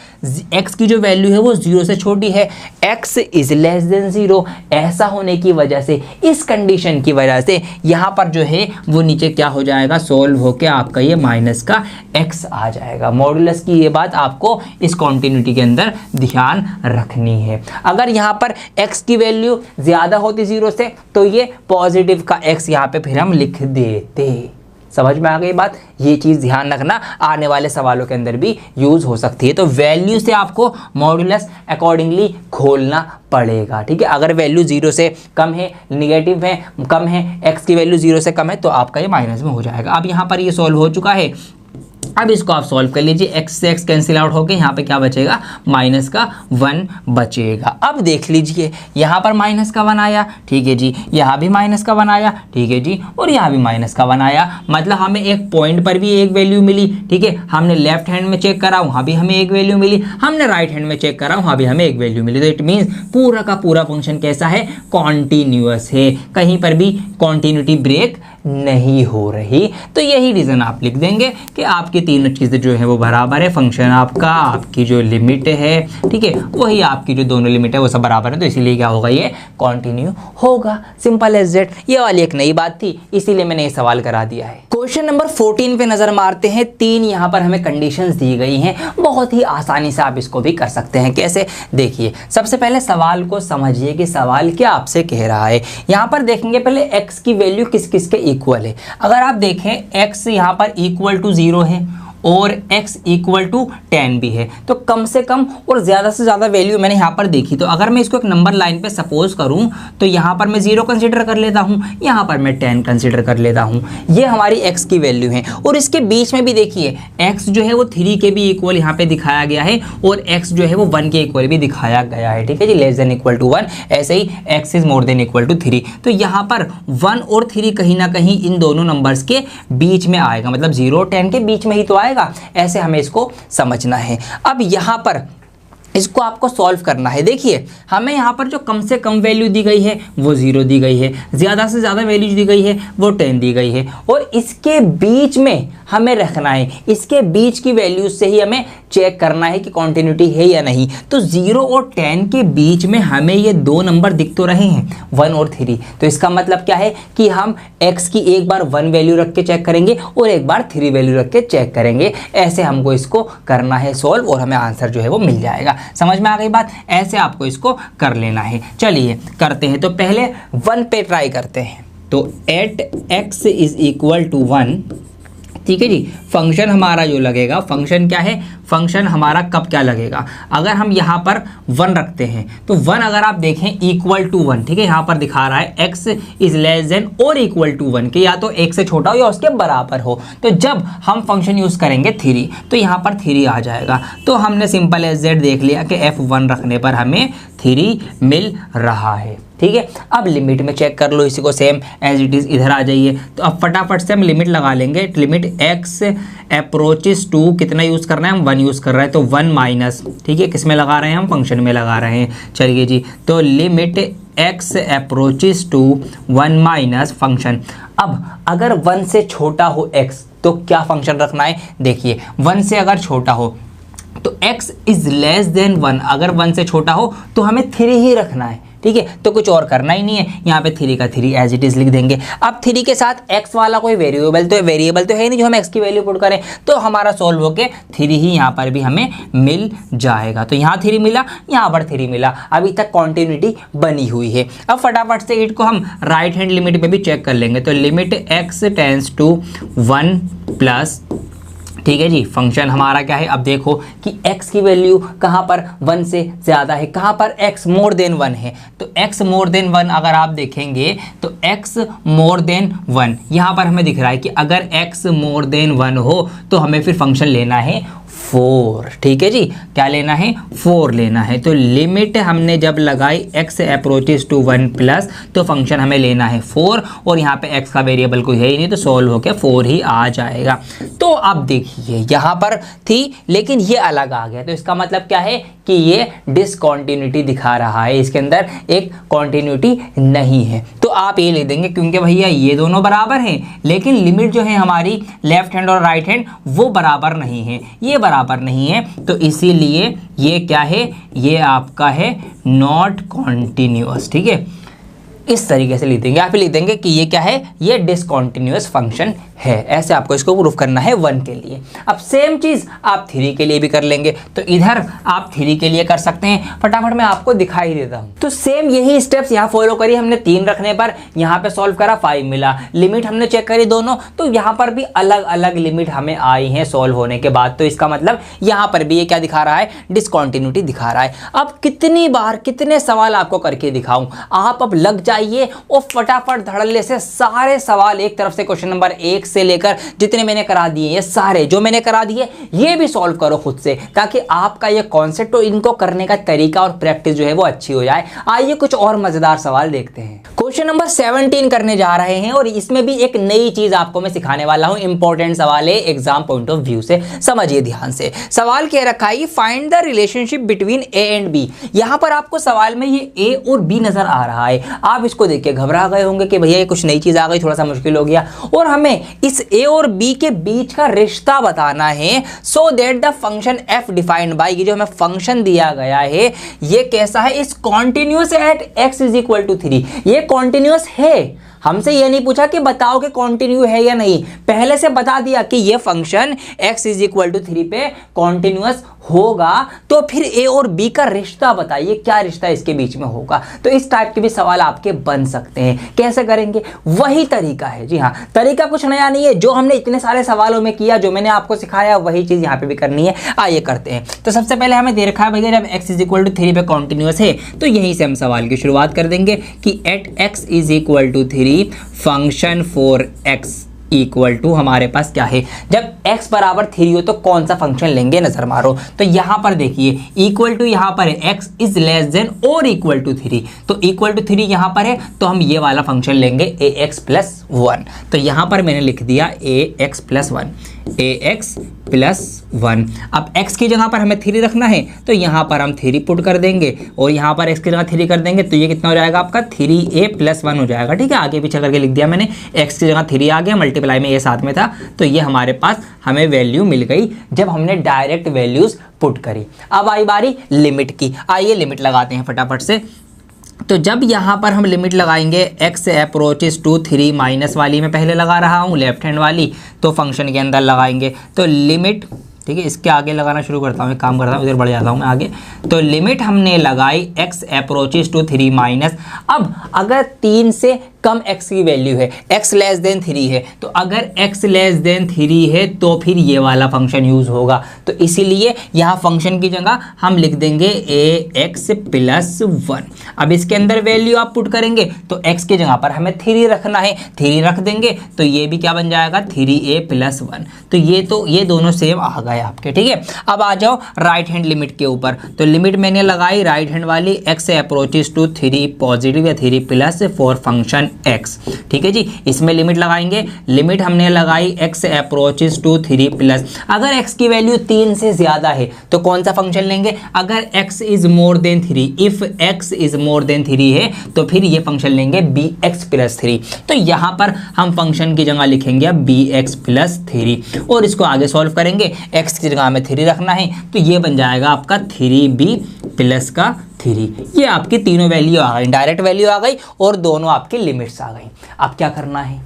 x की जो वैल्यू है वो 0 से छोटी है, x इज लेस देन 0, ऐसा होने की वजह से, इस कंडीशन की वजह से यहाँ पर जो है वो नीचे क्या हो जाएगा, सोल्व होके आपका ये माइनस का x आ जाएगा। मॉड्यूलस की ये बात आपको इस कॉन्टिन्यूटी के अंदर ध्यान रखनी है। अगर यहाँ पर x की वैल्यू ज़्यादा होती 0 से तो ये पॉजिटिव का x यहाँ पे फिर हम लिख देते। समझ में आ गई बात, ये चीज़ ध्यान रखना, आने वाले सवालों के अंदर भी यूज़ हो सकती है। तो वैल्यू से आपको मॉड्यूलस अकॉर्डिंगली खोलना पड़ेगा, ठीक है। अगर वैल्यू 0 से कम है, निगेटिव है, कम है, x की वैल्यू 0 से कम है, तो आपका ये माइनस में हो जाएगा। अब यहाँ पर ये सॉल्व हो चुका है, अब इसको आप सॉल्व कर लीजिए, x से x कैंसिल आउट होके यहाँ पे क्या बचेगा, माइनस का 1 बचेगा। अब देख लीजिए यहाँ पर माइनस का 1 आया, ठीक है जी, यहाँ भी माइनस का 1 आया, ठीक है जी, और यहाँ भी माइनस का 1 आया, मतलब हमें एक पॉइंट पर भी एक वैल्यू मिली, ठीक है। हमने लेफ्ट हैंड में चेक करा, वहाँ भी हमें एक वैल्यू मिली, हमने राइट हैंड में चेक करा, वहाँ भी हमें एक वैल्यू मिली। तो इट मीन्स पूरा का पूरा फंक्शन कैसा है, कॉन्टिन्यूअस है, कहीं पर भी कॉन्टिन्यूटी ब्रेक नहीं हो रही। तो यही रीज़न आप लिख देंगे कि आपकी तीनों चीज़ें जो है वो बराबर है, फंक्शन आपका, आपकी जो लिमिट है, ठीक है, वही आपकी जो दोनों लिमिट है वो सब बराबर है, तो इसीलिए क्या होगा, ये कंटिन्यू होगा। Simple as that. ये वाली एक नई बात थी, इसीलिए मैंने ये सवाल करा दिया है। क्वेश्चन नंबर 14 पे नजर मारते हैं। 3 यहाँ पर हमें कंडीशंस दी गई हैं, बहुत ही आसानी से आप इसको भी कर सकते हैं। कैसे, देखिए सबसे पहले सवाल को समझिए कि सवाल क्या आपसे कह रहा है। यहाँ पर देखेंगे पहले x की वैल्यू किस किस के इक्वल है। अगर आप देखें x यहाँ पर इक्वल टू 0 है और x इक्वल टू 10 भी है, तो कम से कम और ज़्यादा से ज़्यादा वैल्यू मैंने यहाँ पर देखी। तो अगर मैं इसको एक नंबर लाइन पे सपोज करूँ तो यहाँ पर मैं 0 कंसिडर कर लेता हूँ, यहाँ पर मैं 10 कंसिडर कर लेता हूँ। ये हमारी x की वैल्यू है, और इसके बीच में भी देखिए x जो है वो 3 के भी इक्वल यहाँ पे दिखाया गया है, और x जो है वो 1 के इक्वल भी दिखाया गया है, ठीक है जी, लेस देन इक्वल टू 1, ऐसे ही x is more than equal to 3। तो यहाँ पर 1 और 3 कहीं ना कहीं इन दोनों नंबर्स के बीच में आएगा, मतलब 0 और 10 के बीच में ही तो आएगा। जाएगा। ऐसे हमें इसको समझना है। अब यहाँ पर इसको आपको सॉल्व करना है। देखिए हमें यहाँ पर जो कम से कम वैल्यू दी गई है वो 0 दी गई है, ज़्यादा से ज़्यादा वैल्यू दी गई है वो 10 दी गई है, और इसके बीच में हमें रखना है, इसके बीच की वैल्यू से ही हमें चेक करना है कि कॉन्टिन्यूटी है या नहीं। तो 0 और 10 के बीच में हमें ये दो नंबर दिख तो रहे हैं 1 और 3। तो इसका मतलब क्या है कि हम x की एक बार 1 वैल्यू रख के चेक करेंगे और एक बार 3 वैल्यू रख के चेक करेंगे। ऐसे हमको इसको करना है सॉल्व और हमें आंसर जो है वो मिल जाएगा। समझ में आ गई बात? ऐसे आपको इसको कर लेना है। चलिए करते हैं। तो पहले 1 पे ट्राई करते हैं। तो at x is equal to 1, ठीक है जी। फंक्शन हमारा जो लगेगा, फंक्शन क्या है, फंक्शन हमारा कब क्या लगेगा, अगर हम यहाँ पर 1 रखते हैं तो 1 अगर आप देखें इक्वल टू 1, ठीक है, यहाँ पर दिखा रहा है x इज लेस देन और इक्वल टू 1 के, या तो 1 से छोटा हो या उसके बराबर हो। तो जब हम फंक्शन यूज करेंगे 3, तो यहाँ पर 3 आ जाएगा। तो हमने सिंपल एज दैट देख लिया कि f1 रखने पर हमें 3 मिल रहा है, ठीक है। अब लिमिट में चेक कर लो इसी को, सेम एज इट इज इधर आ जाइए। तो अब फटाफट से हम लिमिट लगा लेंगे। लिमिट x अप्रोचेस टू, कितना यूज करना है, हम 1 यूज कर रहे हैं, तो 1 माइनस, ठीक है, किस में लगा रहे हैं, हम फंक्शन में लगा रहे हैं। चलिए जी, तो limit x approaches to 1 minus function. अब अगर 1 से छोटा हो x तो क्या फंक्शन रखना है, देखिए 1 से अगर छोटा हो तो x इज लेस देन 1, अगर 1 से छोटा हो तो हमें 3 ही रखना है, ठीक है। तो कुछ और करना ही नहीं है, यहाँ पे 3 का 3 एज इट इज लिख देंगे। अब 3 के साथ x वाला कोई वेरिएबल तो है नहीं जो हम x की वैल्यू पुट करें, तो हमारा सॉल्व होके 3 ही यहाँ पर भी हमें मिल जाएगा। तो यहाँ 3 मिला, यहाँ पर 3 मिला, अभी तक कॉन्टिन्यूटी बनी हुई है। अब फटाफट से इट को हम राइट हैंड लिमिट पे भी चेक कर लेंगे। तो limit x tends to 1 plus, ठीक है जी, फंक्शन हमारा क्या है, अब देखो कि x की वैल्यू कहाँ पर 1 से ज़्यादा है, कहाँ पर x मोर देन 1 है। तो x मोर देन 1 अगर आप देखेंगे तो x मोर देन 1 यहाँ पर हमें दिख रहा है कि अगर x मोर देन 1 हो तो हमें फिर फंक्शन लेना है 4, ठीक है जी, क्या लेना है, 4 लेना है। तो लिमिट हमने जब लगाई x अप्रोचेस टू 1 प्लस, तो फंक्शन हमें लेना है 4, और यहाँ पे x का वेरिएबल कोई है ही नहीं, तो सॉल्व होकर 4 ही आ जाएगा। तो अब देखिए यहाँ पर थी लेकिन ये अलग आ गया, तो इसका मतलब क्या है कि ये डिसकॉन्टिन्यूटी दिखा रहा है, इसके अंदर एक कॉन्टिन्यूटी नहीं है। तो आप ये ले देंगे क्योंकि भैया ये दोनों बराबर हैं, लेकिन लिमिट जो है हमारी लेफ्ट हैंड और राइट हैंड वो बराबर नहीं है, ये बराबर नहीं है, तो इसीलिए ये क्या है, ये आपका है नॉट कॉन्टिन्यूअस, ठीक है। इस तरीके से लिख देंगे, आप लिख देंगे कि ये क्या है, ये डिसकॉन्टिन्यूअस फंक्शन है। ऐसे आपको इसको प्रूफ करना है 1 के लिए। अब सेम चीज आप 3 के लिए भी कर लेंगे, तो इधर आप 3 के लिए कर सकते हैं, फटाफट मैं आपको दिखाई देता हूं। तो सेम यही स्टेप्स यहाँ फॉलो करी हमने। 3 रखने पर यहाँ पे सॉल्व करा, 5 मिला, लिमिट हमने चेक करी दोनों, तो यहाँ पर भी अलग अलग लिमिट हमें आई है सॉल्व होने के बाद। तो इसका मतलब यहाँ पर भी ये क्या दिखा रहा है, डिसकॉन्टिन्यूटी दिखा रहा है। अब कितनी बार कितने सवाल आपको करके दिखाऊं, आप अब लग जाइए और फटाफट धड़ल्ले से सारे सवाल एक तरफ से क्वेश्चन नंबर 1 से लेकर जितने मैंने करा दिए, ये सारे जो मैंने करा दिए ये भी सॉल्व करो खुद से, ताकि आपका ये कॉन्सेप्ट और इनको करने का तरीका और प्रैक्टिस जो है वो अच्छी हो जाए। आइए कुछ और मजेदार सवाल देखते हैं। क्वेश्चन नंबर 17 करने जा रहे हैं और इसमें भी एक नई चीज आपको मैं सिखाने वाला हूं। इंपॉर्टेंट सवाल है एग्जाम पॉइंट ऑफ व्यू से, समझिए ध्यान से। सवाल कह रखा है find the relationship between A and B. यहां पर आपको सवाल में ये ए और बी नजर आ रहा है। आप इसको देख के घबरा गए होंगे कि भैया ये कुछ नई चीज आ गई, थोड़ा सा मुश्किल हो गया, और हमें इस ए और बी के बीच का रिश्ता बताना है, so that the function F defined by, ये जो हमें फंक्शन दिया गया है ये कैसा है, is continuous at x is equal to 3। ये कॉन्टिन्यूअस है, हमसे ये नहीं पूछा कि बताओ कि कॉन्टिन्यू है या नहीं, पहले से बता दिया कि ये function x is equal to 3 पे कॉन्टिन्यूअस होगा। तो फिर ए और बी का रिश्ता बताइए, क्या रिश्ता इसके बीच में होगा। तो इस टाइप के भी सवाल आपके बन सकते हैं। कैसे करेंगे, वही तरीका है। जी हाँ, तरीका कुछ नया नहीं है, जो हमने इतने सारे सवालों में किया, जो मैंने आपको सिखाया वही चीज यहाँ पे भी करनी है। आइए करते हैं। तो सबसे पहले हमें दे रखा है भैया जब x इज इक्वल टू 3 पे कॉन्टिन्यूअस है, तो यहीं से हम सवाल की शुरुआत कर देंगे कि at x is equal to 3 function for x equal to, हमारे पास क्या है, जब x बराबर 3 हो तो कौन सा फंक्शन लेंगे, नजर मारो। तो यहां पर देखिए इक्वल टू यहां पर है x इज लेस देन और इक्वल टू 3, तो इक्वल टू 3 यहां पर है, तो हम ये वाला फंक्शन लेंगे ax प्लस 1। तो यहां पर मैंने लिख दिया ax प्लस 1, ax प्लस 1। अब x की जगह पर हमें 3 रखना है तो यहाँ पर हम 3 पुट कर देंगे और यहाँ पर x की जगह 3 कर देंगे तो ये कितना हो जाएगा आपका 3a प्लस 1 हो जाएगा। ठीक है, आगे पीछे करके लिख दिया मैंने, x की जगह 3 आ गया, मल्टीप्लाई में ये साथ में था तो ये हमारे पास हमें वैल्यू मिल गई जब हमने डायरेक्ट वैल्यूज पुट करी। अब आई बारी लिमिट की, आइए लिमिट लगाते हैं फटाफट से। तो जब यहाँ पर हम लिमिट लगाएंगे x अप्रोचेस टू 3 माइनस वाली मैं पहले लगा रहा हूँ लेफ्ट हैंड वाली, तो फंक्शन के अंदर लगाएंगे तो लिमिट, ठीक है इसके आगे लगाना शुरू करता हूँ, एक काम करता हूँ इधर बढ़ जाता हूँ मैं आगे। तो लिमिट हमने लगाई x अप्रोचेस टू 3 माइनस। अब अगर 3 से कम x की वैल्यू है, x लेस देन 3 है, तो अगर x लेस देन 3 है तो फिर ये वाला फंक्शन यूज होगा। तो इसीलिए यहाँ फंक्शन की जगह हम लिख देंगे ax प्लस 1। अब इसके अंदर वैल्यू आप पुट करेंगे तो x की जगह पर हमें 3 रखना है, 3 रख देंगे तो ये भी क्या बन जाएगा 3a प्लस 1। तो ये दोनों सेम आ गए आपके। ठीक है, अब आ जाओ राइट हैंड लिमिट के ऊपर। तो लिमिट मैंने लगाई राइट हैंड वाली x अप्रोचेस टू 3 पॉजिटिव या 3 प्लस फॉर फंक्शन x। ठीक है जी, इसमें लिमिट लगाएंगे, लिमिट हमने लगाई x अप्रोचेस टू 3 प्लस। अगर x की वैल्यू 3 से ज्यादा है तो कौन सा फंक्शन लेंगे, अगर x is more then 3, if x is more then 3 है तो फिर ये फंक्शन लेंगे bx प्लस 3। तो यहाँ पर हम फंक्शन की जगह लिखेंगे bx प्लस 3 और इसको आगे सॉल्व करेंगे, x की जगह में 3 रखना है तो ये बन जाएगा आपका 3b प्लस का 3। ये आपकी तीनों वैल्यू आ गई, डायरेक्ट वैल्यू आ गई और दोनों आपकी लिमिट्स आ गई। अब क्या करना है,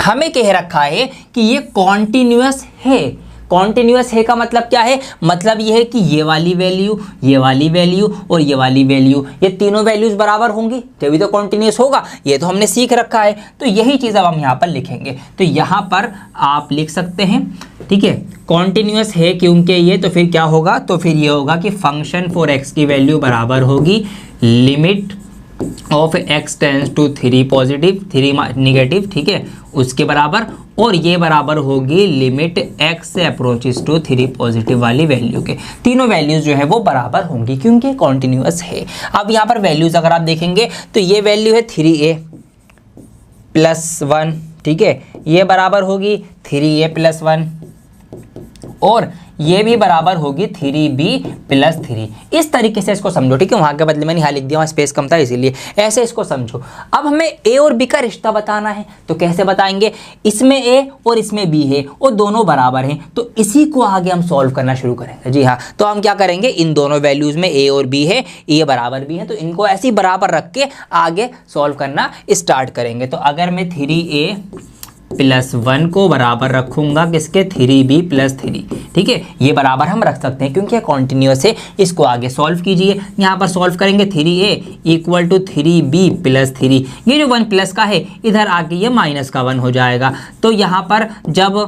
हमें कह रखा है कि ये कॉन्टिन्यूअस है। कॉन्टिन्यूअस है का मतलब क्या है, मतलब ये है कि ये वाली वैल्यू, ये वाली वैल्यू और ये वाली वैल्यू, ये तीनों वैल्यूज बराबर होंगी तभी तो कॉन्टिन्यूअस होगा। ये तो हमने सीख रखा है, तो यही चीज़ अब हम यहाँ पर लिखेंगे। तो यहाँ पर आप लिख सकते हैं, ठीक है, कॉन्टिन्यूअस है क्योंकि ये, तो फिर क्या होगा, तो फिर ये होगा कि फंक्शन फॉर एक्स की वैल्यू बराबर होगी limit of x tends to 3 positive 3 negative, ठीक है, उसके बराबर, और ये बराबर होगी limit x approaches to 3 positive वाली वैल्यू के। तीनों वैल्यूज जो है वो बराबर होंगी क्योंकि कॉन्टिन्यूअस है। अब यहाँ पर वैल्यूज अगर आप देखेंगे तो ये वैल्यू है 3a प्लस 1, ठीक है, ये बराबर होगी 3a प्लस 1 और ये भी बराबर होगी 3b प्लस 3। इस तरीके से इसको समझो, ठीक है, वहां के बदले मैंने यहाँ लिख दिया, वहाँ स्पेस कम था इसीलिए, ऐसे इसको समझो। अब हमें a और b का रिश्ता बताना है, तो कैसे बताएंगे, इसमें a और इसमें b है और दोनों बराबर हैं, तो इसी को आगे हम सॉल्व करना शुरू करेंगे। जी हाँ, तो हम क्या करेंगे, इन दोनों वैल्यूज में a और b है, ये बराबर भी है, तो इनको ऐसे ही बराबर रख के आगे सॉल्व करना स्टार्ट करेंगे। तो अगर मैं 3a प्लस 1 को बराबर रखूंगा किसके, 3b प्लस 3, ठीक है, ये बराबर हम रख सकते हैं क्योंकि कॉन्टिन्यूअस है। इसको आगे सॉल्व कीजिए, यहाँ पर सॉल्व करेंगे 3a equal to 3b plus 3, ये जो 1 प्लस का है इधर आके ये माइनस का 1 हो जाएगा। तो यहाँ पर जब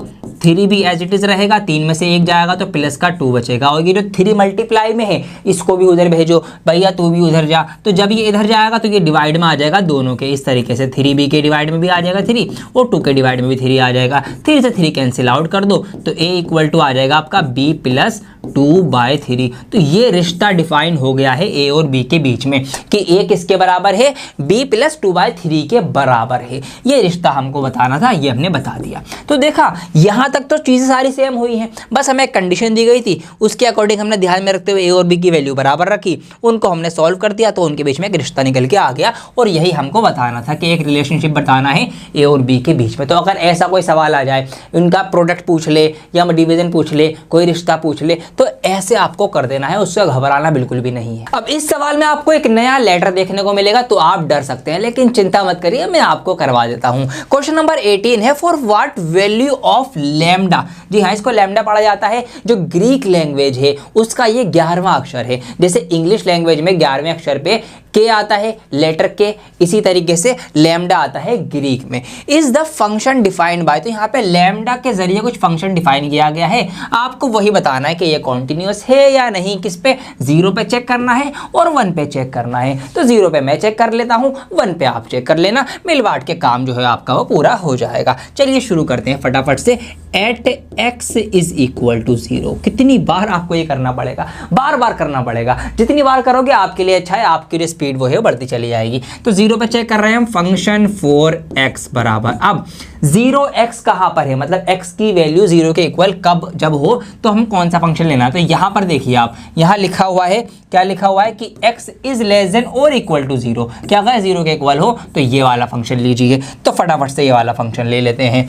3b एज इट इज रहेगा, 3 में से 1 जाएगा तो प्लस का 2 बचेगा, और ये जो 3 मल्टीप्लाई में है इसको भी उधर भेजो, भैया तू भी उधर जा, तो जब ये इधर जाएगा तो ये डिवाइड में आ जाएगा दोनों के, इस तरीके से 3b के डिवाइड में भी आ जाएगा 3 और 2 के डिवाइड में भी 3 आ जाएगा। 3 से 3 कैंसिल आउट कर दो तो a इक्वल टू आ जाएगा आपका b प्लस 2/3। तो ये रिश्ता डिफाइन हो गया है a और b के बीच में कि a किसके बराबर है, b प्लस 2/3 के बराबर है। ये रिश्ता हमको बताना था, ये हमने बता दिया। तो देखा यहाँ तक तो चीज़ें सारी सेम हुई हैं, बस हमें एक कंडीशन दी गई थी, उसके अकॉर्डिंग हमने ध्यान में रखते हुए a और b की वैल्यू बराबर रखी, उनको हमने सॉल्व कर दिया, तो उनके बीच में एक रिश्ता निकल के आ गया। और यही हमको बताना था कि एक रिलेशनशिप बताना है a और b के बीच में। तो अगर ऐसा कोई सवाल आ जाए, उनका प्रोडक्ट पूछ ले या डिवीजन पूछ ले, कोई रिश्ता पूछ ले, तो ऐसे आपको कर देना है, उससे घबराना बिल्कुल भी नहीं है। अब इस सवाल में आपको एक नया लेटर देखने को मिलेगा तो आप डर सकते हैं, लेकिन चिंता मत करिए, मैं आपको करवा देता हूं। क्वेश्चन नंबर 18 है, for what value of lambda. जी हाँ, इसको लैम्डा पढ़ा जाता है, जो ग्रीक लैंग्वेज है उसका ये 11वां अक्षर है। जैसे इंग्लिश लैंग्वेज में 11वें अक्षर पे के आता है, लेटर के, इसी तरीके से लैम्डा आता है ग्रीक में। Is the function defined bye, तो यहाँ पे लैम्डा के जरिए कुछ फंक्शन डिफाइन किया गया है, आपको वही बताना है कि ये कॉन्टिन्यूस है या नहीं, किस पे, 0 पे चेक करना है और 1 पे चेक करना है। तो 0 पे मैं चेक कर लेता हूँ, 1 पे आप चेक कर लेना, मिल बांट के काम जो है आपका वो पूरा हो जाएगा। चलिए शुरू करते हैं फटाफट से। At x is equal to 0, कितनी बार आपको ये करना पड़ेगा, बार बार करना पड़ेगा, जितनी बार करोगे आपके लिए अच्छा है, आपकी जो स्पीड वो है बढ़ती चली जाएगी। तो 0 पे चेक कर रहे हैं हम, फंक्शन 4x बराबर, अब 0x कहाँ पर है, मतलब x की वैल्यू 0 के इक्वल कब जब हो तो हम कौन सा फंक्शन लेना है। तो यहाँ पर देखिए आप, यहाँ लिखा हुआ है, क्या लिखा हुआ है कि x इज लेस देन और इक्वल टू 0, क्या अगर 0 के इक्वल हो तो ये वाला फंक्शन लीजिए। तो फटाफट से ये वाला फंक्शन ले लेते हैं।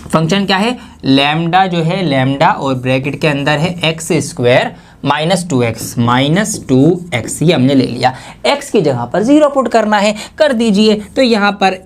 फंक्शन क्या है, लैम्डा जो है, लैम्डा और ब्रैकेट के अंदर है x square minus two x, ये हमने ले लिया। x की जगह पर 0 पुट करना है, कर दीजिए। तो यहाँ पर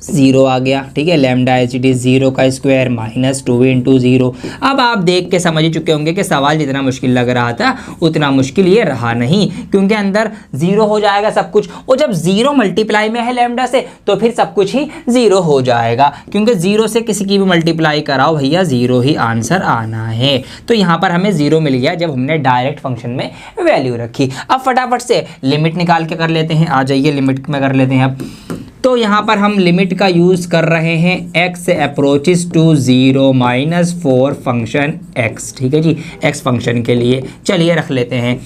0 आ गया, ठीक है, लैम्डा एच डी 0 का स्क्वायर -2 इंटू 0। अब आप देख के समझ ही चुके होंगे कि सवाल जितना मुश्किल लग रहा था उतना मुश्किल ये रहा नहीं, क्योंकि अंदर 0 हो जाएगा सब कुछ, और जब 0 मल्टीप्लाई में है लैम्डा से तो फिर सब कुछ ही 0 हो जाएगा, क्योंकि 0 से किसी की भी मल्टीप्लाई कराओ भैया 0 ही आंसर आना है। तो यहाँ पर हमें 0 मिल गया जब हमने डायरेक्ट फंक्शन में वैल्यू रखी। अब फटाफट से लिमिट निकाल के कर लेते हैं, आ जाइए लिमिट में कर लेते हैं अब। तो यहाँ पर हम लिमिट का यूज़ कर रहे हैं x approaches to 0 -4 function x, ठीक है जी, x फंक्शन के लिए। चलिए रख लेते हैं।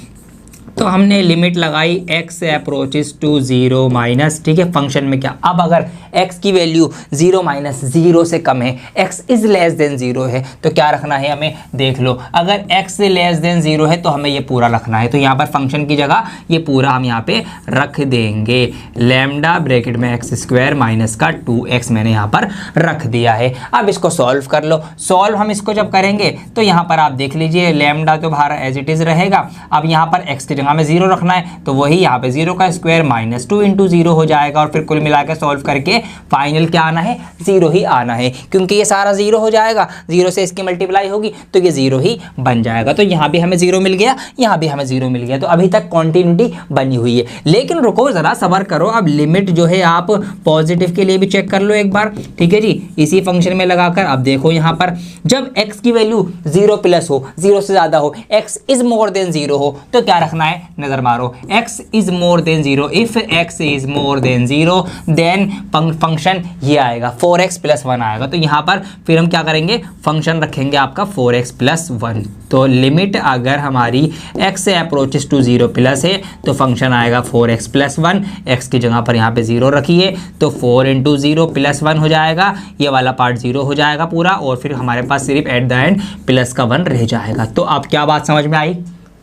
तो हमने लिमिट लगाई x अप्रोचेस टू 0 माइनस, ठीक है, फंक्शन में क्या, अब अगर x की वैल्यू 0 -0 से कम है, x इज लेस देन 0 है, तो क्या रखना है हमें, देख लो, अगर x लेस देन 0 है तो हमें ये पूरा रखना है। तो यहाँ पर फंक्शन की जगह ये पूरा हम यहाँ पे रख देंगे, लैम्डा ब्रैकेट में x स्क्वायर माइनस का 2x मैंने यहाँ पर रख दिया है। अब इसको सॉल्व कर लो। सॉल्व हम इसको जब करेंगे तो यहाँ पर आप देख लीजिए, लैम्डा तो बाहर एज इट इज रहेगा, अब यहाँ पर x की जगह में 0 रखना है, तो वही यहाँ पे 0 का स्क्वायर -2 इंटू 0 हो जाएगा, और फिर कुल मिला के सॉल्व करके फाइनल क्या आना है, 0 ही आना है, क्योंकि ये सारा 0 हो जाएगा, 0 से इसकी मल्टीप्लाई होगी तो ये 0 ही बन जाएगा। तो यहाँ भी हमें 0 मिल गया, यहाँ भी हमें 0 मिल गया। तो अभी तक कॉन्टिन्यूटी बनी हुई है, लेकिन रुको जरा सब्र करो। अब लिमिट जो है आप पॉजिटिव के लिए भी चेक कर लो एक बार, ठीक है जी, इसी फंक्शन में लगाकर। अब देखो यहाँ पर जब x की वैल्यू 0 प्लस हो, 0 से ज्यादा हो, x इज मोर देन 0 हो, तो क्या रखना है, नजर मारो, x is more than 0, if x is more than 0 then function ये आएगा 4x + 1 आएगा। तो यहाँ पर फिर हम क्या करेंगे, फंक्शन रखेंगे आपका 4x + 1। तो लिमिट अगर हमारी x से अप्रोचेस टू 0 प्लस है तो फंक्शन आएगा 4x + 1, x की जगह पर यहाँ पे 0 रखिए, तो 4 × 0 + 1 हो जाएगा, ये वाला पार्ट 0 हो जाएगा पूरा, और फिर हमारे पास सिर्फ एट द एंड प्लस का 1 रह जाएगा। तो अब क्या बात समझ में आई,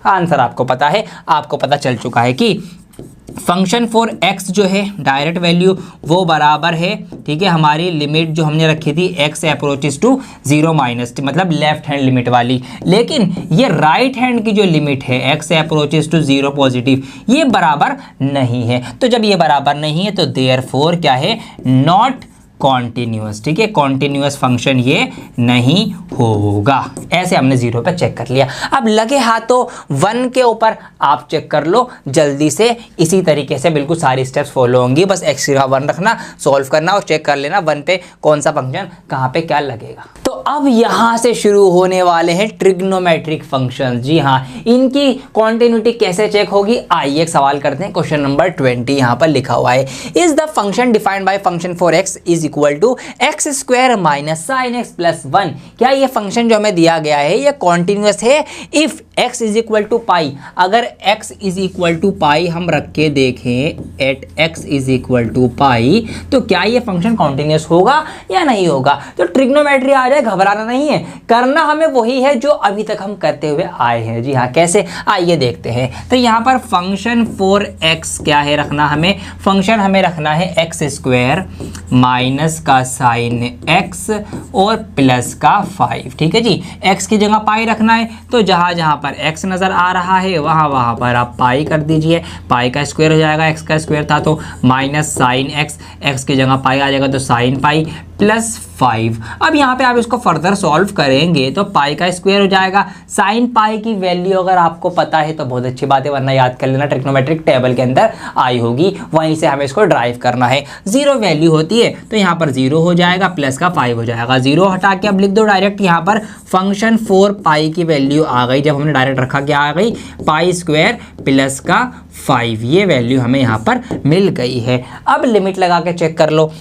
आंसर आपको पता है, आपको पता चल चुका है कि फंक्शन फॉर x जो है डायरेक्ट वैल्यू वो बराबर है, ठीक है, हमारी लिमिट जो हमने रखी थी x अप्रोचेस टू 0 माइनस, मतलब लेफ्ट हैंड लिमिट वाली, लेकिन ये राइट हैंड की जो लिमिट है x अप्रोचेस टू 0 पॉजिटिव, ये बराबर नहीं है। तो जब ये बराबर नहीं है तो देयरफॉर क्या है, नॉट कॉन्टिन्यूअस, ठीक है, कॉन्टिन्यूअस फंक्शन ये नहीं होगा। ऐसे हमने 0 पे चेक कर लिया। अब लगे हाथों 1 के ऊपर आप चेक कर लो जल्दी से, इसी तरीके से बिल्कुल सारी स्टेप्स फॉलो होंगी, बस x का 1 रखना, सॉल्व करना और चेक कर लेना 1 पे कौन सा फंक्शन कहाँ पे क्या लगेगा। तो अब यहाँ से शुरू होने वाले हैं ट्रिग्नोमेट्रिक फंक्शन। जी हाँ, इनकी कॉन्टिन्यूटी कैसे चेक होगी, आइए एक सवाल करते हैं। क्वेश्चन नंबर 20 यहाँ पर लिखा हुआ है, is the function defined by function for x is equal to x square minus sin x + 1। क्या ये फंक्शन जो हमें दिया गया है ये कॉन्टिन्यूअस है if x is equal to pi. अगर x is equal to pi हम रख के देखें, at x is equal to pi, तो क्या ये फंक्शन कॉन्टिन्यूअस होगा या नहीं होगा। तो ट्रिग्नोमेट्री आ जाए, घबराना नहीं है, करना हमें वही है जो अभी तक हम करते हुए आए हैं। जी हाँ, कैसे, आइए देखते हैं। तो यहाँ पर फंक्शन फॉर x क्या है रखना, हमें फंक्शन हमें रखना है x स्क्वायर माइनस का साइन x और प्लस का 5, ठीक है जी, x की जगह पाई रखना है, तो जहाँ जहाँ पर x नज़र आ रहा है वहाँ पर आप पाई कर दीजिए, पाई का स्क्वायर हो जाएगा, x का स्क्वायर था तो माइनस साइन x, x की जगह पाई आ जाएगा तो साइन पाई, प्लस 5। अब यहाँ पे आप इसको फर्दर सॉल्व करेंगे तो पाई का स्क्वायर हो जाएगा। साइन पाई की वैल्यू अगर आपको पता है तो बहुत अच्छी बात है, वरना याद कर लेना ट्रिग्नोमेट्रिक टेबल के अंदर आई होगी, वहीं से हमें इसको ड्राइव करना है। 0 वैल्यू होती है तो यहाँ पर 0 हो जाएगा, प्लस का 5 हो जाएगा। 0 हटा के अब लिख दो डायरेक्ट, यहाँ पर फंक्शन 4 पाई की वैल्यू आ गई, जब हमने डायरेक्ट रखा क्या आ गई, पाई स्क्वायर प्लस का 5, ये वैल्यू हमें यहाँ पर मिल गई है। अब लिमिट लगा के चेक कर लो,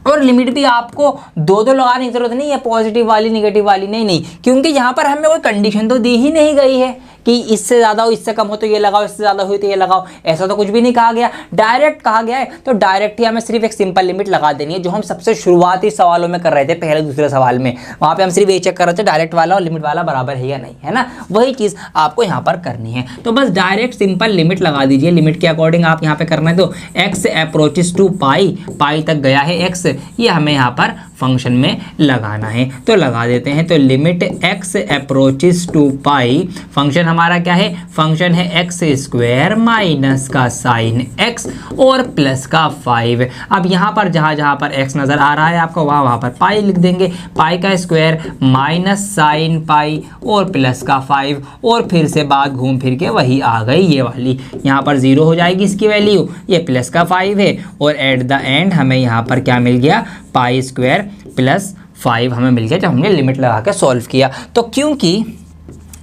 और लिमिट भी आपको दो लगाने की जरूरत नहीं है, पॉजिटिव वाली नेगेटिव वाली नहीं, क्योंकि यहाँ पर हमें कोई कंडीशन तो दी ही नहीं गई है कि इससे ज़्यादा हो इससे कम हो तो ये लगाओ, इससे ज़्यादा हो तो ये लगाओ, ऐसा तो कुछ भी नहीं कहा गया, डायरेक्ट कहा गया है। तो डायरेक्ट ही हमें सिर्फ एक सिंपल लिमिट लगा देनी है, जो हम सबसे शुरुआती सवालों में कर रहे थे, पहले दूसरे सवाल में, वहाँ पे हम सिर्फ ये चेक कर रहे थे डायरेक्ट वाला और लिमिट वाला बराबर है या नहीं, है ना, वही चीज़ आपको यहाँ पर करनी है। तो बस डायरेक्ट सिंपल लिमिट लगा दीजिए, लिमिट के अकॉर्डिंग आप यहाँ पे करना है तो x अप्रोचेस टू पाई, पाई तक गया है x, ये हमें यहाँ पर फंक्शन में लगाना है, तो लगा देते हैं। तो limit x approaches to pi, function हमारा क्या है, फंक्शन है एक्स स्क्वायर माइनस का साइन x और प्लस का 5। अब यहाँ पर जहाँ पर x नजर आ रहा है आपको, वहाँ पर पाई लिख देंगे, पाई का स्क्वायर माइनस साइन पाई और प्लस का 5, और फिर से बात घूम फिर के वही आ गई ये वाली, यहाँ पर 0 हो जाएगी इसकी वैल्यू, ये प्लस का 5 है, और एट द एंड हमें यहाँ पर क्या मिल गया, पाई स्क्वायर प्लस 5 हमें मिल गया जब हमने लिमिट लगा के सॉल्व किया। तो क्योंकि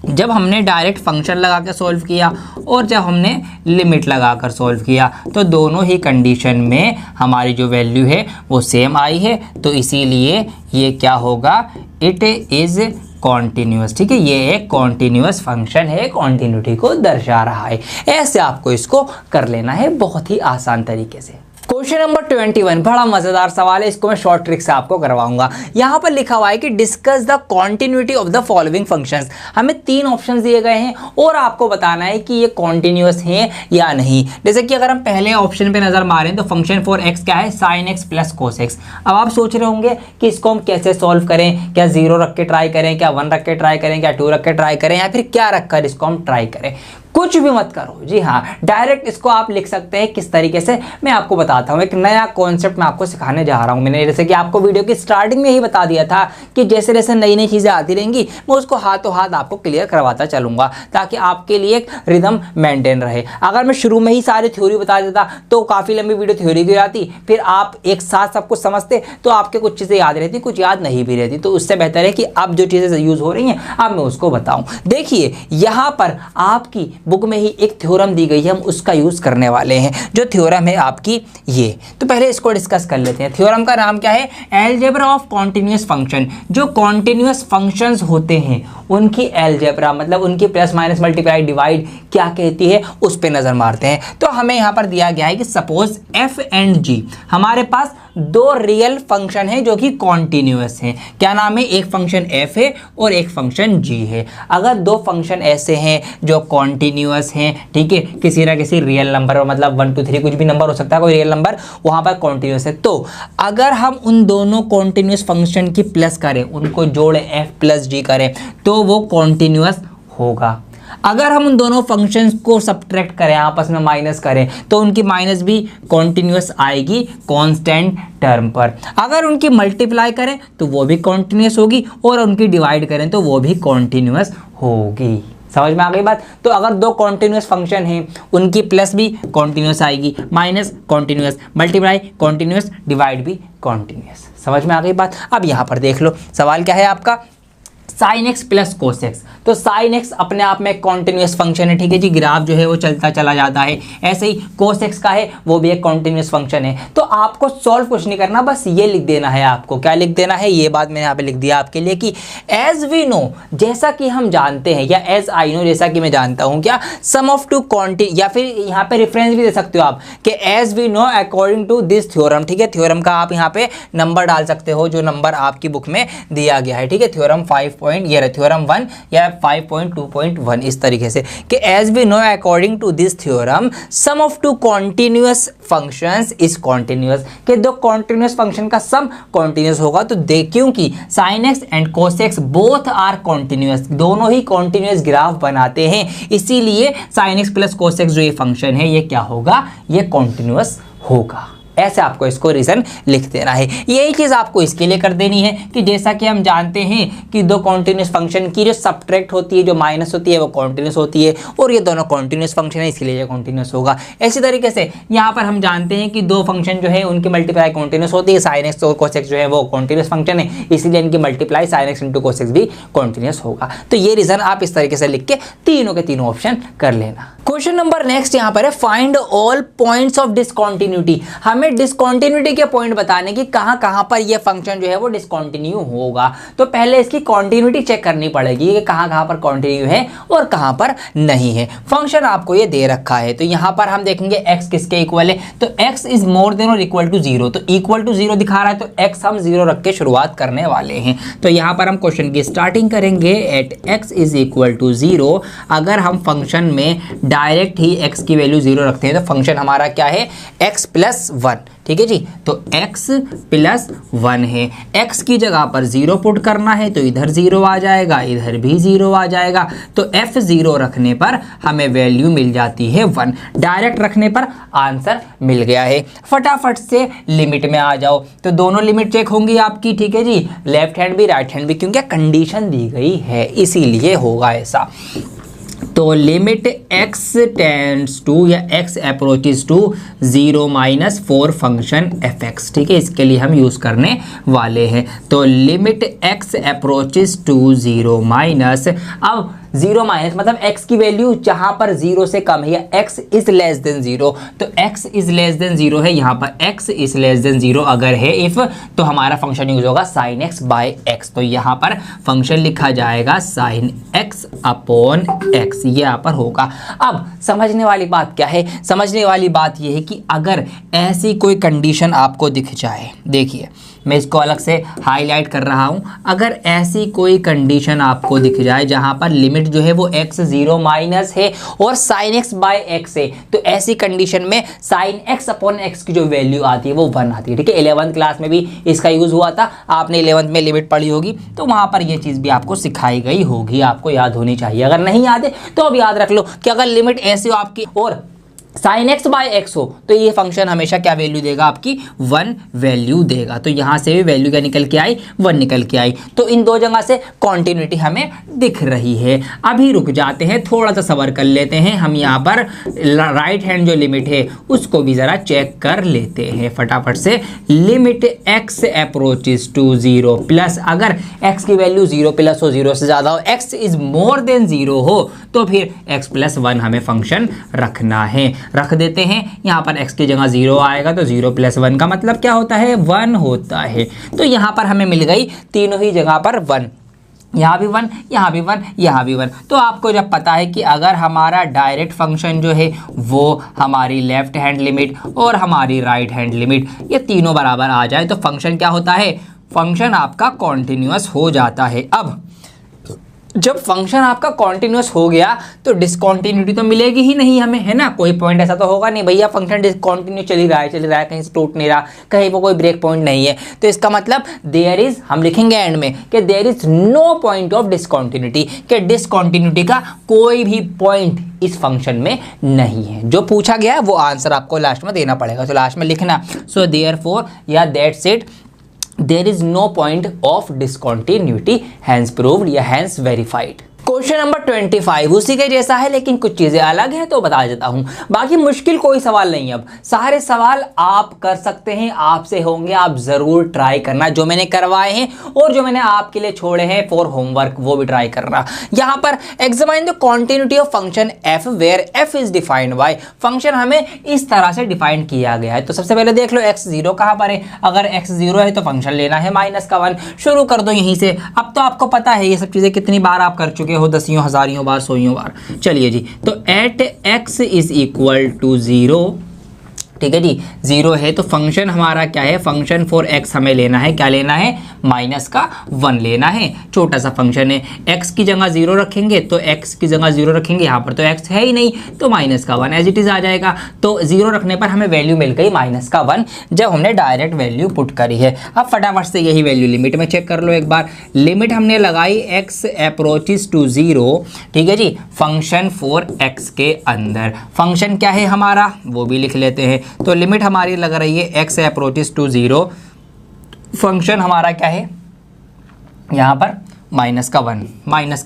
जब हमने डायरेक्ट फंक्शन लगा के सॉल्व किया और जब हमने लिमिट लगा कर सॉल्व किया तो दोनों ही कंडीशन में हमारी जो वैल्यू है वो सेम आई है, तो इसीलिए ये क्या होगा, इट इज़ कॉन्टिन्यूस। ठीक है, ये एक कॉन्टिन्यूस फंक्शन है, कॉन्टिन्यूटी को दर्शा रहा है। ऐसे आपको इसको कर लेना है बहुत ही आसान तरीके से। क्वेश्चन नंबर 21 बड़ा मजेदार सवाल है, इसको मैं शॉर्ट ट्रिक से आपको करवाऊंगा। यहाँ पर लिखा हुआ है कि discuss the continuity of the following functions. हमें 3 ऑप्शन दिए गए हैं और आपको बताना है कि ये कॉन्टिन्यूस है या नहीं। जैसे कि अगर हम पहले ऑप्शन पे नजर मारें तो फंक्शन फॉर x क्या है, sine x plus cos x. अब आप सोच रहे होंगे कि इसको हम कैसे सॉल्व करें, क्या 0 रख के ट्राई करें, क्या 1 रख के ट्राई करें, क्या 2 रख के ट्राई करें, या फिर क्या रख कर इसको हम ट्राई करें। कुछ भी मत करो, जी हाँ, डायरेक्ट इसको आप लिख सकते हैं। किस तरीके से, मैं आपको बताता हूँ, एक नया कॉन्सेप्ट मैं आपको सिखाने जा रहा हूँ। मैंने जैसे कि आपको वीडियो की स्टार्टिंग में ही बता दिया था कि जैसे जैसे नई नई चीज़ें आती रहेंगी मैं उसको हाथों हाथ आपको क्लियर करवाता चलूँगा, ताकि आपके लिए एक रिदम मेंटेन रहे। अगर मैं शुरू में ही सारी थ्योरी बता देता तो काफ़ी लंबी वीडियो थ्योरी की जाती, फिर आप एक साथ सब कुछ समझते तो आपके कुछ चीज़ें याद रहती, कुछ याद नहीं भी रहती। तो उससे बेहतर है कि अब जो चीज़ें यूज़ हो रही हैं अब मैं उसको बताऊँ। देखिए यहाँ पर आपकी बुक में ही एक थ्योरम दी गई है, हम उसका यूज करने वाले हैं। जो थ्योरम है आपकी ये, तो पहले इसको डिस्कस कर लेते हैं। थ्योरम का नाम क्या है, एलजेब्रा ऑफ कॉन्टिन्यूअस फंक्शन। जो कॉन्टिन्यूअस फंक्शंस होते हैं उनकी एलजेब्रा, मतलब उनकी प्लस माइनस मल्टीप्लाई डिवाइड क्या कहती है, उस पर नजर मारते हैं। तो हमें यहां पर दिया गया है कि सपोज एफ एंड जी, हमारे पास 2 रियल फंक्शन है जो कि कॉन्टिन्यूअस हैं। क्या नाम है, एक फंक्शन f है और एक फंक्शन g है। अगर 2 फंक्शन ऐसे हैं जो कॉन्टिन्यूअस हैं, ठीक है, किसी ना किसी रियल नंबर, मतलब 1 2 3 कुछ भी नंबर हो सकता है, कोई रियल नंबर वहां पर कॉन्टिन्यूअस है, तो अगर हम उन दोनों कॉन्टिन्यूअस फंक्शन की प्लस करें, उनको जोड़े f प्लस जी करें, तो वो कॉन्टिन्यूअस होगा। अगर हम उन दोनों फंक्शंस को सब्ट्रैक्ट करें, आपस में माइनस करें, तो उनकी माइनस भी कॉन्टिन्यूअस आएगी कांस्टेंट टर्म पर। अगर उनकी मल्टीप्लाई करें तो वो भी कॉन्टिन्यूअस होगी, और उनकी डिवाइड करें तो वो भी कॉन्टिन्यूअस होगी। समझ में आ गई बात। तो अगर 2 कॉन्टिन्यूअस फंक्शन हैं, उनकी प्लस भी कॉन्टिन्यूअस आएगी, minus continuous, multiply continuous, divide भी कॉन्टिन्यूअस। समझ में आ गई बात। अब यहाँ पर देख लो सवाल क्या है आपका, sine x plus cos x. तो साइन एक्स अपने आप में एक कॉन्टिन्यूअस फंक्शन है, ठीक है जी, ग्राफ जो है वो चलता चला जाता है। ऐसे ही कोस एक्स का है, वो भी एक कॉन्टिन्यूअस फंक्शन है। तो आपको सॉल्व कुछ नहीं करना, बस ये लिख देना है। आपको क्या लिख देना है, ये बात मैंने यहाँ पे लिख दिया आपके लिए कि एज वी नो, जैसा कि हम जानते हैं, या एज आई नो, जैसा कि मैं जानता हूँ, क्या सम ऑफ 2 कॉन्टिन्यू, या फिर यहाँ पे रेफरेंस भी दे सकते हो आप कि as we know according to this theorem. ठीक है, थ्योरम का आप यहाँ पे नंबर डाल सकते हो जो नंबर आपकी बुक में दिया गया है। ठीक है, थ्योरम 5 ये रहा थ्योरम 1 या 5.2.1, इस तरीके से कि as we know according to this theorem sum of 2 continuous functions is continuous, कि 2 कॉन्टिन्यूअस फंक्शन का सम कॉन्टिन्यूअस होगा। तो क्योंकि sin x and cos x both are continuous, दोनों ही कॉन्टिन्यूअस ग्राफ बनाते हैं, इसीलिए sin x plus cos x जो ये फंक्शन है ये क्या होगा, ये कॉन्टिन्यूअस होगा। ऐसे आपको इसको रीजन लिख देना है। यही चीज आपको इसके लिए कर देनी है कि जैसा कि हम जानते हैं कि दो कॉन्टिन्यूस फंक्शन की जो सब्ट्रैक्ट होती है, जो माइनस होती है, वो कॉन्टिन्यूस होती है और ये दोनों कॉन्टिन्यूस फंक्शन है, इसलिए ये कॉन्टिन्यूस होगा। इसी तरीके से यहाँ पर हम जानते हैं कि दो फंक्शन जो है उनकी मल्टीप्लाई कॉन्टिन्यूस होती है, साइन एक्स और कोस एक्स जो है वो कॉन्टिन्यूस फंक्शन है, इसलिए इनकी multiply sine x into cos x भी कॉन्टिन्यूस होगा। तो ये रीजन आप इस तरीके से लिख के तीनों के तीनों ऑप्शन कर लेना। क्वेश्चन नंबर नेक्स्ट यहाँ पर है find all points of discontinuity. हमें डिसकंटिन्यूटी के पॉइंट बताने की कहां कहां पर ये फंक्शन जो है वो डिसकंटिन्यू होगा। तो पहले इसकी कंटिन्यूटी चेक करनी पड़ेगी कि कहां कहां पर कंटिन्यू है और कहां पर नहीं है। फंक्शन आपको ये दे रखा है, तो यहां पर हम देखेंगे x किसके इक्वल है, तो x इज मोर देन और इक्वल टू 0, तो इक्वल टू 0 दिखा रहा है, तो x हम 0 रख के शुरुआत करने वाले हैं। तो यहां पर हम क्वेश्चन की स्टार्टिंग करेंगे at x is equal to 0। अगर हम फंक्शन में डायरेक्ट ही x की वैल्यू 0 रखते हैं तो फंक्शन हमारा क्या है, x प्लस 1, ठीक है जी। तो x प्लस 1 है, x की जगह पर 0 पुट करना है तो इधर 0 आ जाएगा, इधर भी 0 आ जाएगा। तो f0 रखने पर हमें वैल्यू मिल जाती है 1, डायरेक्ट रखने पर आंसर मिल गया है। फटाफट से लिमिट में आ जाओ, तो दोनों लिमिट चेक होंगी आपकी, ठीक है जी, लेफ्ट हैंड भी राइट हैंड भी, क्योंकि कंडीशन दी गई है इसीलिए होगा ऐसा। तो लिमिट x टेंड्स टू या x approaches to 0 minus 4 function fx, ठीक है, इसके लिए हम यूज करने वाले हैं। तो limit x approaches to 0 minus, अब 0 माइनस मतलब x की वैल्यू जहां पर 0 से कम है या x इज लेस देन 0, तो x इज लेस देन 0 है, यहां पर x इज लेस देन 0 अगर है इफ, तो हमारा फंक्शन यूज होगा sin x बाय x। तो यहां पर फंक्शन लिखा जाएगा sin x अपॉन x, ये यहां पर होगा। अब समझने वाली बात क्या है, समझने वाली बात यह है कि अगर ऐसी कोई कंडीशन आपको दिख जाए, देखिए मैं इसको अलग से हाईलाइट कर रहा हूं, अगर ऐसी कोई कंडीशन आपको दिख जाए जहां पर लिमिट जो है वो x 0 माइनस है और sin x बाय x है, तो ऐसी कंडीशन में sin x अपॉन x की जो वैल्यू आती है वो 1 आती है, ठीक है। 11th क्लास में भी इसका यूज हुआ था, आपने 11th में लिमिट पढ़ी होगी, तो वहां पर ये चीज भी आपको सिखाई गई होगी, आपको याद होनी चाहिए। अगर नहीं याद है तो अब याद रख लो कि अगर लिमिट ऐसी हो आपकी और sin x बाय x हो, तो ये फंक्शन हमेशा क्या वैल्यू देगा, आपकी 1 वैल्यू देगा। तो यहां से भी वैल्यू क्या निकल के आई, 1 निकल के आई। तो इन दो जगह से कॉन्टिन्यूटी हमें दिख रही है। अभी रुक जाते हैं, थोड़ा सा सबर कर लेते हैं, हम यहाँ पर राइट हैंड जो लिमिट है उसको भी जरा चेक कर लेते हैं फटाफट से। Limit x approaches to 0 plus, अगर x की वैल्यू 0 प्लस हो, 0 से ज्यादा हो, x इज मोर देन 0 हो, तो फिर x प्लस 1 हमें फंक्शन रखना है। रख देते हैं, यहाँ पर x की जगह 0 आएगा, तो 0 प्लस 1 का मतलब क्या होता है, 1 होता है। तो यहाँ पर हमें मिल गई तीनों ही जगह पर 1, यहाँ भी 1, यहाँ भी 1, यहाँ भी 1। तो आपको जब पता है कि अगर हमारा डायरेक्ट फंक्शन जो है वो हमारी लेफ्ट हैंड लिमिट और हमारी राइट हैंड लिमिट ये तीनों बराबर आ जाए, तो फंक्शन क्या होता है, फंक्शन आपका कॉन्टिन्यूअस हो जाता है। अब जब फंक्शन आपका कॉन्टिन्यूअस हो गया तो डिसकॉन्टिन्यूटी तो मिलेगी ही नहीं हमें, है ना। कोई पॉइंट ऐसा तो होगा नहीं, भैया फंक्शन डिसकॉन्टिन्यू चल ही रहा है, कहीं से टूट नहीं रहा, कहीं वो कोई ब्रेक पॉइंट नहीं है। तो इसका मतलब देयर इज, हम लिखेंगे एंड में कि there is no point of discontinuity, कि डिसकॉन्टिन्यूटी का कोई भी पॉइंट इस फंक्शन में नहीं है। जो पूछा गया है वो आंसर आपको लास्ट में देना पड़ेगा, तो लास्ट में लिखना सो देयरफॉर या that's it, there is no point of discontinuity, hence proved या hence verified। क्वेश्चन नंबर 25 उसी के जैसा है लेकिन कुछ चीजें अलग हैं, तो बता देता हूं। बाकी मुश्किल कोई सवाल नहीं है, अब सारे सवाल आप कर सकते हैं, आपसे होंगे, आप जरूर ट्राई करना। जो मैंने करवाए हैं और जो मैंने आपके लिए छोड़े हैं फॉर होमवर्क वो भी ट्राई करना। यहां पर examine the continuity of function f where f is defined by, function हमें इस तरह से डिफाइन किया गया है। तो सबसे पहले देख लो x0 कहां पर है, अगर x0 है तो फंक्शन लेना है -1, शुरू कर दो यहीं से। अब तो आपको पता है ये सब चीजें कितनी बार आप कर चुके हो, दसियों हजारियों बार, सौयों बार। चलिए जी, तो at x is equal to 0, ठीक है जी, 0 है तो फंक्शन हमारा क्या है, फंक्शन फॉर x हमें लेना है, क्या लेना है, -1 लेना है। छोटा सा फंक्शन है, x की जगह 0 रखेंगे तो x की जगह 0 रखेंगे, यहाँ पर तो x है ही नहीं तो -1 एज इट इज आ जाएगा। तो 0 रखने पर हमें वैल्यू मिल गई -1 जब हमने डायरेक्ट वैल्यू पुट करी है। अब फटाफट से यही वैल्यू लिमिट में चेक कर लो एक बार। लिमिट हमने लगाई x अप्रोचेस टू 0, ठीक है जी, फंक्शन फॉर x के अंदर। फंक्शन क्या है हमारा वो भी लिख लेते हैं, तो लिमिट हमारी लग रही है एक्स अप्रोचेस टू 0, फंक्शन हमारा क्या है यहाँ पर माइनस का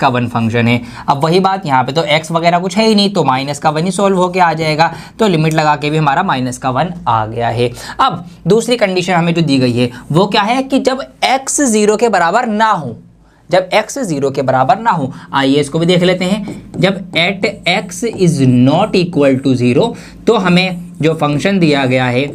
वन फंक्शन है। अब वही बात यहाँ पे तो x वगैरह कुछ है ही नहीं, तो माइनस का 1 ही सॉल्व होके आ जाएगा, तो लिमिट लगा के भी हमारा माइनस का 1 आ गया है। अब दूसरी कंडीशन हमें जो दी गई है वो क्या है कि जब x 0 के बराबर ना हो, जब x 0 के बराबर ना हो, आइए इसको भी देख लेते हैं। जब at x is not equal to 0, तो हमें जो फंक्शन दिया गया है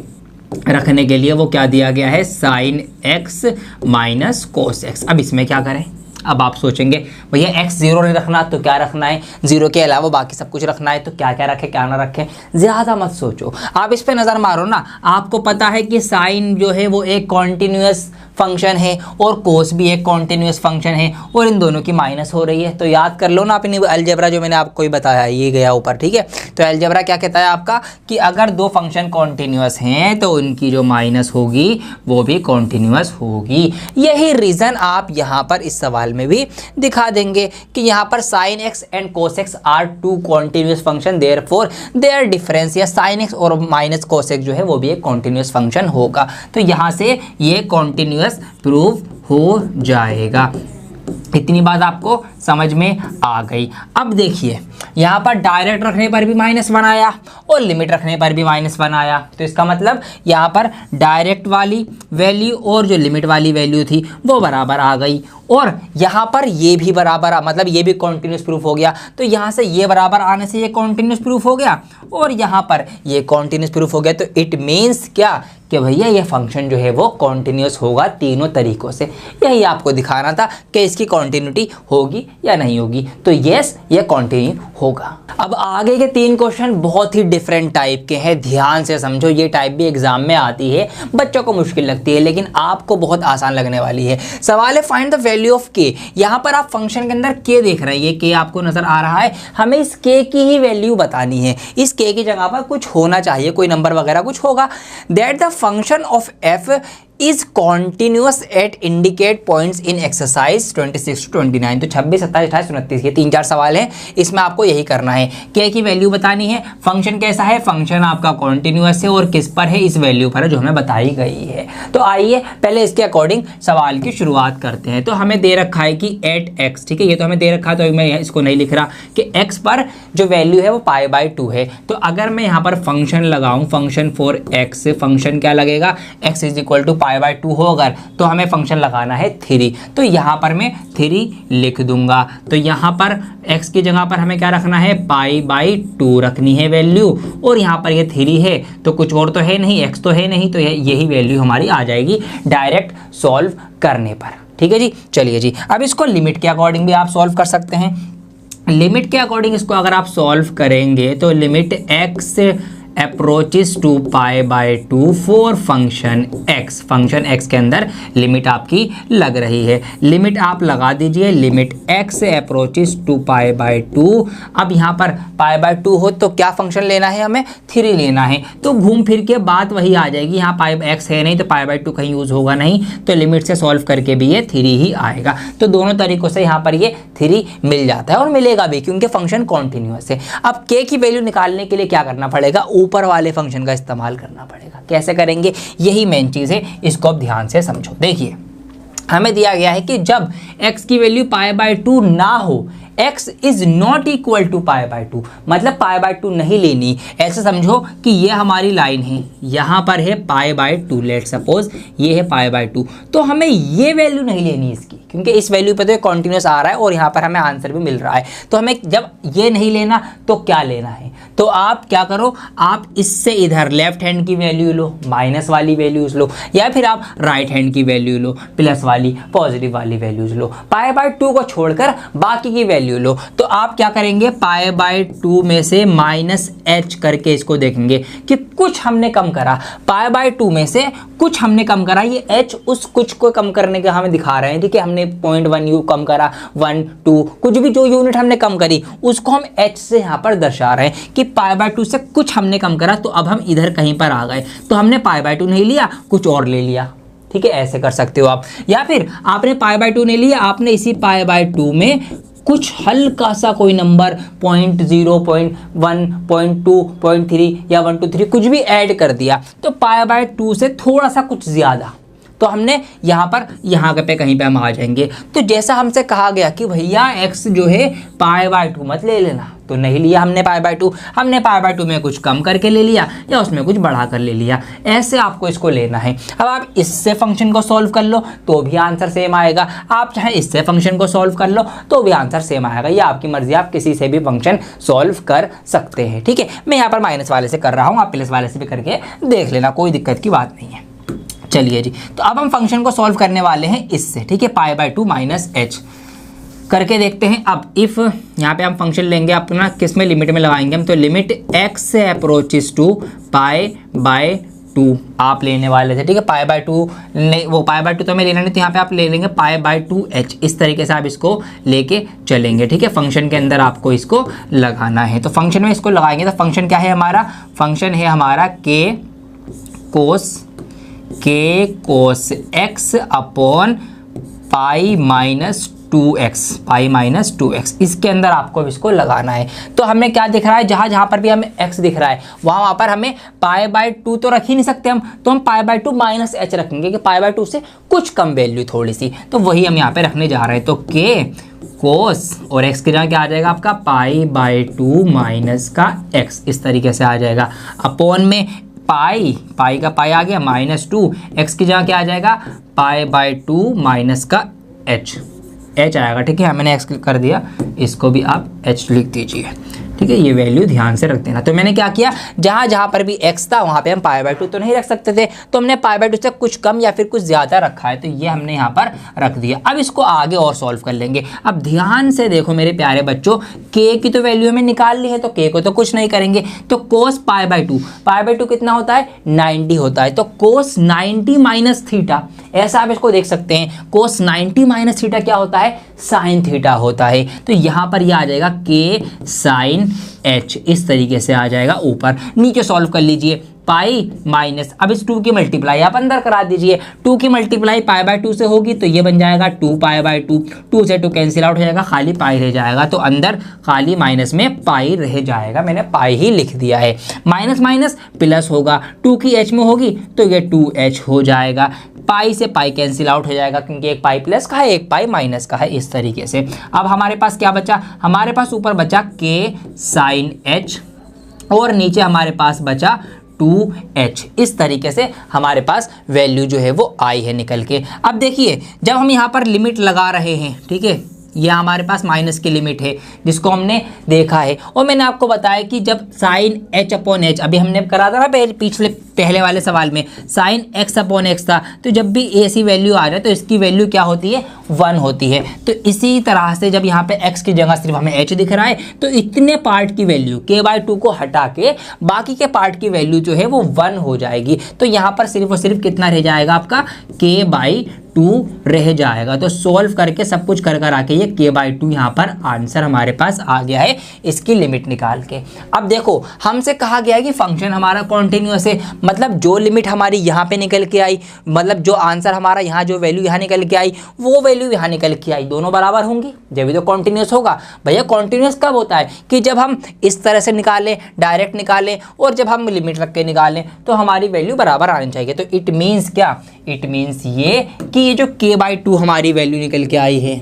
रखने के लिए वो क्या दिया गया है, sine x minus cos x। अब इसमें क्या करें, अब आप सोचेंगे भैया x 0 नहीं रखना तो क्या रखना है, 0 के अलावा बाकी सब कुछ रखना है, तो क्या क्या रखें क्या ना रखें, ज़्यादा मत सोचो, आप इस पे नज़र मारो ना। आपको पता है कि साइन जो है वो एक कॉन्टिन्यूस फंक्शन है और कोस भी एक कॉन्टिन्यूस फंक्शन है और इन दोनों की माइनस हो रही है, तो याद कर लो ना अपनी अलजेब्रा जो मैंने आपको ही बताया, ये गया ऊपर, ठीक है। तो अलजेब्रा क्या कहता है आपका कि अगर दो फंक्शन कॉन्टिन्यूस हैं तो उनकी जो माइनस होगी वो भी कॉन्टिन्यूस होगी। यही रीज़न आप यहाँ पर इस सवाल में भी दिखा देंगे कि यहाँ पर sine x and cos x are two continuous function, therefore their difference, या साइन एक्स और माइनस कोस एक्स जो है वो भी एक कॉन्टिन्यूस फंक्शन होगा, तो यहाँ से ये कॉन्टिन्यूस प्रूव हो जाएगा। इतनी बात आपको समझ में आ गई। अब देखिए यहाँ पर डायरेक्ट रखने पर भी -1 आया और लिमिट रखने पर भी -1 आया, तो इसका मतलब यहाँ पर डायरेक्ट वाली वैल्यू और जो लिमिट वाली वैल्यू थी वो बराबर आ गई, और यहाँ पर ये भी बराबर मतलब ये भी कॉन्टिन्यूस प्रूफ हो गया, तो यहाँ से ये बराबर आने से ये कॉन्टिन्यूस प्रूफ हो गया और यहाँ पर ये कॉन्टिन्यूस प्रूफ हो गया। तो इट मीन्स क्या कि भैया ये फंक्शन जो है वो कॉन्टिन्यूस होगा तीनों तरीकों से। यही आपको दिखाना था कि इसकी कॉन्टिन्यूटी होगी या नहीं होगी, तो यस ये कॉन्टिन्यू होगा। अब आगे के 3 क्वेश्चन बहुत ही डिफरेंट टाइप के हैं, ध्यान से समझो। ये टाइप भी एग्जाम में आती है, बच्चों को मुश्किल लगती है लेकिन आपको बहुत आसान लगने वाली है। सवाल है फाइंड द वैल्यू ऑफ के। यहाँ पर आप फंक्शन के अंदर के देख रहे हैं, ये के आपको नजर आ रहा है, हमें इस के की ही वैल्यू बतानी है। इस के की जगह पर कुछ होना चाहिए, कोई नंबर वगैरह कुछ होगा। That the function of F is continuous at indicate points in exercise 26 to 29। तो 26, 27, 28, 29 ये 3-4 सवाल हैं, इसमें आपको यही करना है, के की वैल्यू बतानी है। फंक्शन कैसा है, फंक्शन आपका कॉन्टिन्यूस है और किस पर है, इस वैल्यू पर है जो हमें बताई गई है। तो आइए पहले इसके अकॉर्डिंग सवाल की शुरुआत करते हैं। तो हमें दे रखा है कि एट एक्स, ठीक है, ये तो हमें दे रखा है, तो मैं इसको नहीं लिख रहा कि एक्स पर जो वैल्यू है वो π/2 है। तो अगर मैं यहाँ पर फंक्शन लगाऊं, फंक्शन फॉर एक्स, फंक्शन क्या लगेगा, x इज इक्वल टू π/2 हो अगर, तो हमें फंक्शन लगाना है 3। तो यहाँ पर मैं 3 लिख दूंगा। तो यहाँ पर x की जगह पर हमें क्या रखना है, π/2 रखनी है वैल्यू, और यहाँ पर ये 3 है तो कुछ और तो है नहीं, x तो है नहीं, तो यही वैल्यू हमारी आ जाएगी डायरेक्ट सॉल्व करने पर। ठीक है जी, चलिए जी, अब इसको लिमिट के अकॉर्डिंग भी आप सॉल्व कर सकते हैं। लिमिट के अकॉर्डिंग इसको अगर आप सॉल्व करेंगे तो limit x approaches to π/2 for function x, function x के अंदर लिमिट आपकी लग रही है, लिमिट आप लगा दीजिए, लिमिट x अप्रोचेस टू π/2। अब यहाँ पर π/2 हो तो क्या फंक्शन लेना है, हमें 3 लेना है, तो घूम फिर के बात वही आ जाएगी, यहाँ x है नहीं तो π/2 कहीं यूज़ होगा नहीं, तो लिमिट से सॉल्व करके भी ये 3 ही आएगा। तो दोनों तरीक़ों से यहाँ पर ये 3 मिल जाता है और मिलेगा भी क्योंकि फंक्शन कॉन्टिन्यूस है। अब k की वैल्यू निकालने के लिए क्या करना पड़ेगा, ऊपर वाले फंक्शन का इस्तेमाल करना पड़ेगा। कैसे करेंगे, यही मेन चीज़ है, इसको अब ध्यान से समझो। देखिए हमें दिया गया है कि जब x की वैल्यू π/2 ना हो, x is not equal to π/2, मतलब π/2 नहीं लेनी। ऐसे समझो कि ये हमारी लाइन है, यहाँ पर है π/2, लेट सपोज ये है π/2, तो हमें ये वैल्यू नहीं लेनी इसकी, क्योंकि इस वैल्यू पे तो ये कॉन्टिन्यूस आ रहा है और यहाँ पर हमें आंसर भी मिल रहा है। तो हमें जब ये नहीं लेना तो क्या लेना है, तो आप क्या करो, आप इससे इधर लेफ्ट हैंड की वैल्यू लो, माइनस वाली वैल्यूज लो, या फिर आप राइट हैंड की वैल्यू लो, प्लस वाली पॉजिटिव वाली वैल्यूज लो, π/2 को छोड़कर बाकी की वैल्यू लो। तो आप क्या करेंगे, π/2 में से -h करके इसको देखेंगे कि कुछ हमने कम करा, π/2 में से कुछ हमने कम करा, ये h उस कुछ को कम करने का हमें दिखा रहे हैं, ठीक है, हमने 0.1 यू कम करा, 1, 2 कुछ भी जो यूनिट हमने कम करी उसको हम h से यहाँ पर दर्शा रहे हैं कि π/2 से कुछ हमने कम करा, तो अब हम इधर कहीं पर आ गए, तो हमने π/2 नहीं लिया, कुछ और ले लिया। ठीक है, ऐसे कर सकते हो आप, या फिर आपने π/2 नहीं लिया, आपने इसी π/2 में कुछ हल्का सा कोई नंबर 0.0, 0.1, 0.2, 0.3 या 1 2 3 कुछ भी ऐड कर दिया तो π/2 से थोड़ा सा कुछ ज़्यादा, तो हमने यहाँ पे कहीं पे हम आ जाएंगे। तो जैसा हमसे कहा गया कि भैया x जो है π/2 मत ले लेना, तो नहीं लिया हमने π/2, हमने π/2 में कुछ कम करके ले लिया या उसमें कुछ बढ़ा कर ले लिया, ऐसे आपको इसको लेना है। अब आप इससे फंक्शन को सॉल्व कर लो तो भी आंसर सेम आएगा, आप चाहे इससे फंक्शन को सॉल्व कर लो तो भी आंसर सेम आएगा, ये आपकी मर्जी, आप किसी से भी फंक्शन सॉल्व कर सकते हैं। ठीक है, मैं यहाँ पर माइनस वाले से कर रहा हूँ, आप प्लस वाले से भी करके देख लेना, कोई दिक्कत की बात नहीं है। चलिए जी, तो अब हम फंक्शन को सॉल्व करने वाले हैं इससे, ठीक है, π/2 - h करके देखते हैं। अब इफ़ यहाँ पे हम फंक्शन लेंगे अपना, किस में लिमिट में लगाएंगे हम, तो लिमिट x अप्रोचेस टू π/2 आप लेने वाले थे, ठीक है, π/2 नहीं, वो π/2 तो हमें लेना नहीं, तो यहाँ पे आप ले लेंगे π/2h, इस तरीके से आप इसको लेके चलेंगे। ठीक है, फंक्शन के अंदर आपको इसको लगाना है, तो फंक्शन में इसको लगाएंगे। तो फंक्शन क्या है हमारा, फंक्शन है हमारा k cos x upon π-2x, इसके अंदर आपको इसको लगाना है। तो हमें क्या दिख रहा है, जहाँ पर भी हमें x दिख रहा है वहाँ पर हमें π/2 तो रख ही नहीं सकते हम, तो हम π/2 - h रखेंगे कि π/2 से कुछ कम वैल्यू थोड़ी सी, तो वही हम यहाँ पे रखने जा रहे हैं। तो k cos और x की जगह क्या आ जाएगा आपका π/2 माइनस का x, इस तरीके से आ जाएगा, अपॉन में पाई का पाई आ गया -2, x की जगह क्या आ जाएगा π/2 माइनस का h आएगा। ठीक है, मैंने x कर दिया, इसको भी आप h लिख दीजिए। ठीक है, ये वैल्यू ध्यान से रख देना। तो मैंने क्या किया, जहाँ पर भी x था वहाँ पे हम π/2 तो नहीं रख सकते थे, तो हमने π/2 से कुछ कम या फिर कुछ ज़्यादा रखा है, तो ये हमने यहाँ पर रख दिया। अब इसको आगे और सॉल्व कर लेंगे। अब ध्यान से देखो मेरे प्यारे बच्चों, k की तो वैल्यू हमें निकाल ली है, तो k को तो कुछ नहीं करेंगे, तो cos π/2 कितना होता है, 90 होता है, तो cos 90 - थीटा, ऐसा आप इसको देख सकते हैं, cos 90 - थीटा क्या होता है, sin थीटा होता है। तो यहाँ पर यह आ जाएगा k sin h, इस तरीके से आ जाएगा। ऊपर नीचे सॉल्व कर लीजिए, पाई माइनस, अब इस 2 की मल्टीप्लाई आप अंदर करा दीजिए, 2 की मल्टीप्लाई π/2 से होगी तो ये बन जाएगा 2π/2, 2 से 2 कैंसिल आउट हो जाएगा, खाली पाई रह जाएगा, तो अंदर खाली माइनस में पाई रह जाएगा, मैंने पाई ही लिख दिया है। माइनस माइनस प्लस होगा, 2 की h में होगी तो ये 2h हो जाएगा, पाई से पाई कैंसिल आउट हो जाएगा, क्योंकि एक पाई प्लस का है एक पाई माइनस का है, इस तरीके से। अब हमारे पास क्या बचा, हमारे पास ऊपर बचा k sin h और नीचे हमारे पास बचा 2h, इस तरीके से हमारे पास वैल्यू जो है वो आई है निकल के। अब देखिए, जब हम यहाँ पर लिमिट लगा रहे हैं, ठीक है, यह हमारे पास माइनस की लिमिट है जिसको हमने देखा है, और मैंने आपको बताया कि जब साइन h अपॉन h, अभी हमने करा था ना पहले वाले सवाल में, साइन x अपॉन x था, तो जब भी ऐसी वैल्यू आ जाए तो इसकी वैल्यू क्या होती है, 1 होती है। तो इसी तरह से जब यहाँ पे x की जगह सिर्फ हमें h दिख रहा है, तो इतने पार्ट की वैल्यू k/2 को हटा के बाकी के पार्ट की वैल्यू जो है वो 1 हो जाएगी। तो यहाँ पर सिर्फ और सिर्फ कितना रह जाएगा आपका, k/2 रह जाएगा। तो सॉल्व करके सब कुछ कर आके ये k/2 यहाँ पर आंसर हमारे पास आ गया है, इसकी लिमिट निकाल के। अब देखो, हमसे कहा गया है कि फंक्शन हमारा कॉन्टिन्यूअस है, मतलब जो लिमिट हमारी यहाँ पे निकल के आई, मतलब जो आंसर हमारा यहाँ, जो वैल्यू यहाँ निकल के आई वो वैल्यू यहाँ निकल के आई, दोनों बराबर होंगी, जब भी तो कॉन्टिन्यूअस होगा। भैया कॉन्टिन्यूअस कब होता है, कि जब हम इस तरह से निकालें, डायरेक्ट निकालें, और जब हम लिमिट रख के निकालें तो हमारी वैल्यू बराबर आनी चाहिए। तो इट मीन्स क्या, इट मीन्स ये कि ये जो k/2 हमारी वैल्यू निकल के आई है,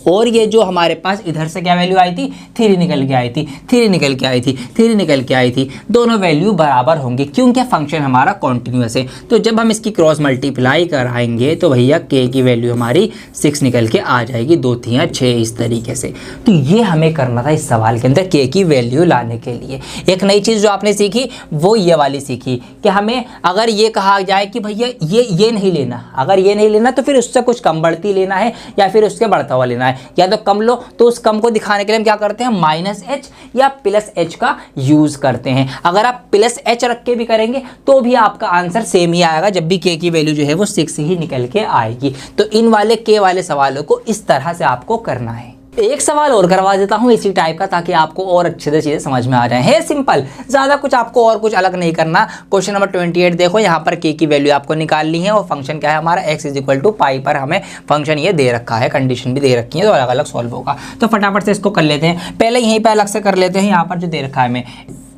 और ये जो हमारे पास इधर से क्या वैल्यू आई थी, 3 निकल के आई थी, 3 निकल के आई थी, 3 निकल के आई थी, दोनों वैल्यू बराबर होंगे, क्योंकि फंक्शन हमारा कॉन्टिन्यूअस है। तो जब हम इसकी क्रॉस मल्टीप्लाई कराएंगे तो भैया k की वैल्यू हमारी 6 निकल के आ जाएगी, 2 3 6, इस तरीके से। तो ये हमें करना था इस सवाल के अंदर, k की वैल्यू लाने के लिए। एक नई चीज़ जो आपने सीखी वो ये वाली सीखी कि हमें अगर ये कहा जाए कि भैया ये नहीं लेना, अगर ये नहीं लेना तो फिर उससे कुछ कम बढ़ती लेना है या फिर उससे बढ़ता हुआ लेना है, या तो कम लो, तो उस कम को दिखाने के लिए हम क्या करते हैं, -h या +h का यूज करते हैं। अगर आप +h रख के भी करेंगे तो भी आपका आंसर सेम ही आएगा, जब भी k की वैल्यू जो है वो 6 ही निकल के आएगी। तो इन वाले k वाले सवालों को इस तरह से आपको करना है। एक सवाल और करवा देता हूँ इसी टाइप का, ताकि आपको और अच्छे से चीज़ें समझ में आ जाए। है सिंपल, ज़्यादा कुछ आपको और कुछ अलग नहीं करना। क्वेश्चन नंबर 28 देखो, यहाँ पर के की वैल्यू आपको निकालनी है और फंक्शन क्या है हमारा x = पाई पर हमें फंक्शन ये दे रखा है, कंडीशन भी दे रखी है, तो अलग अलग सॉल्व होगा। तो फटाफट से इसको कर लेते हैं। पहले यहीं पर अलग से कर लेते हैं। यहाँ पर जो दे रखा है हमें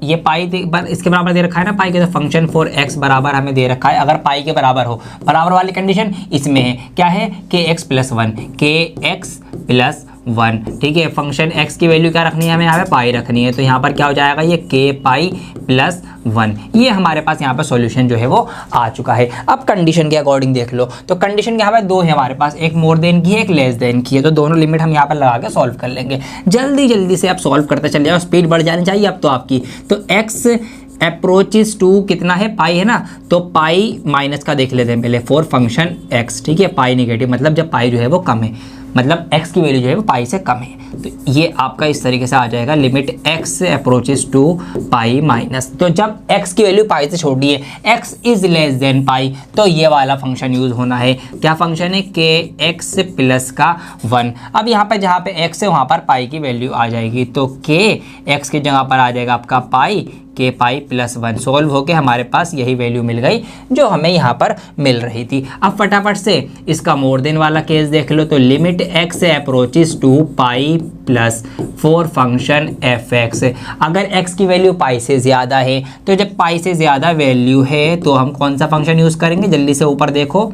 ये पाई इसके बराबर दे रखा है ना पाई के, तो फंक्शन फॉर x बराबर हमें दे रखा है। अगर पाई के बराबर हो, बराबर वाली कंडीशन इसमें है, क्या है kx + 1, kx + 1, ठीक है। फंक्शन x की वैल्यू क्या रखनी है हमें, यहाँ पे पाई रखनी है, तो यहाँ पर क्या हो जाएगा ये k पाई + 1। ये हमारे पास यहाँ पर सॉल्यूशन जो है वो आ चुका है। अब कंडीशन के अकॉर्डिंग देख लो, तो कंडीशन यहाँ पे दो है हमारे पास, एक मोर देन की है, एक लेस देन की है, तो दोनों लिमिट हम यहाँ पर लगा के सॉल्व कर लेंगे। जल्दी जल्दी से आप सॉल्व करते चले जाओ, स्पीड बढ़ जानी चाहिए अब तो आपकी। तो x अप्रोचेस टू कितना है, पाई है ना, तो पाई माइनस का देख लेते हैं पहले, फॉर फंक्शन x, ठीक है। पाई नेगेटिव मतलब जब पाई जो है वो कम है, मतलब x की वैल्यू जो है वो पाई से कम है, तो ये आपका इस तरीके से आ जाएगा, limit x approaches to pi minus. तो जब x की वैल्यू पाई से छोटी है, x is less than pi, तो ये वाला फंक्शन यूज होना है। क्या फंक्शन है, kx + 1। अब यहाँ पे जहाँ पे x है वहाँ पर पाई की वैल्यू आ जाएगी, तो kx की जगह पर आ जाएगा आपका पाई, k पाई + 1। सोल्व होके हमारे पास यही वैल्यू मिल गई जो हमें यहाँ पर मिल रही थी। अब फटाफट से इसका मोर देन वाला केस देख लो, तो limit x approaches to pi + 4 function fx। अगर x की वैल्यू पाई से ज़्यादा है, तो जब पाई से ज़्यादा वैल्यू है तो हम कौन सा फंक्शन यूज़ करेंगे, जल्दी से ऊपर देखो।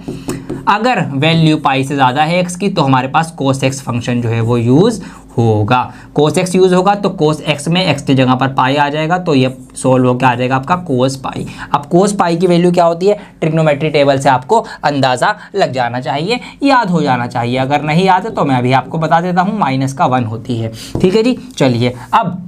अगर वैल्यू पाई से ज़्यादा है x की, तो हमारे पास cos x फंक्शन जो है वो यूज़ होगा। cos x यूज़ होगा तो cos x में x की जगह पर पाई आ जाएगा, तो ये सोल्व होकर आ जाएगा आपका cos पाई। अब cos पाई की वैल्यू क्या होती है, ट्रिग्नोमेट्री टेबल से आपको अंदाज़ा लग जाना चाहिए, याद हो जाना चाहिए। अगर नहीं याद है तो मैं अभी आपको बता देता हूँ, -1 होती है, ठीक है जी। चलिए, अब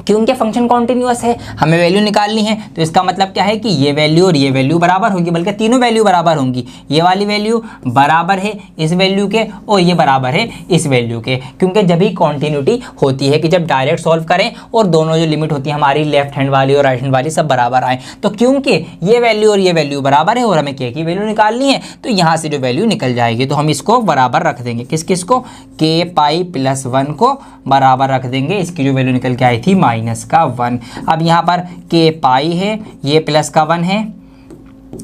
क्योंकि फंक्शन कॉन्टिन्यूअस है, हमें वैल्यू निकालनी है, तो इसका मतलब क्या है कि ये वैल्यू और ये वैल्यू बराबर होगी, बल्कि तीनों वैल्यू बराबर होंगी। ये वाली वैल्यू बराबर है इस वैल्यू के और ये बराबर है इस वैल्यू के, क्योंकि जब ही कॉन्टिन्यूटी होती है कि जब डायरेक्ट सॉल्व करें और दोनों जो लिमिट होती है हमारी लेफ्ट हैंड वाली और राइट हैंड वाली सब बराबर आए। तो क्योंकि ये वैल्यू और ये वैल्यू बराबर है और हमें k की वैल्यू निकालनी है, तो यहाँ से जो वैल्यू निकल जाएगी, तो हम इसको बराबर रख देंगे। किस को, k पाई + 1 को बराबर रख देंगे। इसकी जो वैल्यू निकल के आई थी -1। अब यहाँ पर k पाई है, ये +1 है,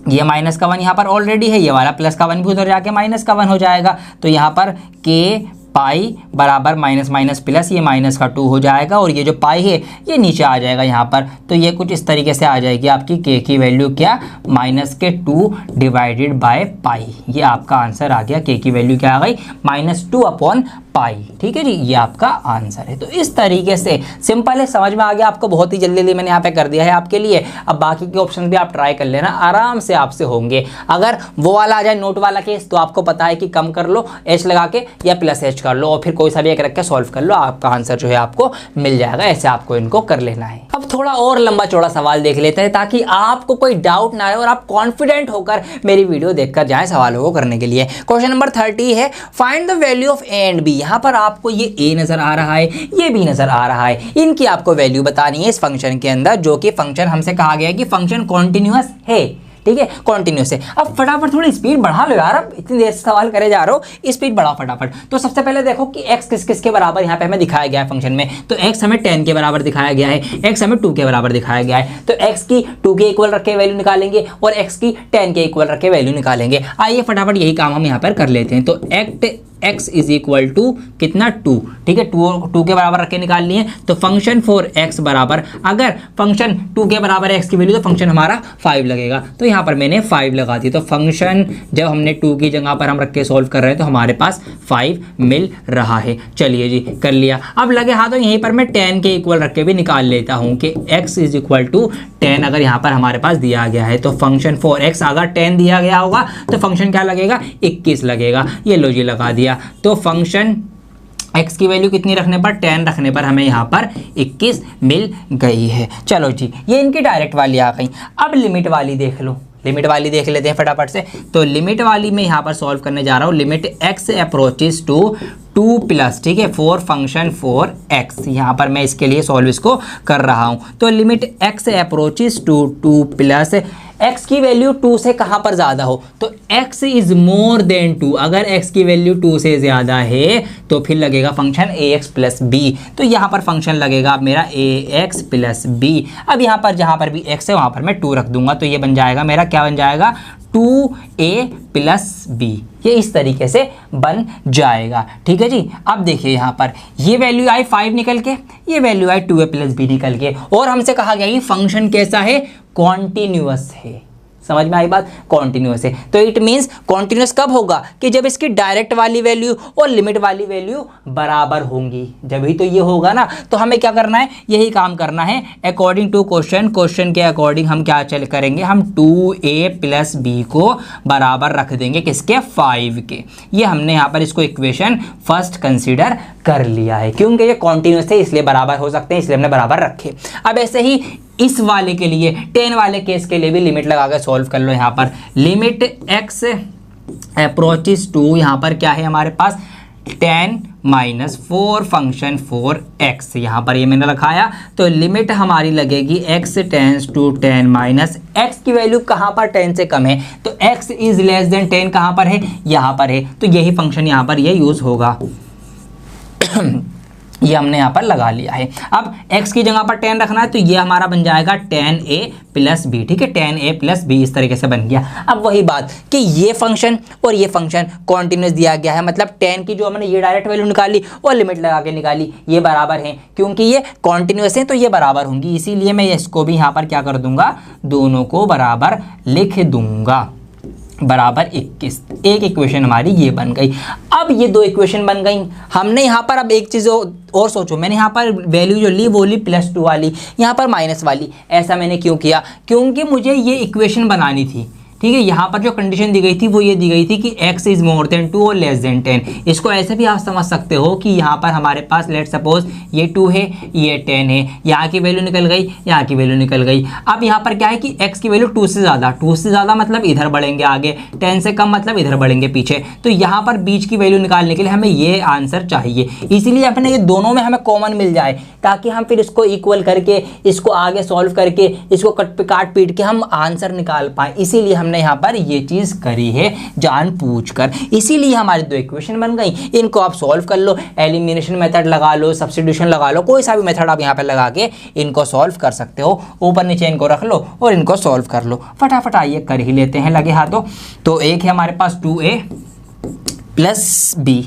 ये -1 यहाँ पर ऑलरेडी है, ये वाला +1 भी उधर जाके -1 हो जाएगा। तो यहाँ पर k पाई बराबर माइनस प्लस, ये -2 हो जाएगा, और ये जो पाई है ये नीचे आ जाएगा यहाँ पर। तो ये कुछ इस तरीके से आ जाएगी आपकी k की वैल्यू क्या, -2 डिवाइडेड बाय पाई। ये आपका आंसर आ गया, k की वैल्यू क्या आ गई, -2/पाई। ठीक है जी, ये आपका आंसर है। तो इस तरीके से सिंपल है, समझ में आ गया आपको, बहुत ही जल्दी मैंने यहाँ पे कर दिया है आपके लिए। अब बाकी के ऑप्शन भी आप ट्राई कर लेना, आराम से आपसे होंगे। अगर वो वाला आ जाए नोट वाला केस, तो आपको पता है कि कम कर लो h लगा के या +h कर लो, और फिर कोई सा भी एक रख के सॉल्व कर लो, आपका आंसर जो है आपको मिल जाएगा। ऐसे आपको इनको कर लेना है। अब थोड़ा और लंबा चौड़ा सवाल देख लेते हैं, ताकि आपको कोई डाउट ना आए और आप कॉन्फिडेंट होकर मेरी वीडियो देखकर जाएं सवालों को करने के लिए। क्वेश्चन नंबर 30 है, find the value of a and b. यहाँ पर आपको ये a नजर आ रहा है, ये b नजर आ रहा है, इनकी आपको वैल्यू बतानी है इस फंक्शन के अंदर, जो कि फंक्शन हमसे कहा गया है कि फंक्शन कॉन्टिन्यूअस है। ठीक है, कॉन्टिन्यूअस है। अब फटाफट थोड़ी स्पीड बढ़ा लो यार, अब इतनी देर से सवाल करे जा रहे हो, स्पीड बढ़ाओ फटाफट। तो सबसे पहले देखो कि x किस किस के बराबर यहाँ पे हमें दिखाया गया है फंक्शन में। तो x हमें 10 के बराबर दिखाया गया है, x हमें 2 के बराबर दिखाया गया है। तो x की 2 के इक्वल रख के वैल्यू निकालेंगे और x की 10 के इक्वल रख के वैल्यू निकालेंगे। आइए फटाफट यही काम हम यहाँ पर कर लेते हैं। तो x इज इक्वल टू कितना, 2। ठीक है, 2 के बराबर रख के निकालनी है। तो फंक्शन फॉर x बराबर, अगर फंक्शन 2 के बराबर है x की वैल्यू, तो फंक्शन हमारा 5 लगेगा। तो यहाँ पर मैंने 5 लगा दी। तो फंक्शन जब हमने 2 की जगह पर हम रख के सॉल्व कर रहे हैं, तो हमारे पास 5 मिल रहा है। चलिए जी, कर लिया। अब लगे हाथ, तो यहीं पर मैं 10 के इक्वल रख के भी निकाल लेता हूँ कि x इज इक्वल टू 10 अगर यहाँ पर हमारे पास दिया गया है, तो फंक्शन फॉर x अगर 10 दिया गया होगा तो फंक्शन क्या लगेगा, 21 लगेगा। ये लो जी, लगा दिया। तो फंक्शन x की वैल्यू कितनी रखने पर, 10 रखने पर हमें यहाँ पर 21 मिल गई है। चलो जी, ये इनकी डायरेक्ट वाली आ गई। अब लिमिट वाली देख लो, लिमिट वाली देख लेते हैं फटाफट से। तो लिमिट वाली में यहाँ पर सॉल्व करने जा रहा हूँ। लिमिट x अप्रोचेस टू 2+, ठीक है, 4 फंक्शन फॉर x। यहाँ पर मैं इसके लिए सॉल्व इसको कर रहा हूँ। तो limit x approaches to 2+, x की वैल्यू 2 से कहाँ पर ज़्यादा हो, तो x इज मोर देन 2। अगर x की वैल्यू 2 से ज़्यादा है तो फिर लगेगा फंक्शन ax प्लस बी। तो यहाँ पर फंक्शन लगेगा अब मेरा ax प्लस बी। अब यहाँ पर जहाँ पर भी x है वहाँ पर मैं 2 रख दूंगा, तो ये बन जाएगा मेरा, क्या बन जाएगा, 2a प्लस बी। ये इस तरीके से बन जाएगा। ठीक है जी। अब देखिए यहाँ पर ये वैल्यू आई 5 निकल के, ये वैल्यू आई 2a प्लस बी निकल के, और हमसे कहा गया कि फंक्शन कैसा है, कॉन्टिन्यूअस है। समझ में आई बात, कॉन्टिन्यूअस है। तो इट मीन्स कॉन्टिन्यूअस कब होगा, कि जब इसकी डायरेक्ट वाली वैल्यू और लिमिट वाली वैल्यू बराबर होंगी, जब ही तो ये होगा ना। तो हमें क्या करना है, यही काम करना है अकॉर्डिंग टू क्वेश्चन के अकॉर्डिंग हम क्या करेंगे, हम 2a प्लस बी को बराबर रख देंगे, किसके, 5 के। ये हमने यहाँ पर इसको इक्वेशन फर्स्ट कंसीडर कर लिया है, क्योंकि ये कॉन्टिन्यूअस है इसलिए बराबर हो सकते हैं, इसलिए हमने बराबर रखे। अब ऐसे ही इस वाले के लिए 10 वाले केस के लिए भी लिमिट लगा कर सॉल्व कर लो। यहाँ पर लिमिट x अप्रोचेस टू, यहाँ पर क्या है हमारे पास, 10 माइनस 4 फंक्शन 4x, यहाँ पर ये मैंने रखाया। तो लिमिट हमारी लगेगी x tends to 10 minus x की वैल्यू कहाँ पर 10 से कम है, तो x इज लेस देन 10 कहाँ पर है, यहाँ पर है। तो यही फंक्शन यहाँ पर ये यूज होगा। ये हमने यहाँ पर लगा लिया है। अब x की जगह पर 10 रखना है, तो ये हमारा बन जाएगा 10a प्लस बी। ठीक है, 10a प्लस बी इस तरीके से बन गया। अब वही बात कि ये फंक्शन और ये फंक्शन कॉन्टिन्यूस दिया गया है, मतलब 10 की जो हमने ये डायरेक्ट वैल्यू निकाली और लिमिट लगा के निकाली, ये बराबर है, क्योंकि ये कॉन्टिन्यूस है तो ये बराबर होंगी। इसीलिए मैं इसको भी यहाँ पर क्या कर दूंगा, दोनों को बराबर लिख दूंगा, बराबर 21। एक इक्वेशन हमारी ये बन गई। अब ये 2 इक्वेशन बन गई। हमने यहाँ पर अब एक चीज़ और सोचो, मैंने यहाँ पर वैल्यू जो ली वो ली +2 वाली, यहाँ पर माइनस वाली। ऐसा मैंने क्यों किया, क्योंकि मुझे ये इक्वेशन बनानी थी। ठीक है, यहाँ पर जो कंडीशन दी गई थी वो ये दी गई थी कि x इज मोर देन 2 और लेस देन 10। इसको ऐसे भी आप समझ सकते हो कि यहाँ पर हमारे पास लेट सपोज ये 2 है, ये 10 है, यहाँ की वैल्यू निकल गई, यहाँ की वैल्यू निकल गई। अब यहाँ पर क्या है कि x की वैल्यू 2 से ज़्यादा मतलब इधर बढ़ेंगे आगे, 10 से कम मतलब इधर बढ़ेंगे पीछे। तो यहाँ पर बीच की वैल्यू निकालने के लिए हमें ये आंसर चाहिए, इसीलिए अपने ये दोनों में हमें कॉमन मिल जाए, ताकि हम फिर इसको इक्वल करके, इसको आगे सॉल्व करके, इसको काट पीट के हम आंसर निकाल पाए। इसीलिए हमने यहाँ पर ये चीज करी है जानबूझकर। इसीलिए हमारी 2 इक्वेशन बन गई। इनको आप सॉल्व कर लो, एलिमिनेशन मेथड लगा लो, सब्स्टिट्यूशन लगा लो, कोई सा भी मेथड आप यहाँ पर लगा के इनको सॉल्व कर सकते हो। ऊपर नीचे इनको रख लो और इनको सॉल्व कर लो। फटाफट आइए कर ही लेते हैं लगे हाथों। तो एक है हमारे पास 2a plus b,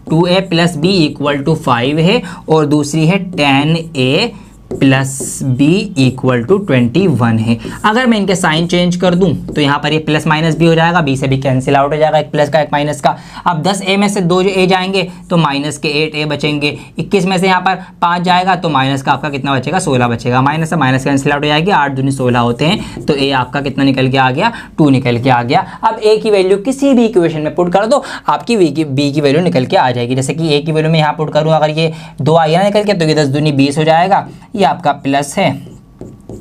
2a plus b equal to 5 है, और दूसरी है 10a plus b equal to 21 है। अगर मैं इनके साइन चेंज कर दूं तो यहाँ पर ये प्लस माइनस भी हो जाएगा, बी से भी कैंसिल आउट हो जाएगा, एक प्लस का एक माइनस का। अब 10a में से 2a जाएंगे तो माइनस के 8a बचेंगे, 21 में से यहाँ पर 5 जाएगा तो माइनस का आपका कितना बचेगा, 16 बचेगा। माइनस से माइनस कैंसिल आउट हो जाएगी, 8 दूनी 16 होते हैं, तो a आपका कितना निकल के आ गया, 2 निकल के आ गया। अब a की वैल्यू किसी भी इक्वेशन में पुट कर दो, आपकी b की वैल्यू निकल के आ जाएगी। जैसे कि a की वैल्यू में यहाँ पुट करूँ, अगर ये 2 आएगा निकल के, तो ये 10 दूनी 20 हो जाएगा, ये आपका प्लस है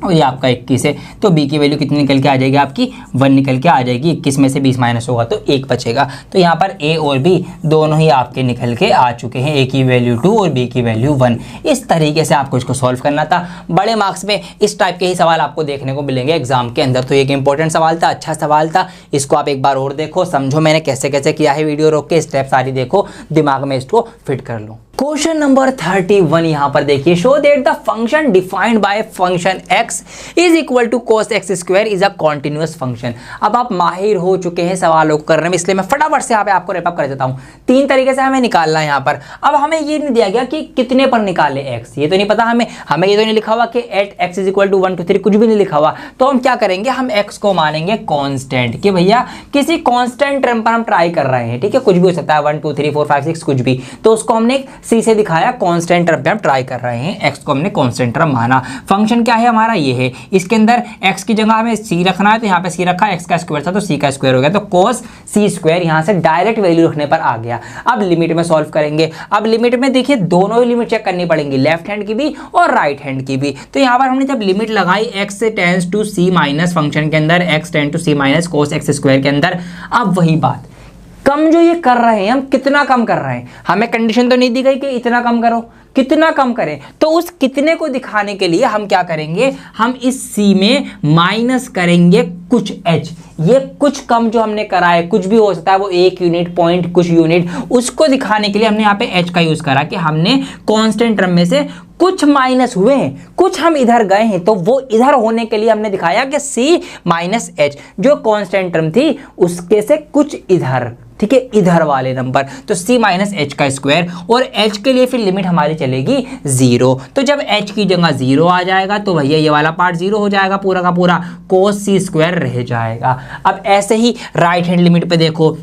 और ये आपका 21 है, तो b की वैल्यू कितनी निकल के आ जाएगी, आपकी 1 निकल के आ जाएगी। 21 में से 20 माइनस होगा तो 1 बचेगा। तो यहाँ पर a और b दोनों ही आपके निकल के आ चुके हैं, a की वैल्यू 2 और b की वैल्यू 1। इस तरीके से आपको इसको सॉल्व करना था। बड़े मार्क्स में इस टाइप के ही सवाल आपको देखने को मिलेंगे एग्जाम के अंदर। तो एक इंपॉर्टेंट सवाल था, अच्छा सवाल था, इसको आप एक बार और देखो, समझो मैंने कैसे कैसे किया है, वीडियो रोक के स्टेप सारी देखो, दिमाग में इसको फिट कर लो। क्वेश्चन नंबर 31 यहाँ पर देखिए, show that the function defined by function x is equal to cos x square is a continuous function. अब आप माहिर हो चुके हैं सवालों को करने में, इसलिए मैं फटाफट से यहाँ पे आपको रैप अप कर देता हूँ। 3 तरीके से हमें निकालना है यहाँ पर। अब हमें ये नहीं दिया गया कि कितने पर निकाले x, ये तो नहीं पता हमें ये तो नहीं लिखा हुआ कि at x is equal to 1 2 3, कुछ भी नहीं लिखा हुआ। तो हम क्या करेंगे, हम x को मानेंगे कॉन्स्टेंट, कि भैया किसी कॉन्स्टेंट टर्म पर हम ट्राई कर रहे हैं। ठीक है, कुछ भी हो सकता है, 1 2 3 4 5 6 कुछ भी। तो उसको हमने सी से दिखाया, कांस्टेंट टर्म पे हम ट्राई कर रहे हैं, x को हमने कांस्टेंट टर्म माना। फंक्शन क्या है हमारा, ये है। इसके अंदर x की जगह हमें c रखना है, तो यहाँ पे c रखा, x का स्क्वायर था तो c का स्क्वायर हो गया, तो cos c स्क्वायर यहाँ से डायरेक्ट वैल्यू रखने पर आ गया। अब लिमिट में सॉल्व करेंगे। अब लिमिट में देखिए दोनों ही लिमिट चेक करनी पड़ेंगी, लेफ्ट हैंड की भी और राइट हैंड की भी। तो यहाँ पर हमने जब लिमिट लगाई x tends to c minus function के अंदर, x tends to c minus cos x square के अंदर, अब वही बात, कम जो ये कर रहे हैं हम, कितना कम कर रहे हैं, हमें कंडीशन तो नहीं दी गई कि इतना कम करो, कितना कम करें, तो उस कितने को दिखाने के लिए हम क्या करेंगे, हम इस C में माइनस करेंगे कुछ H। ये कुछ कम जो हमने करा है, कुछ भी हो सकता है वो 1 यूनिट, पॉइंट कुछ यूनिट, उसको दिखाने के लिए हमने यहाँ पे H का यूज करा कि हमने कांस्टेंट टर्म में से कुछ माइनस हुए हैं, कुछ हम इधर गए हैं, तो वो इधर होने के लिए हमने दिखाया कि C माइनस H जो कांस्टेंट टर्म थी उसके से कुछ इधर, ठीक है, इधर वाले नंबर, तो C माइनस H का स्क्वायर। और H के लिए फिर लिमिट हमारी चलेगी 0। तो जब H की जगह 0 आ जाएगा तो भैया ये वाला पार्ट 0 हो जाएगा, पूरा का पूरा cos C स्क्वायर रह जाएगा। अब ऐसे ही राइट हैंड लिमिट पे देखो,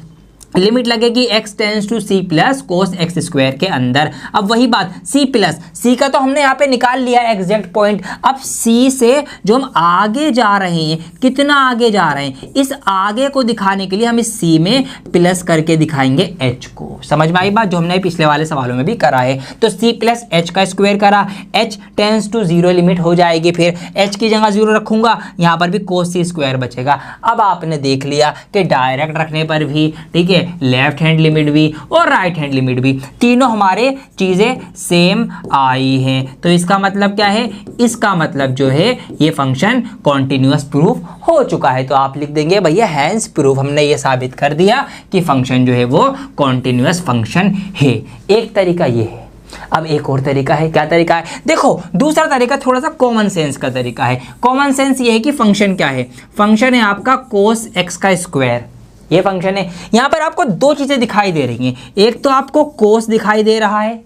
लिमिट लगेगी x tends to c plus cos x square के अंदर। अब वही बात c प्लस c का तो हमने यहाँ पे निकाल लिया एग्जैक्ट पॉइंट। अब c से जो हम आगे जा रहे हैं, कितना आगे जा रहे हैं, इस आगे को दिखाने के लिए हम इस c में प्लस करके दिखाएंगे h को। समझ में आई बात, जो हमने पिछले वाले सवालों में भी करा है। तो c प्लस h का स्क्वायर करा, h टेंस टू 0 लिमिट हो जाएगी, फिर h की जगह 0 रखूंगा, यहाँ पर भी कोस c स्क्वायर बचेगा। अब आपने देख लिया कि डायरेक्ट रखने पर भी, ठीक है, लेफ्ट हैंड लिमिट भी और राइट हैंड लिमिट भी, तीनों हमारे चीजें सेम आई हैं। तो इसका मतलब क्या है, इसका मतलब जो है ये फंक्शन कॉन्टिन्यूअस प्रूफ हो चुका है। तो आप लिख देंगे भैया हैंस प्रूफ, हमने ये साबित कर दिया कि फंक्शन जो है वो कॉन्टिन्यूअस फंक्शन है। एक तरीका ये है। अब एक और तरीका है, क्या तरीका है, देखो दूसरा तरीका थोड़ा सा कॉमन सेंस का तरीका है। कॉमन सेंस ये है कि फंक्शन क्या है, फंक्शन है आपका कोस एक्स का स्क्वायर, ये फंक्शन है। यहां पर आपको दो चीजें दिखाई दे रही हैं, एक तो आपको कोस दिखाई दे रहा है,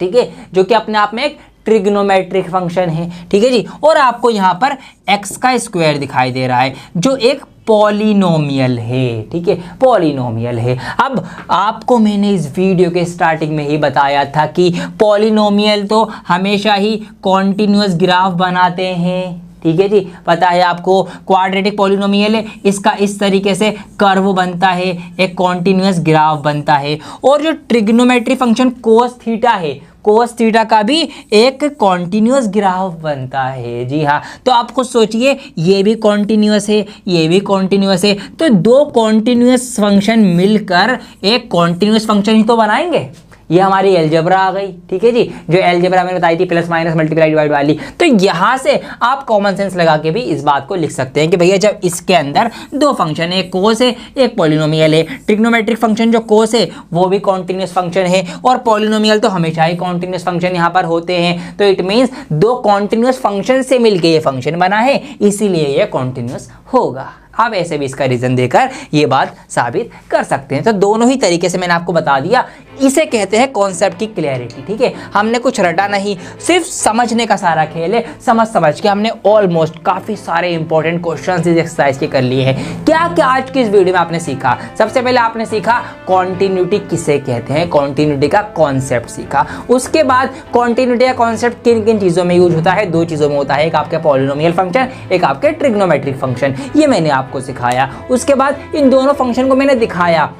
ठीक है, जो कि अपने आप में एक ट्रिग्नोमेट्रिक फंक्शन है, ठीक है जी, और आपको यहां पर एक्स का स्क्वायर दिखाई दे रहा है जो एक पॉलिनोमियल है, ठीक है, पॉलिनोमियल है। अब आपको मैंने इस वीडियो के स्टार्टिंग में ही बताया था कि पॉलिनोमियल तो हमेशा ही कॉन्टिन्यूअस ग्राफ बनाते हैं, ठीक है जी, पता है आपको। क्वाड्रेटिक पॉलिनोमियल है, इसका इस तरीके से कर्व बनता है, एक कॉन्टिन्यूअस ग्राफ बनता है। और जो ट्रिग्नोमेट्री फंक्शन कोस थीटा है, कोस थीटा का भी एक कॉन्टिन्यूअस ग्राफ बनता है। जी हाँ, तो आपको सोचिए ये भी कॉन्टिन्यूअस है, ये भी कॉन्टिन्यूअस है, तो दो कॉन्टिन्यूअस फंक्शन मिलकर एक कॉन्टिन्यूअस फंक्शन ही तो बनाएंगे। ये हमारी एलजेब्रा आ गई, ठीक है जी, जो एलजेब्रा मैंने बताई थी, प्लस माइनस मल्टीप्लाई डिवाइड वाली। तो यहाँ से आप कॉमन सेंस लगा के भी इस बात को लिख सकते हैं कि भैया जब इसके अंदर दो फंक्शन है, एक कोस है एक पॉलिनोमियल है, ट्रिग्नोमेट्रिक फंक्शन जो कोस है वो भी कॉन्टिन्यूअस फंक्शन है और पॉलिनोमियल तो हमेशा ही कॉन्टिन्यूअस फंक्शन यहाँ पर होते हैं। तो इट मीन्स दो कॉन्टिन्यूअस फंक्शन से मिलकर ये फंक्शन बना है, इसीलिए ये कॉन्टिन्यूअस होगा। आप ऐसे भी इसका रीजन देकर ये बात साबित कर सकते हैं। तो दोनों ही तरीके से मैंने आपको बता दिया, इसे कहते हैं कॉन्सेप्ट की क्लैरिटी, ठीक है। हमने कुछ रटा नहीं, सिर्फ समझने का सारा खेल है। समझ के हमने ऑलमोस्ट काफी सारे इंपॉर्टेंट क्वेश्चंस इस एक्सरसाइज के कर लिए हैं। क्या क्या आज की इस वीडियो में आपने सीखा, सबसे पहले आपने सीखा कॉन्टिन्यूटी किसे कहते हैं, कॉन्टिन्यूटी का कॉन्सेप्ट सीखा। उसके बाद कॉन्टिन्यूटी का कॉन्सेप्ट किन किन चीजों में यूज होता है, दो चीजों में होता है, एक आपके पॉलिनोमियल फंक्शन, एक आपके ट्रिग्नोमेट्रिक फंक्शन, ये मैंने आपको सिखाया। उसके बाद इन दोनों फंक्शन को मैंने दिखाया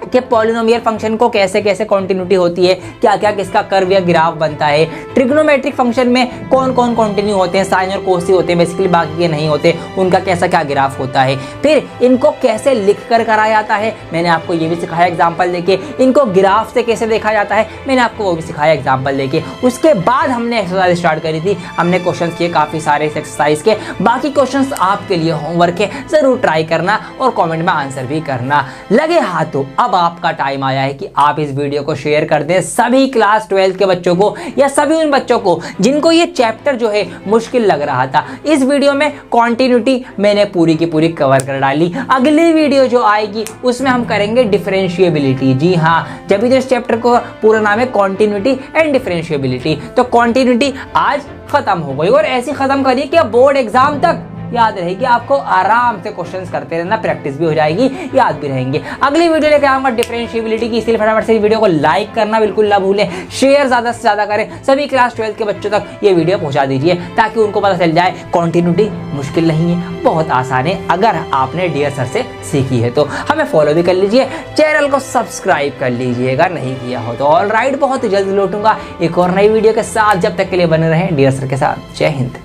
कि पॉलिनोमियल फंक्शन को कैसे कैसे कॉन्टिन्यूटी होती है, क्या क्या किसका कर्व या ग्राफ बनता है। ट्रिग्नोमेट्रिक फंक्शन में कौन कौन कॉन्टिन्यू होते हैं, साइन और कोस ही होते हैं बेसिकली, बाकी के नहीं होते, उनका कैसा क्या ग्राफ होता है। फिर इनको कैसे लिख कर कराया जाता है, मैंने आपको ये भी सिखाया एग्जाम्पल देके। इनको ग्राफ से कैसे देखा जाता है, मैंने आपको वो भी सिखाया एग्जाम्पल देके। उसके बाद हमने एक्सरसाइज स्टार्ट करी थी, हमने क्वेश्चन किए काफी सारे इस एक्सरसाइज के। बाकी क्वेश्चन आपके लिए होमवर्क है, जरूर ट्राई करना और कॉमेंट में आंसर भी करना। लगे हाथों अब आपका टाइम आया है कि आप इस वीडियो को शेयर कर दें सभी क्लास 12 के बच्चों को, या सभी उन बच्चों को जिनको ये चैप्टर जो है मुश्किल लग रहा था। इस वीडियो में कॉन्टिन्यूटी मैंने पूरी की पूरी कवर कर डाली। अगली वीडियो जो आएगी उसमें हम करेंगे डिफरेंशिएबिलिटी। जी हाँ, जब भी तो इस चैप्टर को पूरा नाम है कॉन्टिन्यूटी एंड डिफरेंशिएबिलिटी। तो कॉन्टिन्यूटी आज खत्म हो गई और ऐसी खत्म करिए कि बोर्ड एग्जाम तक याद रहेगी, आपको आराम से क्वेश्चंस करते रहना, प्रैक्टिस भी हो जाएगी, याद भी रहेंगे। अगली वीडियो लेके आऊंगा डिफरेंशिएबिलिटी की, इसलिए फटाफट से वीडियो को लाइक करना बिल्कुल ना भूलें, शेयर ज्यादा से ज्यादा करें, सभी क्लास 12 के बच्चों तक ये वीडियो पहुंचा दीजिए ताकि उनको पता चल जाए कॉन्टिन्यूटी मुश्किल नहीं है, बहुत आसान है। अगर आपने डियर सर से सीखी है तो हमें फॉलो भी कर लीजिए, चैनल को सब्सक्राइब कर लीजिएगा नहीं किया हो तो। ऑलराइट, बहुत जल्द लौटूंगा एक और नई वीडियो के साथ, जब तक के लिए बने रहें डियर सर के साथ। जय हिंद।